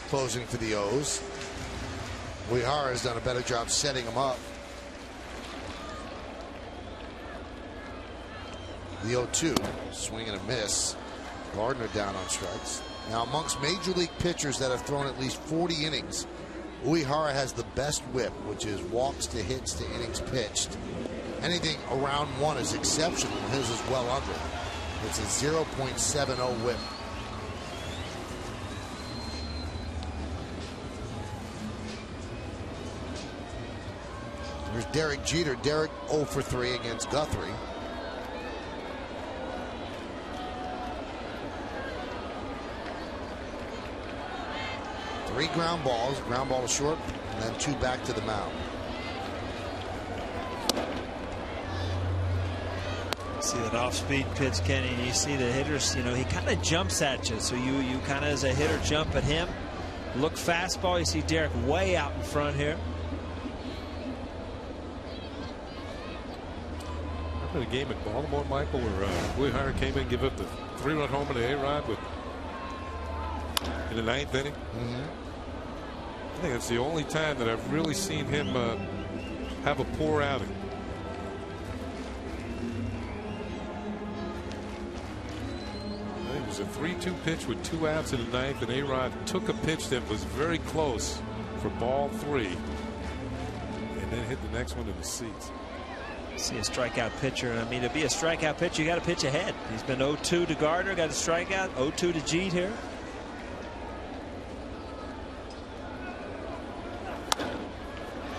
closing for the O's. Uehara has done a better job setting him up. The 0-2, swing and a miss. Gardner down on strikes. Now, amongst major league pitchers that have thrown at least 40 innings, Uehara has the best whip, which is walks to hits to innings pitched. Anything around 1 is exceptional. His is well under. It's a 0.70 whip. There's Derek Jeter. Derek 0 for 3 against Guthrie. Three ground balls, ground ball to short, and then 2 back to the mound. See that off-speed pitch, Kenny, and you see the hitters, you know, he kind of jumps at you. So you kind of, as a hitter, jump at him. Look fastball. You see Derek way out in front here. Remember the game at Baltimore, Michael, where Uehara came in and gave up the 3-run homer to A-Rod in the 9th inning? I think that's the only time that I've really seen him have a poor outing. I think it was a 3-2 pitch with 2 outs in the 9th, and A-Rod took a pitch that was very close for ball 3, and then hit the next one in the seats. See a strikeout pitcher. I mean, to be a strikeout pitcher, you got to pitch ahead. He's been 0-2 to Gardner, got a strikeout. 0-2 to Jeet here.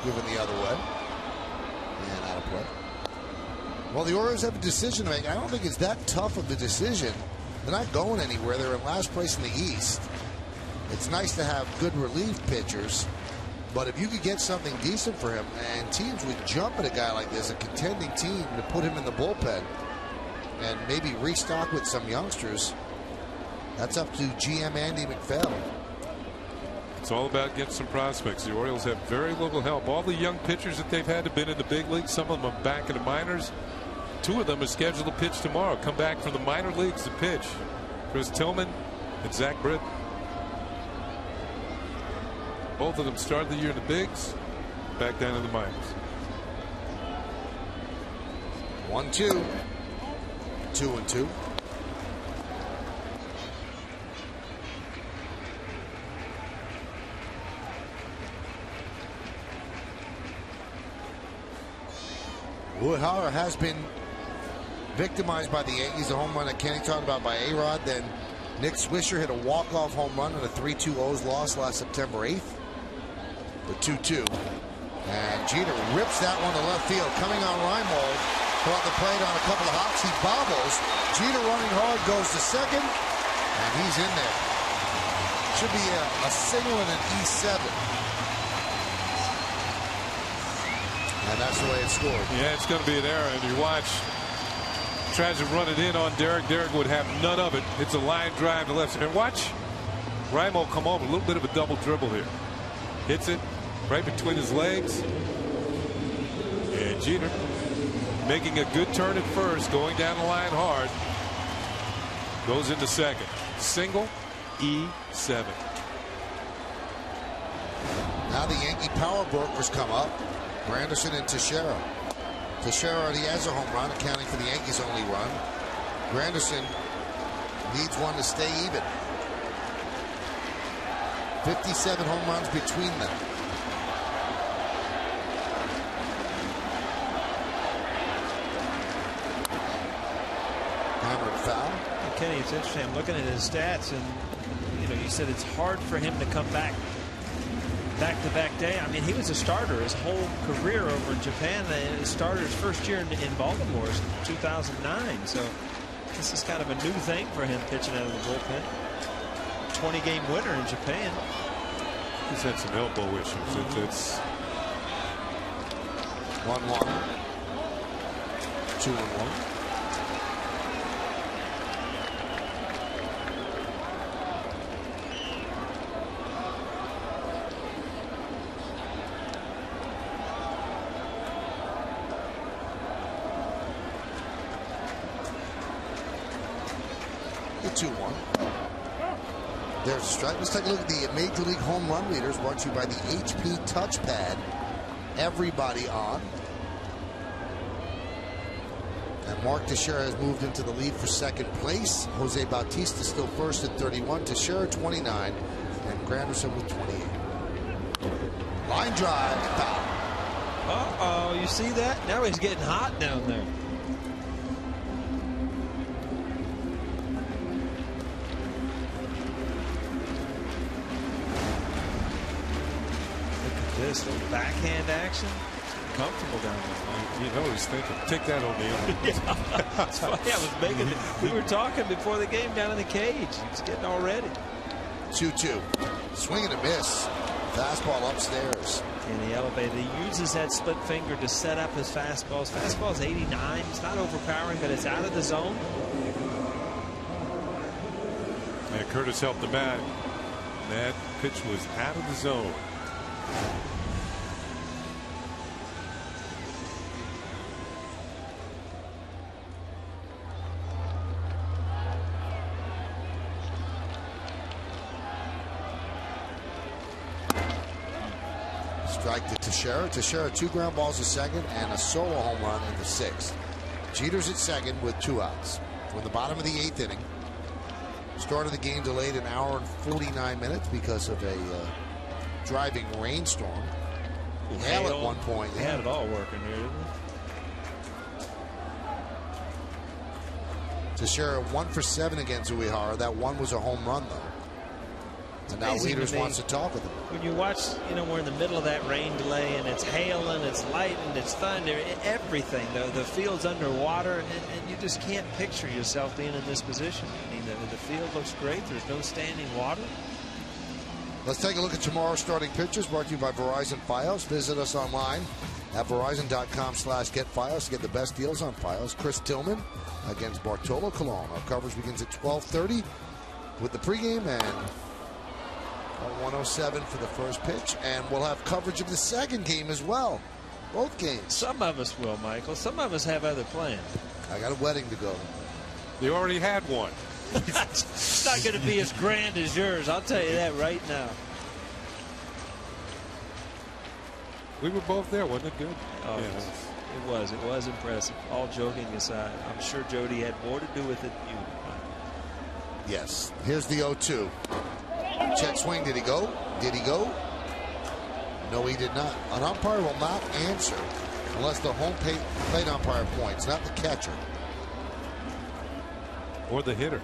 Given the other way. And out of play. Well, the Orioles have a decision to make. I don't think it's that tough of a decision. They're not going anywhere. They're in last place in the East. It's nice to have good relief pitchers, but if you could get something decent for him, and teams would jump at a guy like this, a contending team, to put him in the bullpen and maybe restock with some youngsters, that's up to GM Andy McPhail. It's all about getting some prospects. The Orioles have very little help. All the young pitchers that they've had have been in the big leagues. Some of them are back in the minors. 2 of them are scheduled to pitch tomorrow. Come back from the minor leagues to pitch. Chris Tillman and Zach Britton. Both of them started the year in the bigs, back down in the minors. 1-2. 2-2. Uehara has been victimized by the Yankees. The home run that Kenny talked about by A-Rod. Then Nick Swisher hit a walk-off home run in a 3-2 O's loss last September 8th. The 2-2. And Jeter rips that one to left field. Coming on Reimold. Caught the plate on a couple of hops. He bobbles. Jeter running hard goes to second. And he's in there. Should be a single and an E7. And that's the way it's scored. Yeah, it's going to be an error. And you watch, tries to run it in on Derek. Derek would have none of it. It's a line drive to left. And watch Reimold come over. A little bit of a double dribble here. Hits it right between his legs. And Jeter making a good turn at first, going down the line hard. Goes into second. Single, E7. Now the Yankee power brokers come up. Granderson and Teixeira. Teixeira already has a home run, accounting for the Yankees' only run. Granderson needs one to stay even. 57 home runs between them. Hammered foul. Kenny, it's interesting. I'm looking at his stats, and you said it's hard for him to come back back-to-back day. I mean, he was a starter his whole career over in Japan. He started his first year in Baltimore in 2009. So this is kind of a new thing for him, pitching out of the bullpen. 20-game winner in Japan. He's had some elbow issues. It's 1-1. 2-1. 2-1. There's a strike. Let's take a look at the Major League home run leaders, brought to you by the HP Touchpad. Everybody on. And Mark Teixeira has moved into the lead for second place. Jose Bautista still first at 31. Teixeira 29. And Granderson with 28. Line drive. Foul. Uh-oh, you see that? Now he's getting hot down there. Look at this little backhand action. Comfortable down there. You know he's thinking, take that, O'Neal. Yeah, that's funny. I was making it. We were talking before the game down in the cage. He was getting all ready. 2-2. Swing and a miss. Fastball upstairs. In the elevator, he uses that split finger to set up his fastball. His fastball is 89. It's not overpowering, but it's out of the zone. Yeah, Curtis helped him out. That pitch was out of the zone. Strike to Teixeira. Teixeira 2 ground balls a second and a solo home run in the 6th. Jeter's at second with 2 outs. We're in the bottom of the 8th inning. Start of the game delayed an hour and 49 minutes because of a driving rainstorm. Hail at one point. They had it all working here, didn't they? Teixeira 1 for 7 against Uehara. That one was a home run, though. And now Leaders wants to talk with him. When you watch, we're in the middle of that rain delay, and it's hailing, it's lightning, it's thunder, everything. The field's underwater, and you just can't picture yourself being in this position. I mean, the field looks great. There's no standing water. Let's take a look at tomorrow's starting pitchers, brought to you by Verizon Fios. Visit us online at verizon.com/getfios to get the best deals on Fios. Chris Tillman against Bartolo Colon. Our coverage begins at 12:30 with the pregame and 107 for the first pitch, and we'll have coverage of the second game as well. Both games. Some of us will, Michael. Some of us have other plans. I got a wedding to go. You already had one. It's not going to be as grand as yours. I'll tell you that right now. We were both there, wasn't it good? Oh, yeah. It was impressive. All joking aside, I'm sure Jody had more to do with it than you. Yes. Here's the 0-2. Check swing. Did he go? Did he go? No, he did not. An umpire will not answer unless the home plate umpire points, not the catcher. Or the hitter.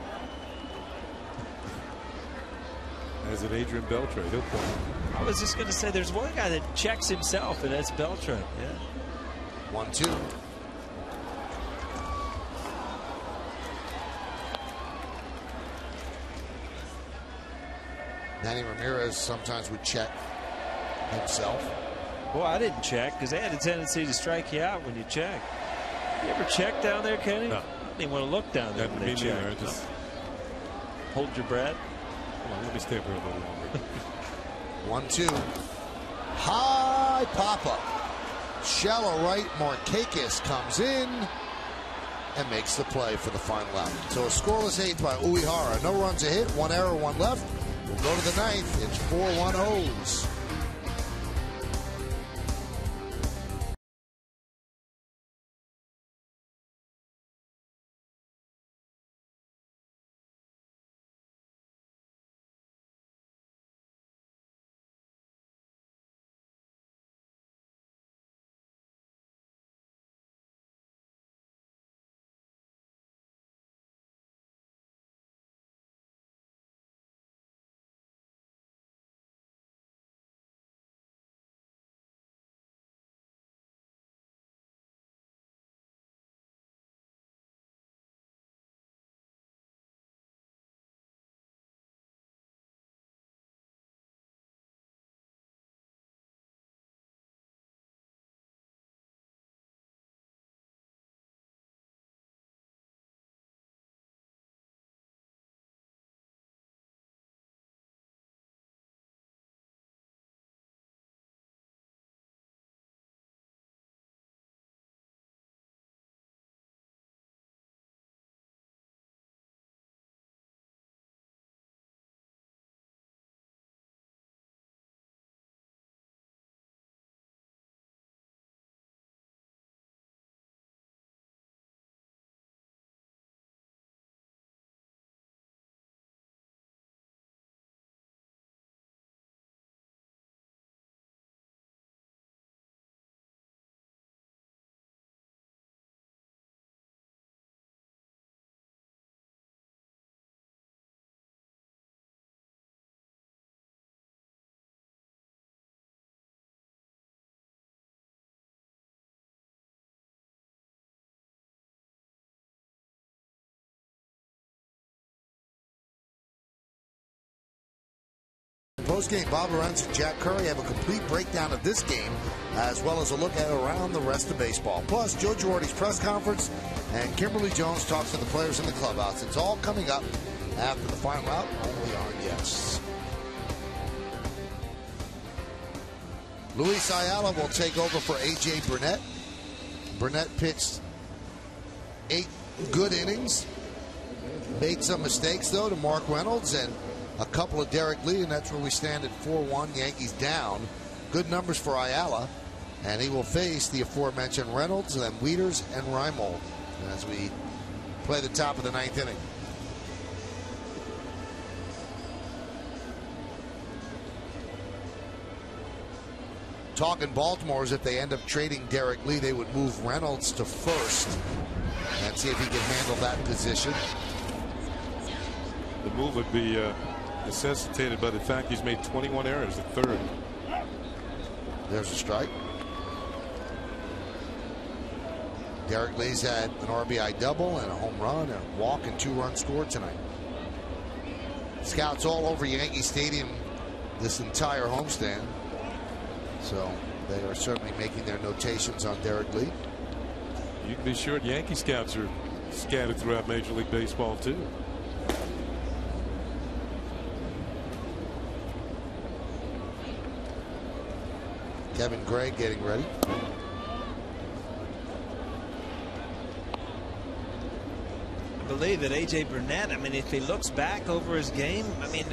As an Adrian Beltre, he'll point. I was just going to say there's one guy that checks himself, and that's Beltre. Yeah. 1-2. Manny Ramirez sometimes would check himself. Well, I didn't check because they had a tendency to strike you out when you check. You ever check down there, Kenny? No. I didn't even want to look down there when they check. Just hold your breath. Come on, let me stay up here a little longer. 1-2. High pop-up. Shallow right. Markakis comes in and makes the play for the final out. So a scoreless 8th by Uehara. No runs a hit, 1 error, 1 left. We'll go to the 9th. It's 4-1 O's. postgame. Bob Lorenz and Jack Curry have a complete breakdown of this game, as well as a look at around the rest of baseball. Plus, Joe Girardi's press conference, and Kimberly Jones talks to the players in the clubhouse. It's all coming up after the final out, only on Yes. Luis Ayala will take over for A.J. Burnett. Burnett pitched 8 good innings. Made some mistakes, though, to Mark Reynolds and a couple of Derek Lee, and that's where we stand at 4-1. Yankees down. Good numbers for Ayala, and he will face the aforementioned Reynolds, and then Wieters and Reimold as we play the top of the 9th inning. Talking Baltimore is if they end up trading Derek Lee, they would move Reynolds to first and see if he can handle that position. The move would be necessitated by the fact he's made 21 errors at third. There's a strike. Derek Lee's had an RBI double and a home run and a walk and 2 runs scored tonight. Scouts all over Yankee Stadium this entire homestand. So they are certainly making their notations on Derek Lee. You can be sure Yankee scouts are scattered throughout Major League Baseball, too. Kevin Gray getting ready. I believe that A.J. Burnett, I mean, if he looks back over his game, I mean,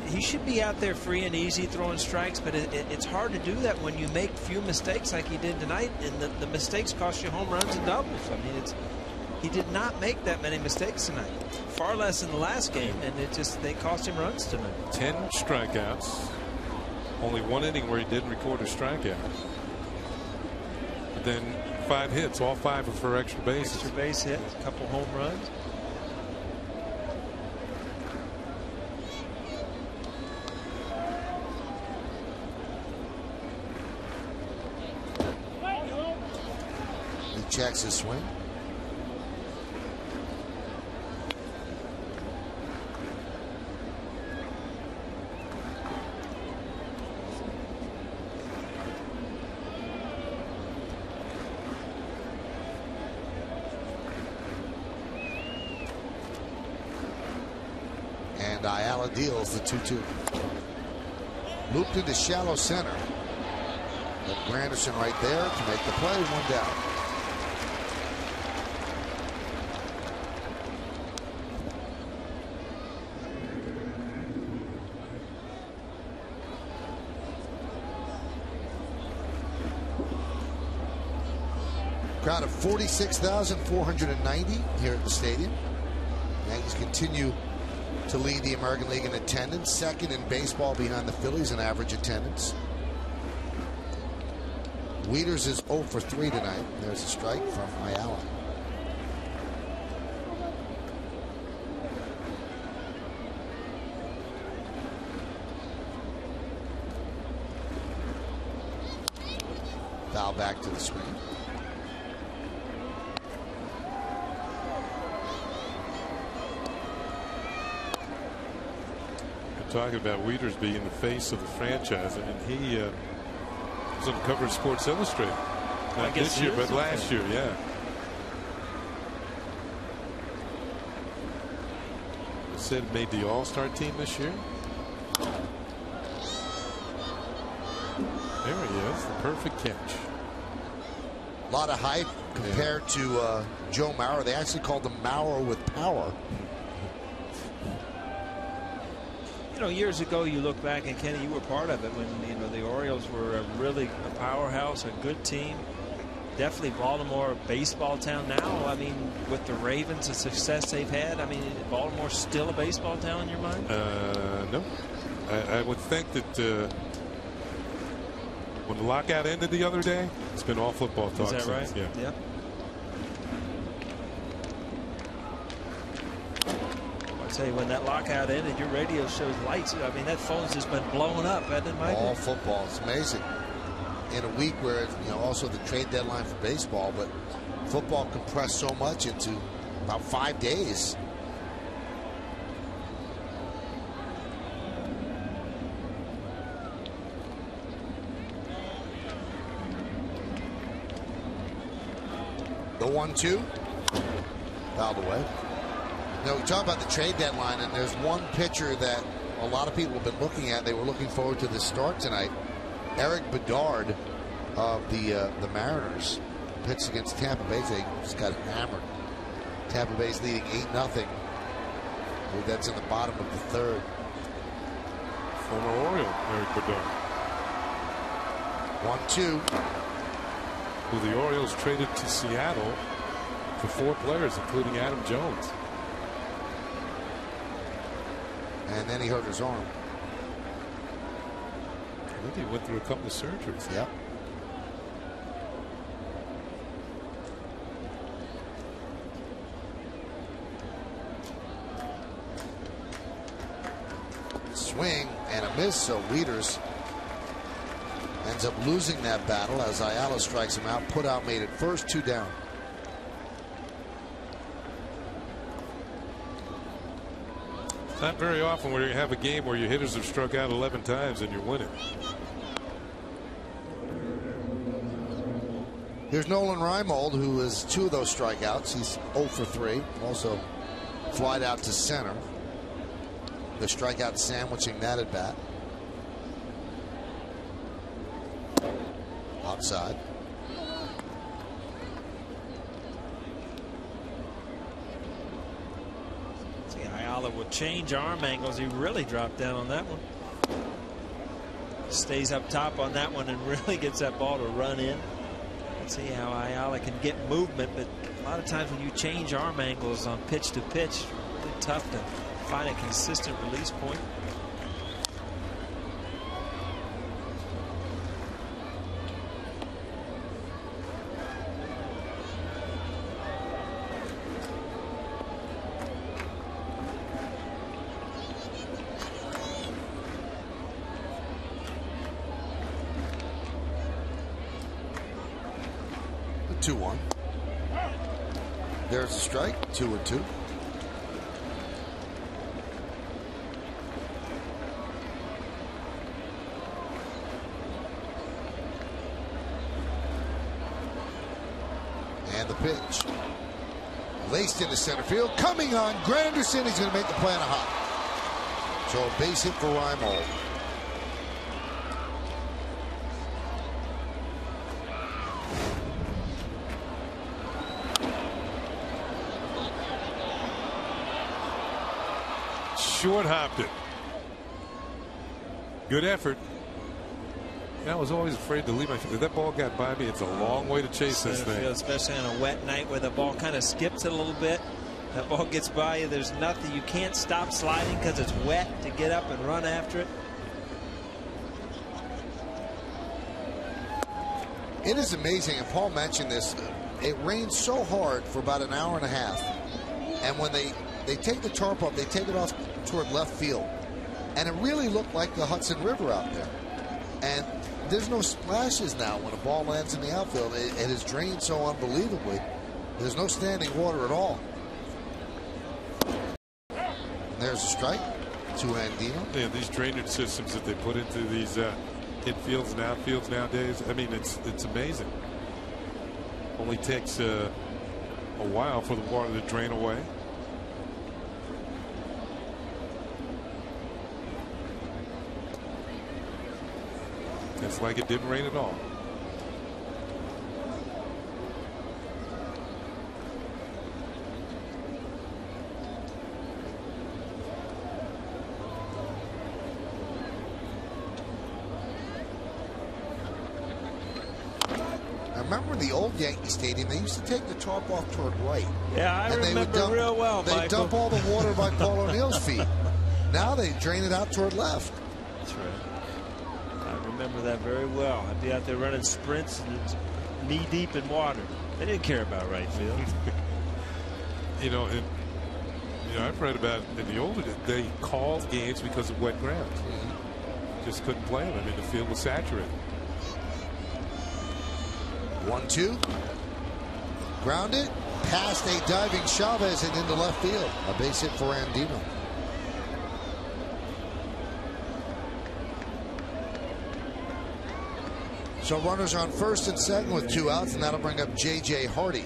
he should be out there free and easy throwing strikes, but it's hard to do that when you make few mistakes like he did tonight, and the mistakes cost you home runs and doubles. I mean, he did not make that many mistakes tonight, far less in the last game, and they cost him runs tonight. 10 strikeouts, only 1 inning where he didn't record a strikeout. But then 5 hits, all 5 are for extra bases. Extra base hit, a couple home runs. Checks his swing. And Ayala deals the 2-2. Looped into shallow center. But Granderson right there to make the play. 1 down. Crowd of 46,490 here at the stadium. Yankees continue to lead the American League in attendance, second in baseball behind the Phillies in average attendance. Wieters is 0 for 3 tonight. There's a strike from Ayala. Foul back to the screen. Talking about Wieters being the face of the franchise. I mean, he was on the cover of Sports Illustrated. Not this year, but last year, yeah. It said it made the All-Star team this year. There he is, the perfect catch. A lot of hype compared to Joe Mauer. They actually called him Mauer with power. You know, years ago, you look back, and Kenny, you were part of it when, you know, the Orioles were a powerhouse, a good team. Definitely Baltimore, baseball town now. I mean, with the Ravens, the success they've had, I mean, is Baltimore still a baseball town in your mind? No. I would think that when the lockout ended the other day, it's been all football talk. Is that right? Yeah. Yep. Say when that lockout ended, your radio shows lights. I mean, that phone's just been blowing up, hasn't it, Mike? All football. It's amazing. In a week where, you know, also the trade deadline for baseball, but football compressed so much into about 5 days. The 1-2. Fouled away. You know, we talk about the trade deadline, and there's one pitcher that a lot of people have been looking at. They were looking forward to the start tonight. Eric Bedard of the Mariners pitched against Tampa Bay. They just got hammered. Tampa Bay's leading 8-0. That's in the bottom of the third. Former Oriole, Eric Bedard. 1-2. Who the Orioles traded to Seattle for 4 players, including Adam Jones. And then he hurt his arm. I think he went through a couple of surgeries. Yep. Swing and a miss, so Wieters ends up losing that battle as Ayala strikes him out. Put out made it first, 2 down. It's not very often where you have a game where your hitters have struck out 11 times and you're winning. Here's Nolan Reimold, who is 2 of those strikeouts. He's 0 for 3. Also flied out to center. The strikeout sandwiching that at bat. Outside. See, Ayala will change arm angles. He really dropped down on that one. Stays up top on that one and really gets that ball to run in. Let's see how Ayala can get movement, but a lot of times when you change arm angles on pitch to pitch, it's really tough to find a consistent release point. The 2-1. There's a strike. 2-2. And the pitch. Laced into center field. Coming on. Granderson. He's going to make the play on a hop. So a base hit for Reimold. Short hopped it. Good effort. I was always afraid to leave my field. If that ball got by me, it's a long way to chase this thing. Field, especially on a wet night where the ball kind of skips a little bit. That ball gets by you. There's nothing. You can't stop sliding because it's wet to get up and run after it. It is amazing, and Paul mentioned this. It rained so hard for about an hour and a half. And when they take the tarp off, they take it off toward left field. And it really looked like the Hudson River out there. And there's no splashes now when a ball lands in the outfield. It has drained so unbelievably. There's no standing water at all. There's a strike to Andino. Yeah, these drainage systems that they put into these infields and outfields nowadays, I mean, it's amazing. Only takes a while for the water to drain away. It's like it didn't rain at all. I remember in the old Yankee Stadium, they used to take the tarp off toward right. Yeah, I remember real well, They dump all the water by Paul O'Neill's feet. Now they drain it out toward left. That's right. I remember that very well. I'd be out there running sprints and it's knee deep in water. They didn't care about right field. I've read about in the older days, they called games because of wet ground. Just couldn't play them. I mean, the field was saturated. 1-2. Grounded. Past a diving Chavez and into left field. A base hit for Andino. So runners on first and second with 2 outs, and that'll bring up J.J. Hardy.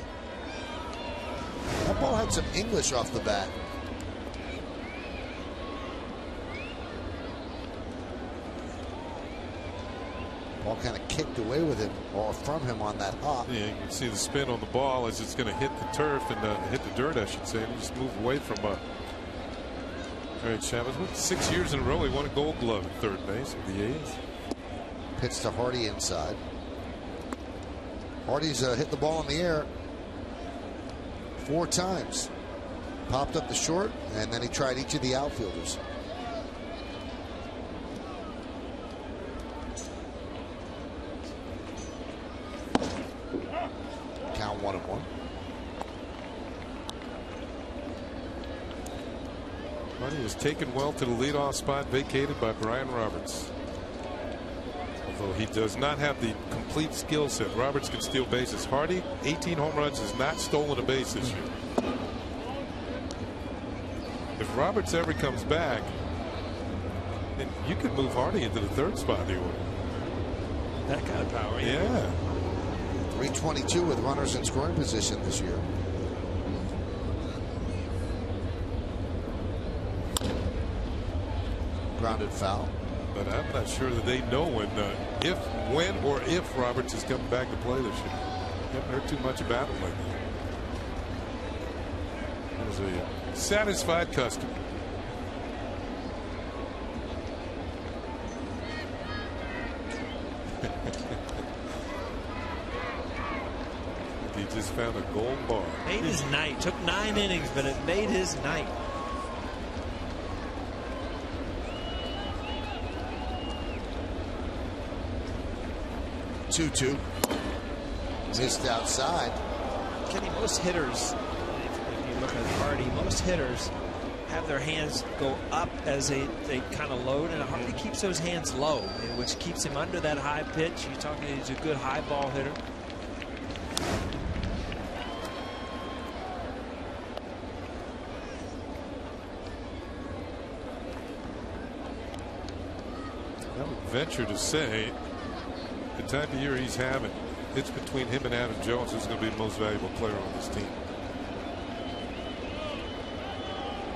ball had some English off the bat. Ball kind of kicked away with him or from him on that hop. Yeah, you can see the spin on the ball as it's going to hit the turf and hit the dirt, I should say, and just move away from Greg Chavez. 6 years in a row he won a Gold Glove at third base with the A's. Pitch to Hardy inside. Hardy's hit the ball in the air 4 times. Popped up the short, and then he tried each of the outfielders. Count 1-1. Hardy was taken well to the leadoff spot vacated by Brian Roberts. Although he does not have the complete skill set. Roberts can steal bases. Hardy, 18 home runs, has not stolen a base this year. If Roberts ever comes back, then you could move Hardy into the third spot in the order. That kind of power. Yeah. 322 with runners in scoring position this year. Grounded foul. But I'm not sure that they know when or if Roberts is coming back to play this year. Haven't heard too much about him lately. That was a satisfied customer. He just found a gold bar. Made his night. Took 9 innings, but it made his night. Two. Missed outside. Kenny, most hitters, if you look at Hardy, most hitters have their hands go up as they kind of load, and Hardy keeps those hands low, which keeps him under that high pitch. You're talking, he's a good high ball hitter. I would venture to say the time of year he's having, it's between him and Adam Jones who's going to be the most valuable player on this team.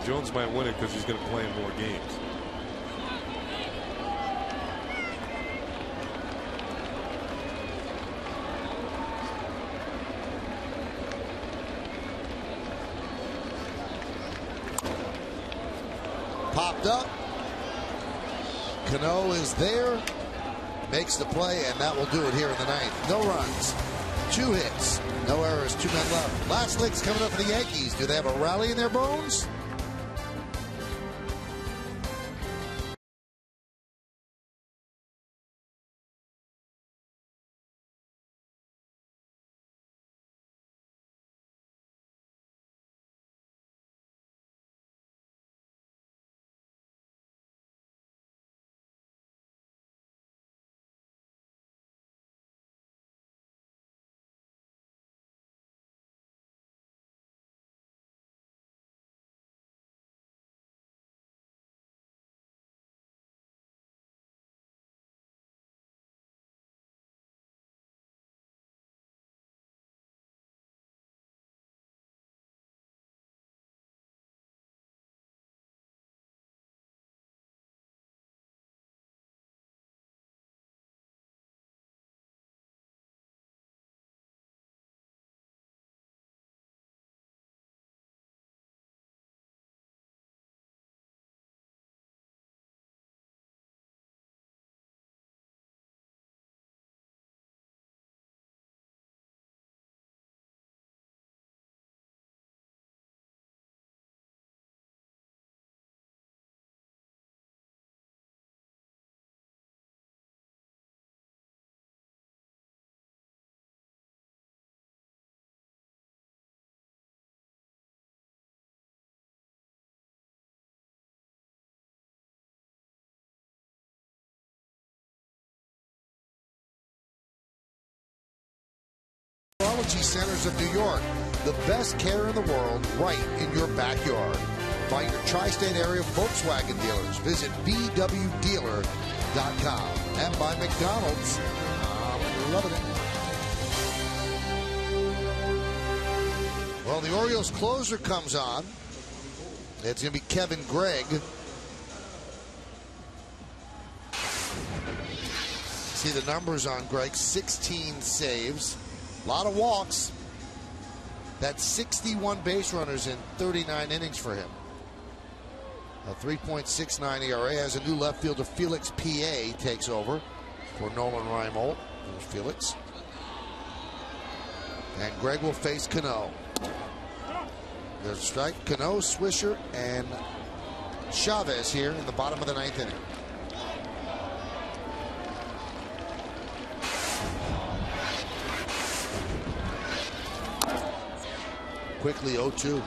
Jones might win it because he's going to play in more games. Popped up. Cano is there. Makes the play, and that will do it here in the ninth. No runs, 2 hits, no errors, 2 men left. Last licks coming up for the Yankees. Do they have a rally in their bones? Centers of New York. The best care in the world right in your backyard. Find your tri-state area Volkswagen dealers. Visit bwdealer.com. And by McDonald's. I'm loving it. Well, the Orioles closer comes on. It's going to be Kevin Gregg. See the numbers on Gregg. 16 saves. A lot of walks. That's 61 base runners in 39 innings for him. A 3.69 ERA. Has a new left fielder, Felix P.A. takes over for Nolan Reimold. There's Felix. And Gregg will face Cano. There's a strike. Cano, Swisher, and Chavez here in the bottom of the 9th inning. Quickly 0-2.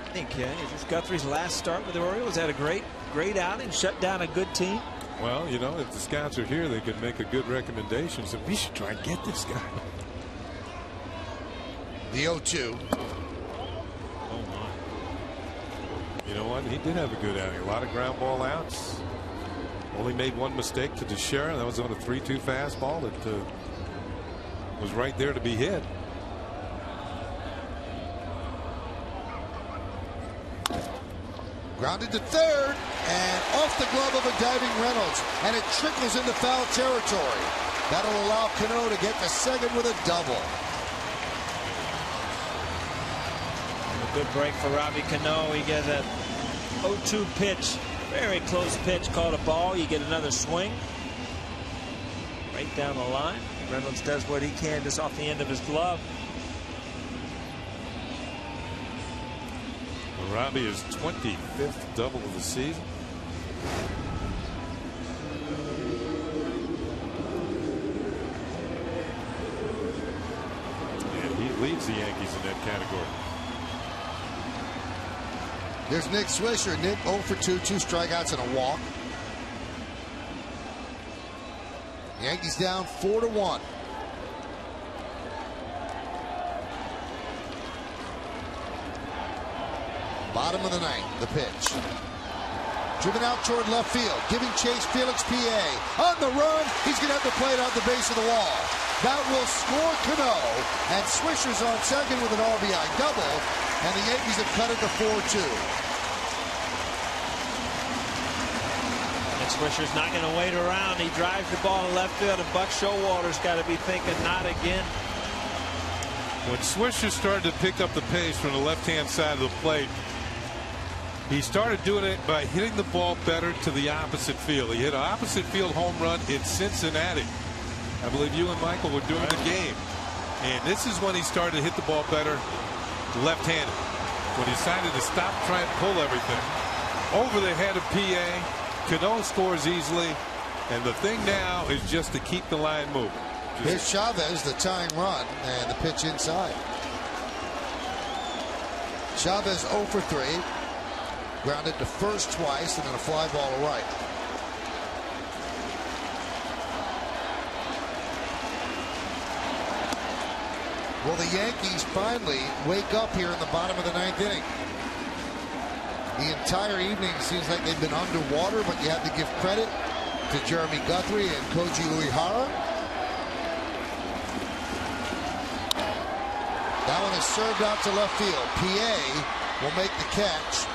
I think Guthrie's last start with the Orioles had a great outing, shut down a good team. Well, you know, if the scouts are here, they could make a good recommendation. So we should try and get this guy. The 0-2. Oh my! You know what? He did have a good outing. A lot of ground ball outs. Only made one mistake to Teixeira. That was on a 3-2 fastball that was right there to be hit. Grounded to third, and off the glove of a diving Reynolds, and it trickles into foul territory. That'll allow Cano to get to second with a double. A good break for Robbie Cano. He gets a 0-2 pitch, very close pitch, called a ball. You get another swing right down the line. Reynolds does what he can just off the end of his glove. Robbie is 25th double of the season. And he leads the Yankees in that category. There's Nick Swisher. Nick 0 for 2, 2 strikeouts and a walk. Yankees down 4-1. Bottom of the 9th, the pitch. Driven out toward left field, giving chase Felix P.A. On the run, he's going to have to play it on the base of the wall. That will score Cano, and Swisher's on second with an RBI double, and the Yankees have cut it to 4-2. And Swisher's not going to wait around. He drives the ball to left field, and Buck Showalter's got to be thinking, not again. When Swisher started to pick up the pace from the left-hand side of the plate, he started doing it by hitting the ball better to the opposite field. He hit an opposite field home run in Cincinnati. I believe you and Michael were doing the game. And this is when he started to hit the ball better left-handed. When he decided to stop trying to pull everything. Over the head of P.A. Cano scores easily. And the thing now is just to keep the line moving. Here's Chavez, the tying run, and the pitch inside. Chavez 0 for 3. Grounded to first twice, and then a fly ball to right. Well, the Yankees finally wake up here in the bottom of the 9th inning. The entire evening seems like they've been underwater, but you have to give credit to Jeremy Guthrie and Koji Uehara. That one is served out to left field. P.A. will make the catch.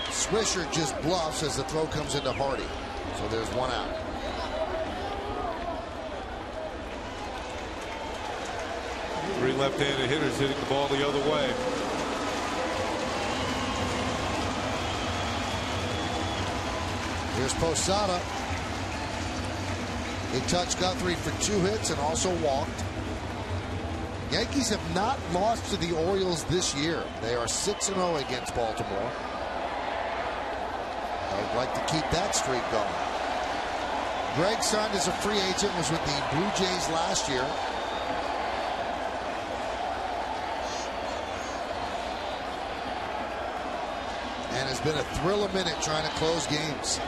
Swisher just bluffs as the throw comes into Hardy. So there's one out. Three left-handed hitters hitting the ball the other way. Here's Posada. He touched Guthrie for 2 hits and also walked. Yankees have not lost to the Orioles this year. They are 6-0 against Baltimore. I'd like to keep that streak going. Gregg signed as a free agent, was with the Blue Jays last year. And has been a thrill a minute trying to close games.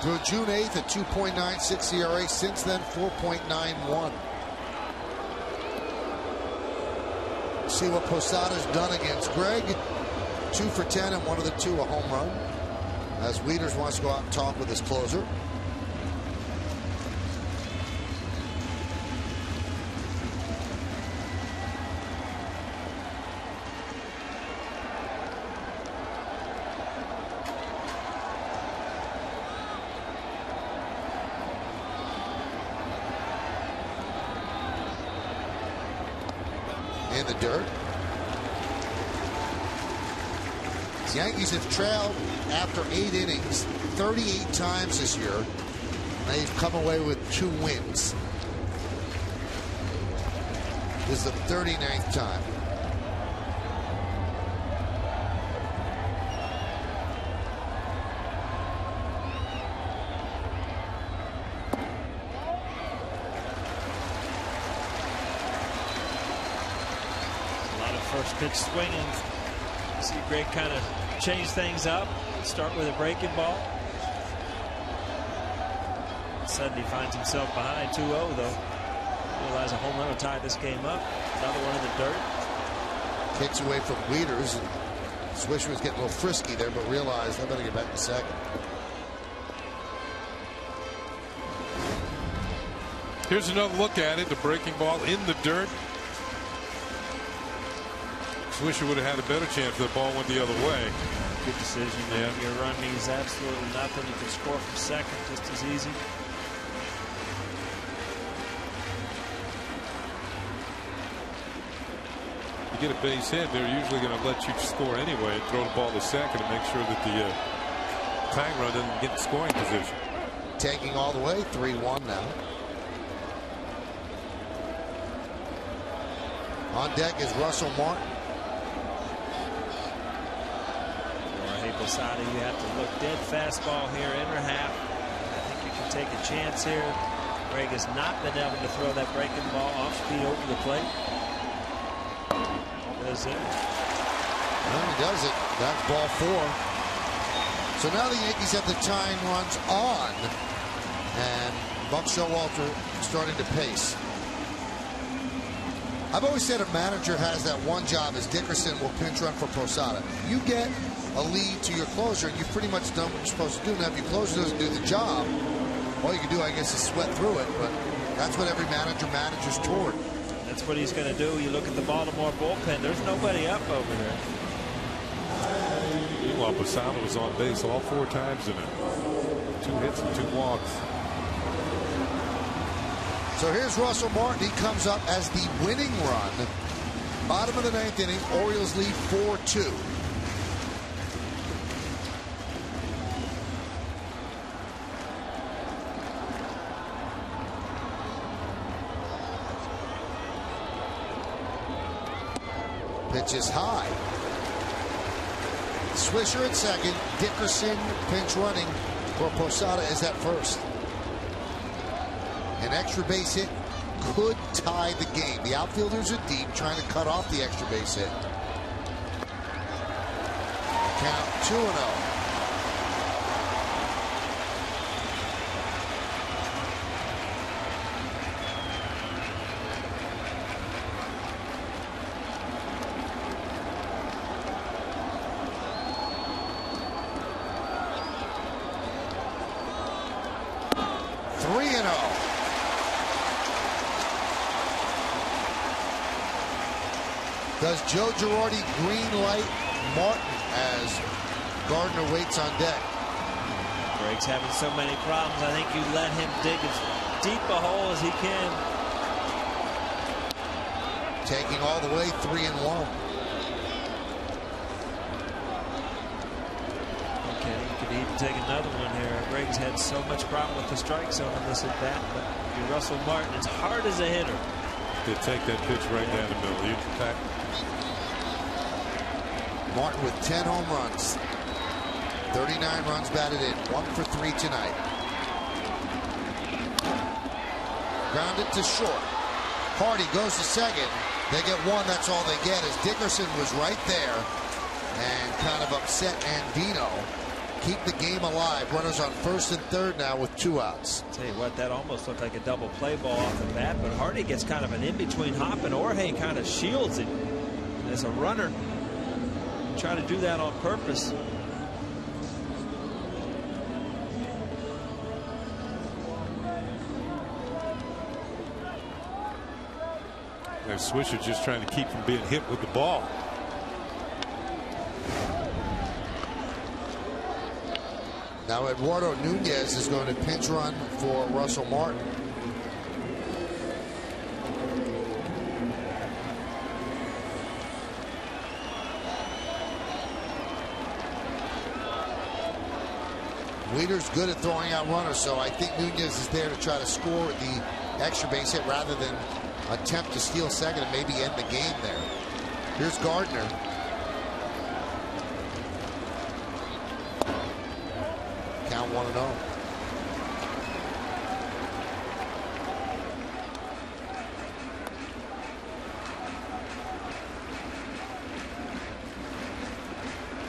Through June 8th, a 2.96 ERA. Since then, 4.91. See what Posada's done against Gregg. 2 for 10, and one of the two a home run. As Wieters wants to go out and talk with his closer. In the dirt. The Yankees have trailed after 8 innings 38 times this year. They've come away with 2 wins. This is the 39th time. First pitch swinging. See Greg kind of change things up. Start with a breaking ball. Suddenly he finds himself behind 2-0 though. Realize a home run will tie this game up. Another one in the dirt. Kicks away from Wieters. Swisher was getting a little frisky there, but realized I better get back to second. Here's another look at it. The breaking ball in the dirt. Swisher would have had a better chance if the ball went the other way. Good decision. Yeah. Your run means absolutely nothing. You can score from second just as easy. You get a base hit, they're usually going to let you score anyway and throw the ball to second and make sure that the tying run doesn't get in scoring position. Taking all the way, 3-1 now. On deck is Russell Martin. Posada, you have to look dead fastball here, inner half. I think you can take a chance here. Greg has not been able to throw that breaking ball off speed over the plate. Does it? Well, he does it. That's ball 4. So now the Yankees have the tying runs on, and Buck Showalter starting to pace. I've always said a manager has that one job, as Dickerson will pinch run for Posada. You get a lead to your closer, and you've pretty much done what you're supposed to do. Now, if your closer doesn't do the job, all you can do, I guess, is sweat through it. But that's what every manager manages toward. That's what he's going to do. You look at the Baltimore bullpen. There's nobody up over there. Meanwhile, Posada was on base all 4 times in it. 2 hits and 2 walks. So here's Russell Martin. He comes up as the winning run. Bottom of the 9th inning. Orioles lead 4-2. Pitch is high. Swisher at second. Dickerson pinch running for Posada is at first. An extra base hit could tie the game. The outfielders are deep, trying to cut off the extra base hit. Count 2-0. Does Joe Girardi green light Martin as Gardner waits on deck? Greg's having so many problems. I think you let him dig as deep a hole as he can. Taking all the way, 3-1. Okay, you could even take another one here. Greg's had so much problem with the strike zone on this at bat, but Russell Martin is hard as a hitter. To take that pitch right down the middle. Martin with 10 home runs. 39 runs batted in. 1 for 3 tonight. Grounded to short. Hardy goes to second. They get 1. That's all they get, as Dickerson was right there and kind of upset Andino. Keep the game alive. Runners on first and third now with 2 outs. Tell you what, that almost looked like a double play ball off the bat, but Hardy gets kind of an in-between hop, and Jorge kind of shields it as a runner. try to do that on purpose. Their Swisher just trying to keep from being hit with the ball. Now Eduardo Nunez is going to pinch run for Russell Martin. Weeder's good at throwing out runners, so I think Nunez is there to try to score the extra base hit rather than attempt to steal second and maybe end the game there. Here's Gardner. Count 1-0.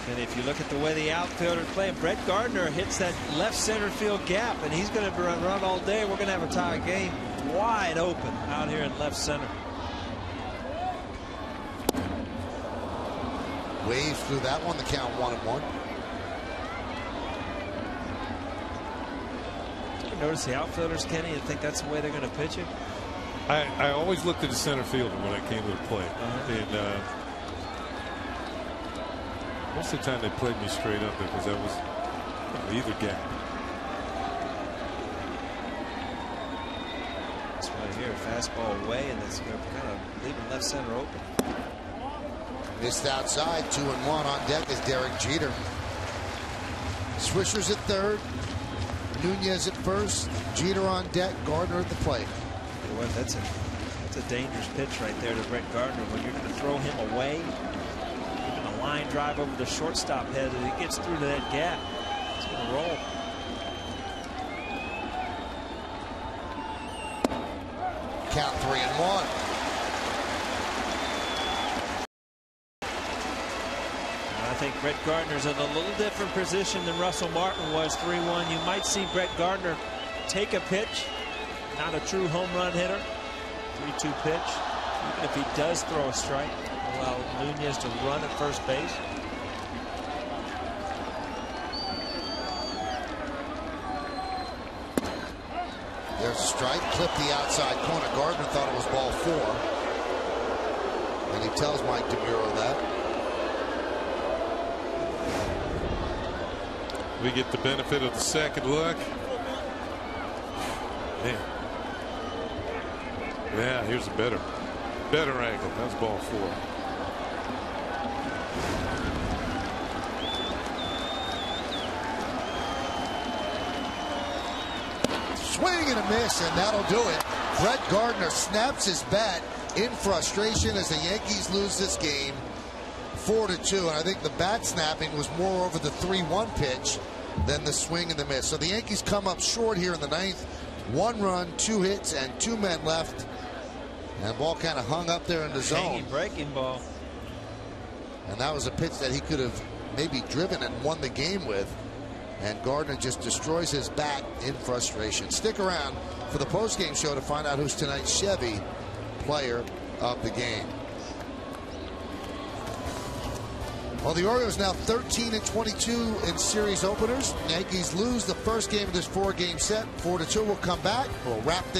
And if you look at the way the outfielder playing, Brett Gardner hits that left center field gap, and he's going to run all day. We're going to have a tie game wide open out here in left center. Waves through that one. The count 1-1. Notice the outfielders, Kenny, and think that's the way they're going to pitch it? I always looked at the center fielder when I came to the plate. And most of the time they played me straight up there because that was either gap. That's right here, fastball away, and it's kind of leaving left center open. Missed outside. 2-1 on deck is Derek Jeter. Swisher's at third. Nunez at first. Jeter on deck. Gardner at the plate. Boy, that's a dangerous pitch right there to Brett Gardner. When you're going to throw him away, even a line drive over the shortstop head, and he gets through to that gap, it's going to roll. Count 3-1. I think Brett Gardner's in a little different position than Russell Martin was. 3-1. You might see Brett Gardner take a pitch. Not a true home run hitter. 3-2 pitch. Even if he does throw a strike, allow Nunez to run at first base. There's a strike. Clipped the outside corner. Gardner thought it was ball 4. And he tells Mike DeMuro that. We get the benefit of the second look. Man. Yeah, here's a better angle. That's ball 4. Swing and a miss, and that'll do it. Brett Gardner snaps his bat in frustration as the Yankees lose this game 4-2. And I think the bat snapping was more over the 3-1 pitch than the swing and the miss. So the Yankees come up short here in the 9th. 1 run, 2 hits, and 2 men left. And the ball kind of hung up there in the zone. Hanging breaking ball. And that was a pitch that he could have maybe driven and won the game with. And Gardner just destroys his bat in frustration. Stick around for the postgame show to find out who's tonight's Chevy player of the game. Well, the Orioles now 13-22 in series openers. Yankees lose the first game of this 4-game set. 4-2. We'll come back. We'll wrap things